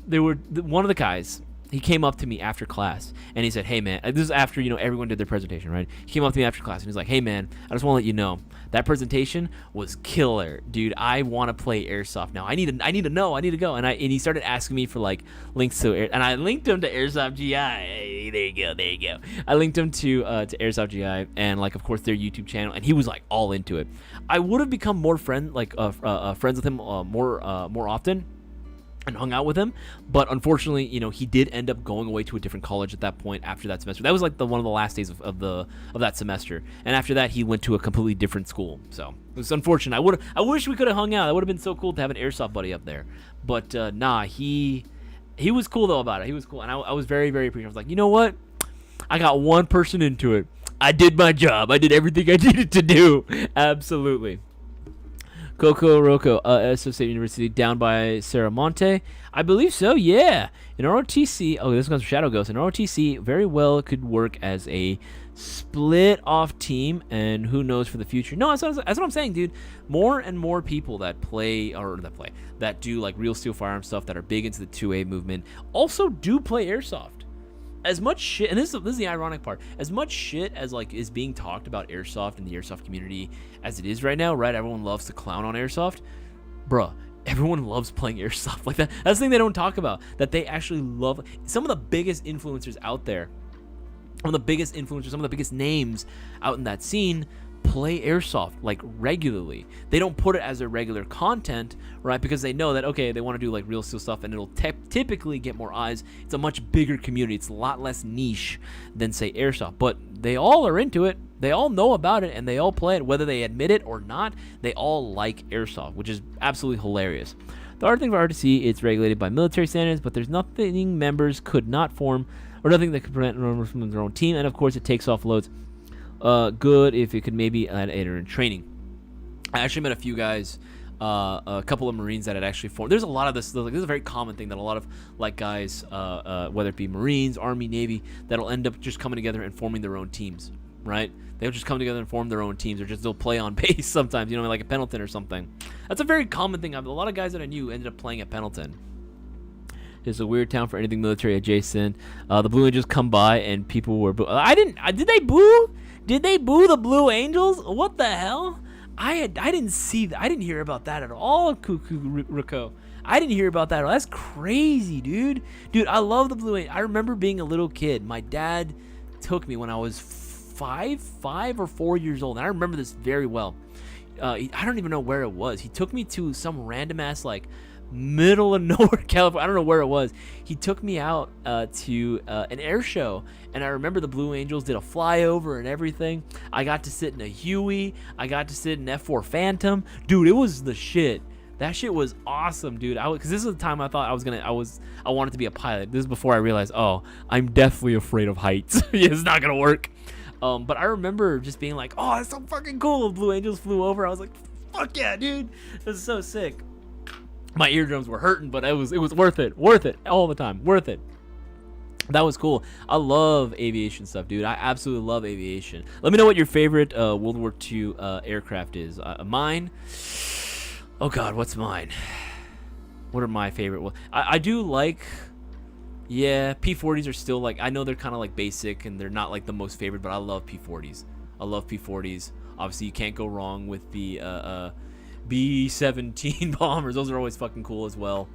They were one of the guys. He came up to me after class, and he said, "Hey man," this is after everyone did their presentation, right? He came up to me after class, and he's like, "Hey man, I just want to let you know that presentation was killer, dude. I want to play airsoft now. I need to go." And he started asking me for like links to and I linked him to Airsoft GI. Hey, there you go. I linked him to Airsoft GI and like of course their YouTube channel, and he was like all into it. I would have become more friends with him more often and hung out with him, but unfortunately, he did end up going away to a different college at that point after that semester. That was like one of the last days of that semester, and after that, he went to a completely different school. So it was unfortunate. I wish we could have hung out. That would have been so cool to have an airsoft buddy up there. But nah, he was cool though about it. He was cool, and I was very, very appreciative. I was like, you know what? I got one person into it. I did my job. I did everything I needed to do. Absolutely. Coco Roco, Airsoft State University, down by Saramonte. I believe so, yeah. In ROTC, this comes from Shadow Ghost. In ROTC, very well could work as a split-off team, and who knows for the future. No, that's what I'm saying, dude. More and more people that do like real steel firearm stuff, that are big into the 2A movement, also do play airsoft. As much shit, and this is the ironic part, as much shit as like is being talked about airsoft in the airsoft community as it is right now, right? Everyone loves to clown on airsoft. Bruh, everyone loves playing airsoft like that. That's the thing they don't talk about, that they actually love. Some of the biggest influencers out there, some of the biggest names out in that scene play airsoft like regularly. They don't put it as their regular content, right? Because they know that, okay, they want to do like real steel stuff, and it'll typically get more eyes. It's a much bigger community. It's a lot less niche than say airsoft, but they all are into it. They all know about it, and they all play it, whether they admit it or not. They all like airsoft, which is absolutely hilarious. The hard thing for RTC, it's regulated by military standards, but there's nothing members could not form, or nothing that could prevent members from their own team, and of course it takes off loads. Good if it could maybe enter in training. I actually met a few guys, a couple of Marines that had actually formed. There's a lot of this. Like, this is a very common thing that a lot of like guys, whether it be Marines, Army, Navy, that'll end up just coming together and forming their own teams, right? They'll just come together and form their own teams, or just they'll play on base sometimes, you know, like a Pendleton or something. That's a very common thing. A lot of guys that I knew ended up playing at Pendleton. It's a weird town for anything military adjacent. The Blue Angels come by and people were did they boo? Did they boo the Blue Angels? What the hell? I didn't see that. I didn't hear about that at all, Cuckoo Rico. I didn't hear about that at all. That's crazy, dude. Dude, I love the Blue Angels. I remember being a little kid. My dad took me when I was five or 4 years old. And I remember this very well. I don't even know where it was. He took me to some random ass like middle of nowhere California. I don't know where it was. He took me out to an air show, and I remember the Blue Angels did a flyover and everything. I got to sit in a Huey. I got to sit in F4 Phantom. Dude, it was the shit. That shit was awesome, dude. Because this is the time I thought I wanted to be a pilot. This is before I realized, oh, I'm definitely afraid of heights. It's not gonna work. But I remember just being like, oh, that's so fucking cool. Blue Angels flew over. I was like, fuck yeah, dude. This is so sick. My eardrums were hurting, but it was worth it all the time, worth it. That was cool. I love aviation stuff, dude. I absolutely love aviation. Let me know what your favorite World War II aircraft is. Mine. Oh God, what's mine? What are my favorite ones? I do like. Yeah, P-40s are still like, I know they're kind of like basic and they're not like the most favorite, but I love P-40s. I love P-40s. Obviously, you can't go wrong with the B-17 bombers. Those are always fucking cool as well.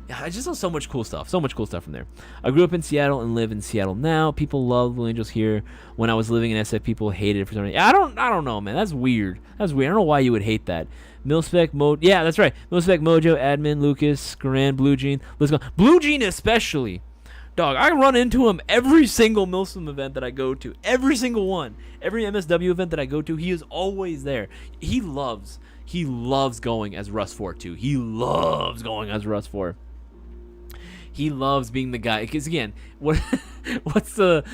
Yeah, I just saw so much cool stuff. So much cool stuff from there. I grew up in Seattle and live in Seattle now. People love Blue Angels here. When I was living in SF, people hated it for some reason. I don't know, man. That's weird. I don't know why you would hate that. Milspec Mode. Yeah, that's right. Milspec Mojo, Admin, Lucas, Grand, Blue Jean. Let's go. Blue Jean especially. Dog, I run into him every single Milsim event that I go to. Every single one. Every MSW event that I go to, he is always there. He loves going as Russ 4 too. He loves going as Russ 4. He loves being the guy. Because again, what's the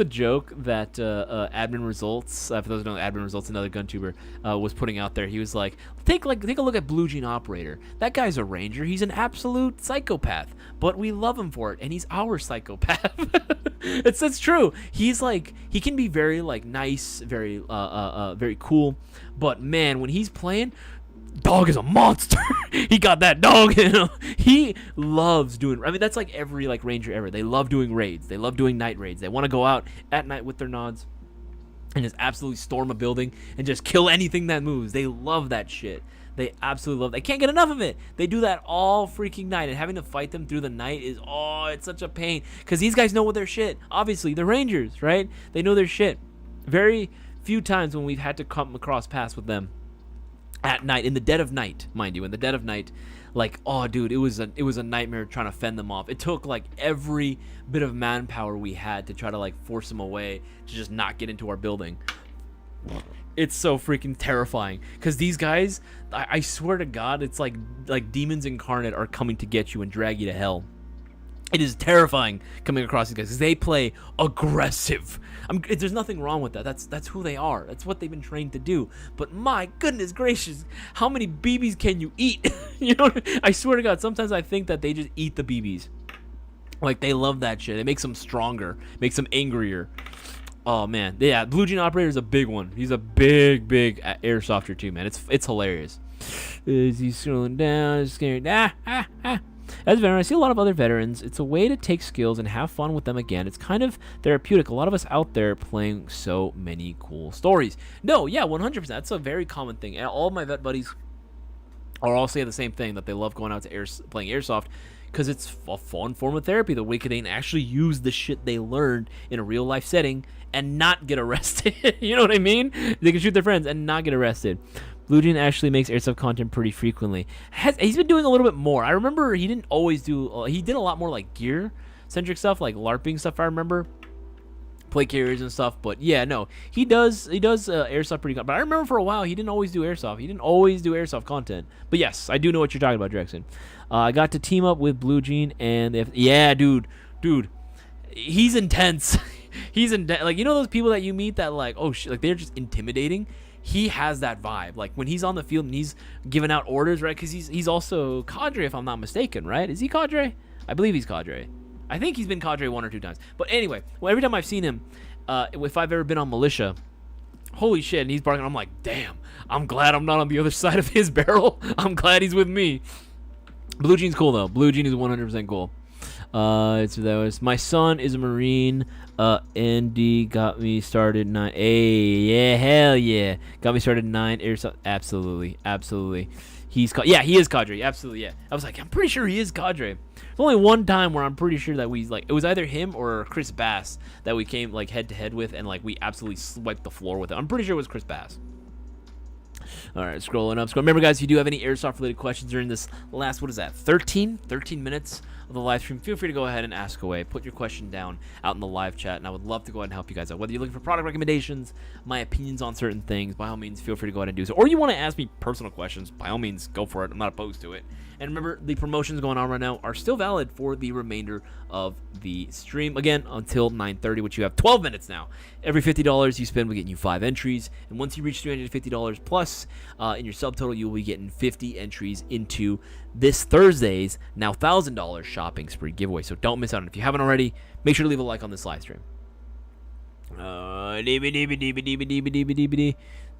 joke that Admin Results? For those who don't know, Admin Results, another gun tuber, was putting out there. He was like, take a look at Blue Jean Operator. That guy's a ranger. He's an absolute psychopath, but we love him for it, and he's our psychopath. It's true. He's like, he can be very like nice, very very cool, but man, when he's playing, dog is a monster. He got that dog in him. He loves doing, I mean, that's like every like ranger ever. They love doing raids. They love doing night raids. They want to go out at night with their nods and just absolutely storm a building and just kill anything that moves. They love that shit. They absolutely love it. They can't get enough of it. They do that all freaking night, and having to fight them through the night is, oh, it's such a pain, because these guys know their shit. Obviously, they're rangers, right? They know their shit. Very few times when we've had to come across paths with them at night, in the dead of night, mind you, in the dead of night, like, oh, dude, it was a nightmare trying to fend them off. It took like every bit of manpower we had to try to like force them away to just not get into our building. It's so freaking terrifying, because these guys, I swear to God, it's like demons incarnate are coming to get you and drag you to hell. It is terrifying coming across these guys, because they play aggressive. There's nothing wrong with that. That's who they are. That's what they've been trained to do. But my goodness gracious, how many BBs can you eat? You know, I swear to God, sometimes I think that they just eat the BBs. Like, they love that shit. It makes them stronger, makes them angrier. Oh man, yeah, Blue Jean Operator is a big one. He's a big airsofter too, man. It's hilarious. Is he scrolling down? Is scared? As a veteran, I see a lot of other veterans. It's a way to take skills and have fun with them again. It's kind of therapeutic. A lot of us out there playing so many cool stories. No, yeah, 100%. That's a very common thing. And all of my vet buddies are all say the same thing, that they love going out to playing airsoft, because it's a fun form of therapy. The way they can actually use the shit they learned in a real life setting and not get arrested. You know what I mean? They can shoot their friends and not get arrested. Blue Jean actually makes airsoft content pretty frequently. He's been doing a little bit more. I remember he didn't always do. He did a lot more like gear-centric stuff, like LARPing stuff, I remember. play carriers and stuff. But yeah, no, he does airsoft pretty good. But I remember for a while he didn't always do airsoft. He didn't always do airsoft content. But yes, I do know what you're talking about, Drexen. I got to team up with Blue Jean, and yeah, dude, he's intense. He's like, you know those people that you meet that like, oh shit, like they're just intimidating. He has that vibe. Like when he's on the field and he's giving out orders, right? Because he's also cadre, if I'm not mistaken, right? Is he cadre? I believe he's cadre. I think he's been cadre 1 or 2 times. But anyway, well, every time I've seen him, if I've ever been on militia, holy shit, and he's barking, I'm like, damn, I'm glad I'm not on the other side of his barrel. I'm glad he's with me. Blue Jean's cool though. Blue Jean is 100% cool. My son is a Marine. Andy got me started 9. Hey, yeah, hell yeah. Got me started 9 airsoft. Absolutely. He is cadre. Absolutely, yeah. I was like, I'm pretty sure he is cadre. There's only one time where I'm pretty sure that it was either him or Chris Bass that we came like head to head with, and like we absolutely swiped the floor with it. I'm pretty sure it was Chris Bass. All right, scrolling up. Remember, guys, if you do have any airsoft-related questions during this last, 13 minutes of the live stream, feel free to go ahead and ask away. Put your question down out in the live chat, and I would love to go ahead and help you guys out. Whether you're looking for product recommendations, my opinions on certain things, by all means, feel free to go ahead and do so. Or you want to ask me personal questions, by all means, go for it. I'm not opposed to it. And remember, the promotions going on right now are still valid for the remainder of the stream. Again, until 9:30, which you have 12 minutes now. Every $50 you spend will get you 5 entries. And once you reach $350 plus in your subtotal, you will be getting 50 entries into this Thursday's now $1,000 shopping spree giveaway. So don't miss out on it. If you haven't already, make sure to leave a like on this live stream.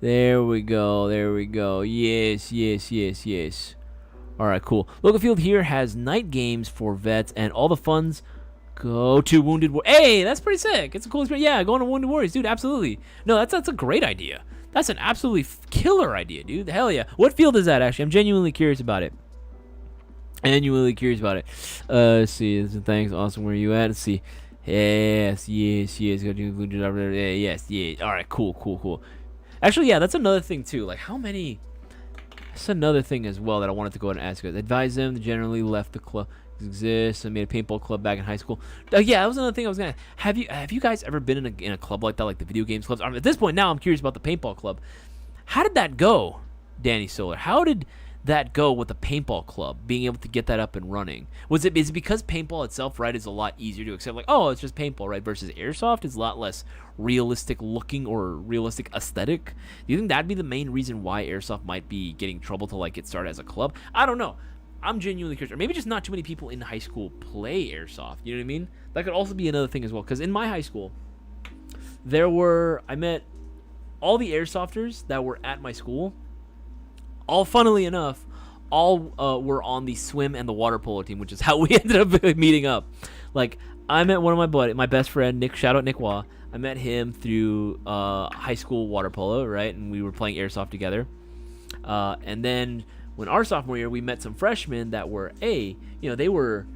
There we go. Yes. All right, cool. Local Field here has night games for vets, and all the funds go to Wounded Warriors. Hey, that's pretty sick. It's a cool experience. Yeah, going to Wounded Warriors, dude. Absolutely. No, that's a great idea. That's an absolutely killer idea, dude. Hell yeah. What field is that, actually? I'm genuinely curious about it. Let's see. Thanks. Awesome. Where are you at? Let's see. Yes. Got to do yes. All right, cool. Actually, yeah, that's another thing, too. Like, how many... That's another thing as well that I wanted to go ahead and ask you guys. Advise them to generally left the club exists. I made a paintball club back in high school. Yeah, that was another thing I was gonna. Have you guys ever been in a club like that, like the video games clubs? At this point now, I'm curious about the paintball club. How did that go, Danny Solar? How did that go with the paintball club, being able to get that up and running? Is it because paintball itself, right, is a lot easier to accept, like, oh, it's just paintball, right, versus airsoft is a lot less realistic looking or realistic aesthetic? Do you think that'd be the main reason why airsoft might be getting trouble to like get started as a club? I don't know. I'm genuinely curious. Or maybe just not too many people in high school play airsoft. You know what I mean? That could also be another thing as well. Because in my high school, I met all the airsofters that were at my school. All, funnily enough, were on the swim and the water polo team, which is how we ended up meeting up. Like, I met one of my best friend, Nick, shout out Nick Wah. I met him through high school water polo, right? And we were playing airsoft together. And then when our sophomore year, we met some freshmen that were, they were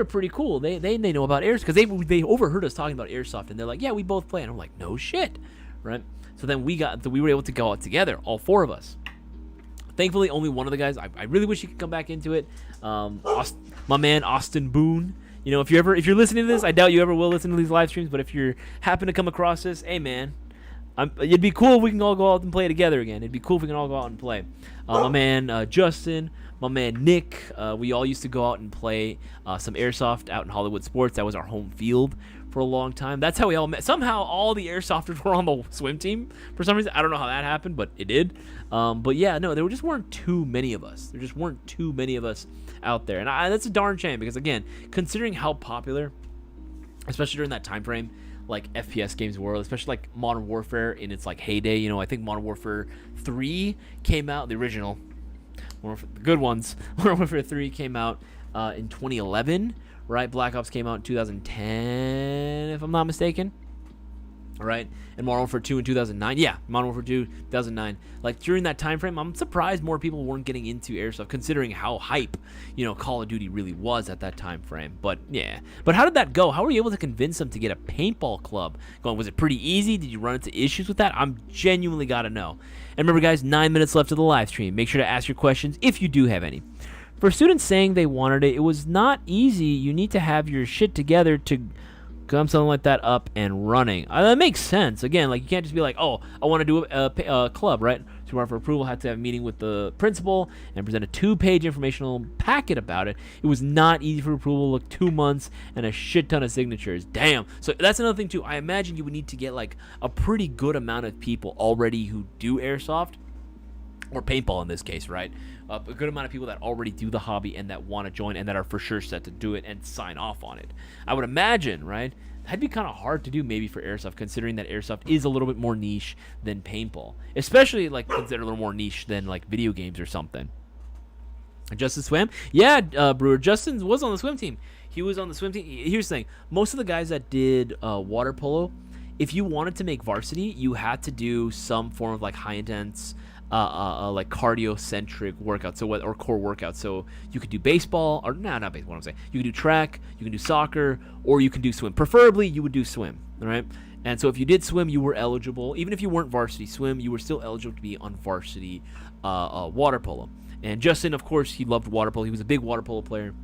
pretty cool. They know about airsoft because they overheard us talking about airsoft, and they're like, yeah, we both play. And I'm like, no shit, right? So then we were able to go out together, all 4 of us. Thankfully, only one of the guys. I really wish he could come back into it. My man Austin Boone. You know, if you're listening to this, I doubt you ever will listen to these live streams. But if you happen to come across this, hey man, it'd be cool if we can all go out and play together again. It'd be cool if we can all go out and play. My man Justin, my man Nick. We all used to go out and play some airsoft out in Hollywood Sports. That was our home field for a long time. That's how we all met. Somehow all the airsofters were on the swim team for some reason. I don't know how that happened, but it did. But yeah, no, there just weren't too many of us. There just weren't too many of us out there. And that's a darn shame because, again, considering how popular, especially during that time frame, like FPS games were, especially like Modern Warfare in its like heyday. You know, I think Modern Warfare 3 came out, the original, the good ones. Modern Warfare 3 came out in 2011. Right, Black Ops came out in 2010, if I'm not mistaken. Right, and Modern Warfare 2 in 2009. Yeah, Modern Warfare 2, 2009. Like during that time frame, I'm surprised more people weren't getting into airsoft, considering how hype, Call of Duty really was at that time frame. But yeah, but how did that go? How were you able to convince them to get a paintball club going? Was it pretty easy? Did you run into issues with that? I'm genuinely gotta know. And remember, guys, 9 minutes left of the live stream. Make sure to ask your questions if you do have any. For students saying they wanted it, it was not easy. You need to have your shit together to something like that up and running. That makes sense. Again, like you can't just be like, oh, I want to do a club, right? So for approval, had to have a meeting with the principal and present a 2-page informational packet about it. It was not easy for approval. Look, 2 months and a shit ton of signatures. Damn. So that's another thing too. I imagine you would need to get like a pretty good amount of people already who do airsoft. Or paintball in this case, right? A good amount of people that already do the hobby and that want to join and that are for sure set to do it and sign off on it. I would imagine, right? That'd be kind of hard to do maybe for airsoft, considering that airsoft is a little bit more niche than paintball, especially like considered a little more niche than like video games or something. Justin swam? Yeah, Brewer. Justin was on the swim team. He was on the swim team. Here's the thing: most of the guys that did water polo, if you wanted to make varsity, you had to do some form of like high intense. Like cardio-centric workout, or core workout. So you could do baseball, or not baseball. What I'm saying, you could do track, you can do soccer, or you can do swim. Preferably, you would do swim, all right? And so if you did swim, you were eligible. Even if you weren't varsity swim, you were still eligible to be on varsity water polo. And Justin, of course, he loved water polo. He was a big water polo player,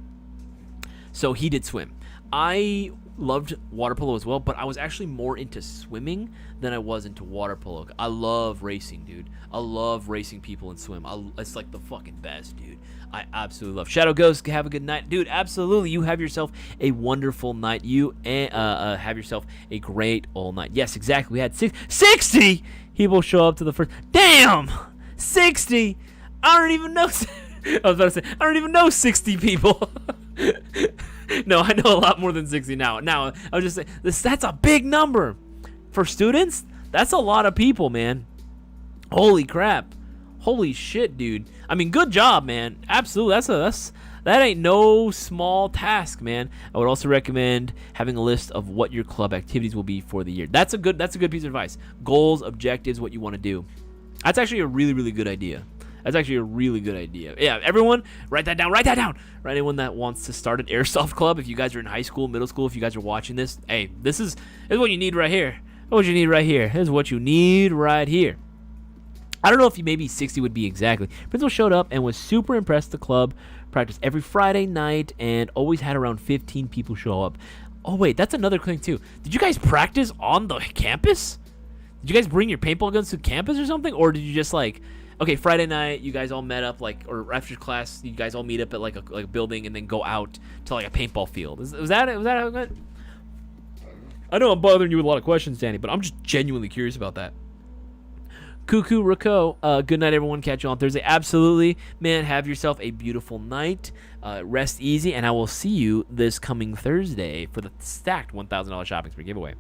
so he did swim. I loved water polo as well, but I was actually more into swimming than I was into water polo. I love racing, dude. I love racing people in swim. It's like the fucking best, dude. I absolutely love. Shadow Ghost, have a good night, dude. Absolutely, you have yourself a wonderful night. You have yourself a great old night. Yes, exactly. We had 60 people show up to the first. Damn, 60. I don't even know. I was about to say I don't even know 60 people. No, I know a lot more than 60 now. I was just saying, that's a big number. For students, that's a lot of people, man. Holy crap. Holy shit, dude. I mean, good job, man. Absolutely. That ain't no small task, man. I would also recommend having a list of what your club activities will be for the year. That's a good piece of advice. Goals, objectives, what you want to do. That's actually a really, really good idea. Yeah, everyone, write that down. For anyone that wants to start an airsoft club, if you guys are in high school, middle school, if you guys are watching this, hey, this is what you need right here. This is what you need right here. I don't know if maybe 60 would be exactly. Principal showed up and was super impressed. The club practiced every Friday night and always had around 15 people show up. Oh, wait, that's another thing, too. Did you guys practice on the campus? Did you guys bring your paintball guns to campus or something? Or did you just, like... Okay, Friday night, you guys all met up, like, or after class, you guys all meet up at, like a building and then go out to, like, a paintball field. Was that how it went? I know I'm bothering you with a lot of questions, Danny, but I'm just genuinely curious about that. Cuckoo Rico, good night, everyone. Catch you on Thursday. Absolutely. Man, have yourself a beautiful night. Rest easy, and I will see you this coming Thursday for the stacked $1,000 shopping spree giveaway.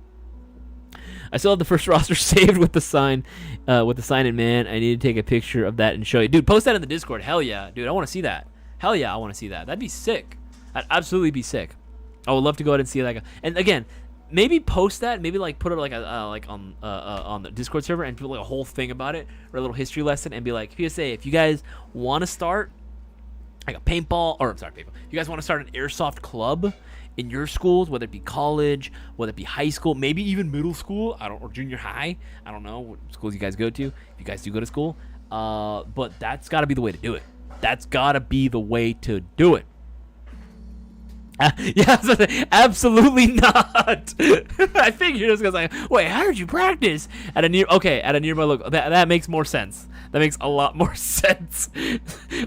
I still have the first roster saved with the sign in, man. I need to take a picture of that and show you. Dude, post that in the Discord. Hell yeah. Dude, I want to see that. Hell yeah, I want to see that. That'd be sick. That'd absolutely be sick. I would love to go ahead and see that. And again, maybe post that. Maybe like put it like on the Discord server and put like a whole thing about it or a little history lesson and be like, PSA, if you guys want to start like a paintball, if you guys want to start an airsoft club in your schools, whether it be college, whether it be high school, maybe even middle school, or junior high, I don't know what schools you guys go to, if you guys do go to school, but that's got to be the way to do it. Yeah, absolutely not. I figured it was because wait, how did you practice at a nearby local? That makes more sense. That makes a lot more sense.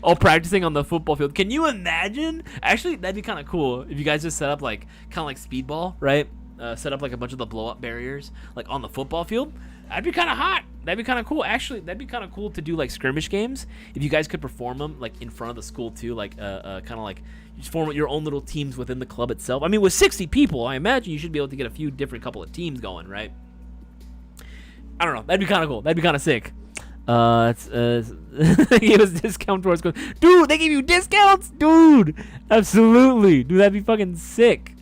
All practicing on the football field. Can you imagine? Actually, that'd be kind of cool if you guys just set up like kind of like speedball, right? Set up like a bunch of the blow up barriers like on the football field. That'd be kind of hot. That'd be kind of cool. Actually, that'd be kind of cool to do like skirmish games if you guys could perform them like in front of the school too, like kind of like you just form your own little teams within the club itself. I mean, with 60 people, I imagine you should be able to get a few different couple of teams going, right? I don't know. That'd be kind of cool. That'd be kind of sick. They gave us discount towards going. Dude, they gave you discounts, dude. Absolutely, dude. That'd be fucking sick.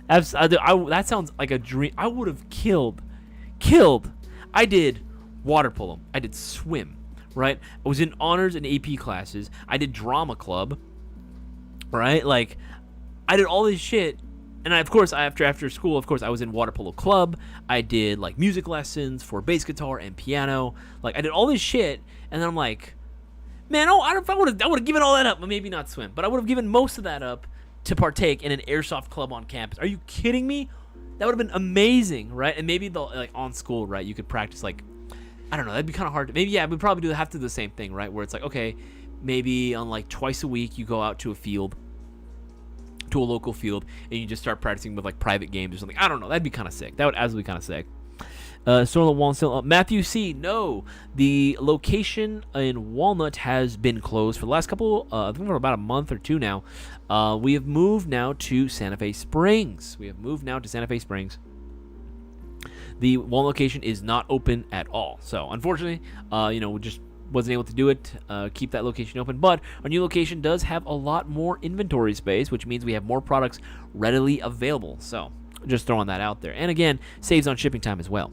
That sounds like a dream. I would have killed. I did water polo. I did swim, right? I was in honors and AP classes. I did drama club, right? Like, I did all this shit. And of course, after school, of course, I was in water polo club. I did, like, music lessons for bass guitar and piano. Like, I did all this shit. And then I'm like, man, I would have given all that up. Maybe not swim, but I would have given most of that up to partake in an airsoft club on campus. Are you kidding me? That would have been amazing, right? And maybe like on school, right? You could practice like, I don't know. That'd be kind of hard. Maybe we'd probably have to do the same thing, right? Where it's like, okay, maybe on like twice a week you go out to a field, to a local field, and you just start practicing with like private games or something. I don't know. That'd be kind of sick. That would absolutely kind of sick. Store on the wall still. Matthew C. No, the location in Walnut has been closed for the last couple. I think for about a month or two now. We have moved now to Santa Fe Springs. The Walnut location is not open at all. So unfortunately, we just wasn't able to do it. Keep that location open, but our new location does have a lot more inventory space, which means we have more products readily available. So just throwing that out there. And again, saves on shipping time as well.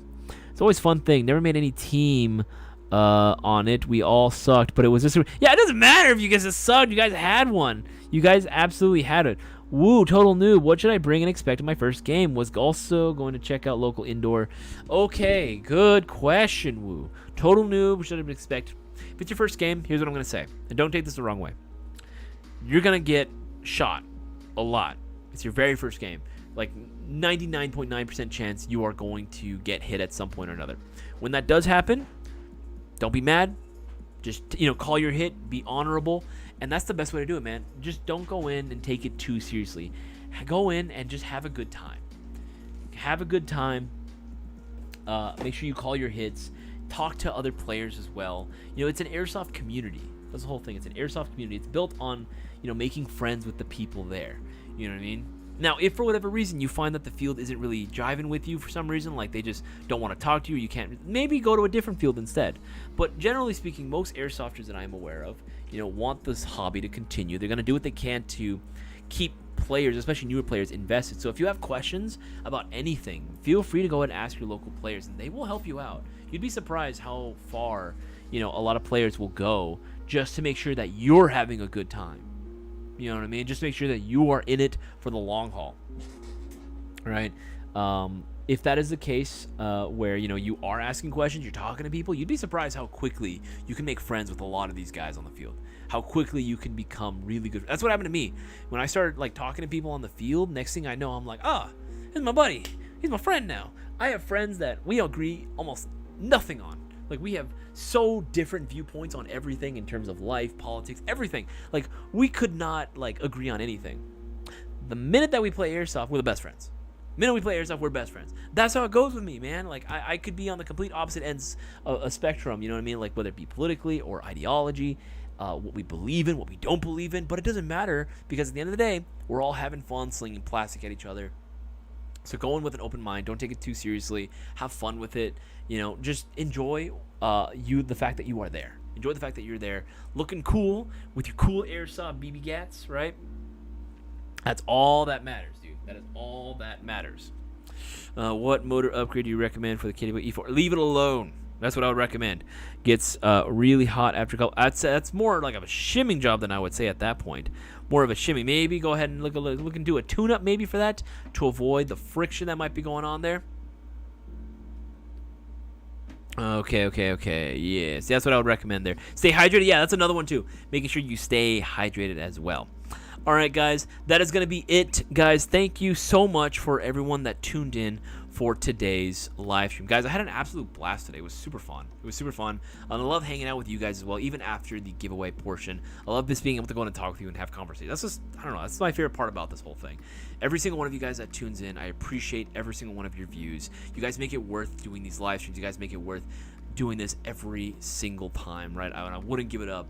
It's always a fun thing. Never made any team on it. We all sucked, but it was just... Yeah, it doesn't matter if you guys sucked. You guys had one. You guys absolutely had it. Woo, total noob. What should I bring and expect in my first game? Was also going to check out local indoor. Okay, good question, Woo. Total noob. What should I expect? If it's your first game, here's what I'm going to say. And don't take this the wrong way. You're going to get shot a lot. It's your very first game. Like 99.9% chance you are going to get hit at some point or another. When that does happen, don't be mad. Just, call your hit, be honorable, and that's the best way to do it, man. Just don't go in and take it too seriously. Go in and just have a good time. Have a good time. Make sure you call your hits. Talk to other players as well. It's an airsoft community. That's the whole thing. It's an airsoft community. It's built on, making friends with the people there. You know what I mean? Now, if for whatever reason you find that the field isn't really jiving with you for some reason, like they just don't want to talk to you, you can't, maybe go to a different field instead. But generally speaking, most airsofters that I'm aware of, want this hobby to continue. They're going to do what they can to keep players, especially newer players, invested. So if you have questions about anything, feel free to go ahead and ask your local players, and they will help you out. You'd be surprised how far, a lot of players will go just to make sure that you're having a good time. You know what I mean? Just make sure that you are in it for the long haul, right? If that is the case, where you are asking questions, you're talking to people, you'd be surprised how quickly you can make friends with a lot of these guys on the field. How quickly you can become really good. That's what happened to me when I started like talking to people on the field. Next thing I know, I'm like, here's my buddy. He's my friend now. I have friends that we agree almost nothing on. Like, we have so different viewpoints on everything in terms of life, politics, everything. Like, we could not, agree on anything. The minute that we play Airsoft, we're the best friends. The minute we play Airsoft, we're best friends. That's how it goes with me, man. Like, I could be on the complete opposite ends of a spectrum, you know what I mean? Like, whether it be politically or ideology, what we believe in, what we don't believe in. But it doesn't matter, because at the end of the day, we're all having fun slinging plastic at each other. So go in with an open mind. Don't take it too seriously. Have fun with it. Just enjoy the fact that you are there. Enjoy the fact that you're there, looking cool with your cool Airsoft BB Gats, right? That's all that matters, dude. That is all that matters. What motor upgrade do you recommend for the KW E4? Leave it alone. That's what I would recommend. Gets really hot after a couple. That's more like of a shimming job than I would say at that point. More of a shimmy. Maybe go ahead and look and do a tune-up maybe for that to avoid the friction that might be going on there. Okay. Yes, that's what I would recommend there. Stay hydrated. Yeah, that's another one too. Making sure you stay hydrated as well. All right, guys, that is going to be it, guys. Thank you so much for everyone that tuned in for today's live stream. Guys, I had an absolute blast today. It was super fun. I love hanging out with you guys as well, even after the giveaway portion. I love this being able to go in and talk with you and have conversations. That's just, I don't know, that's my favorite part about this whole thing. Every single one of you guys that tunes in, I appreciate every single one of your views. You guys make it worth doing these live streams. You guys make it worth doing this every single time, right? I wouldn't give it up,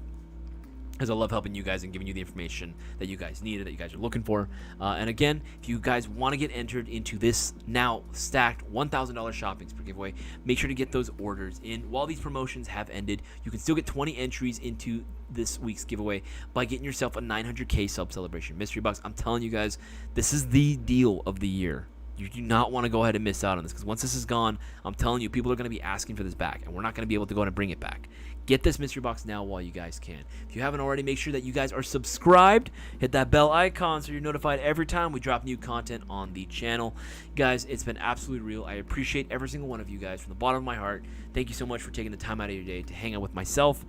because I love helping you guys and giving you the information that you guys needed, that you guys are looking for. And again, if you guys want to get entered into this now stacked $1,000 shopping spree giveaway, make sure to get those orders in. While these promotions have ended, you can still get 20 entries into this week's giveaway by getting yourself a 900K sub celebration mystery box. I'm telling you guys, this is the deal of the year. You do not want to go ahead and miss out on this, because once this is gone, I'm telling you, people are going to be asking for this back, and we're not going to be able to go ahead and bring it back. Get this mystery box now while you guys can. If you haven't already, make sure that you guys are subscribed. Hit that bell icon so you're notified every time we drop new content on the channel. Guys, it's been absolutely real. I appreciate every single one of you guys from the bottom of my heart. Thank you so much for taking the time out of your day to hang out with myself,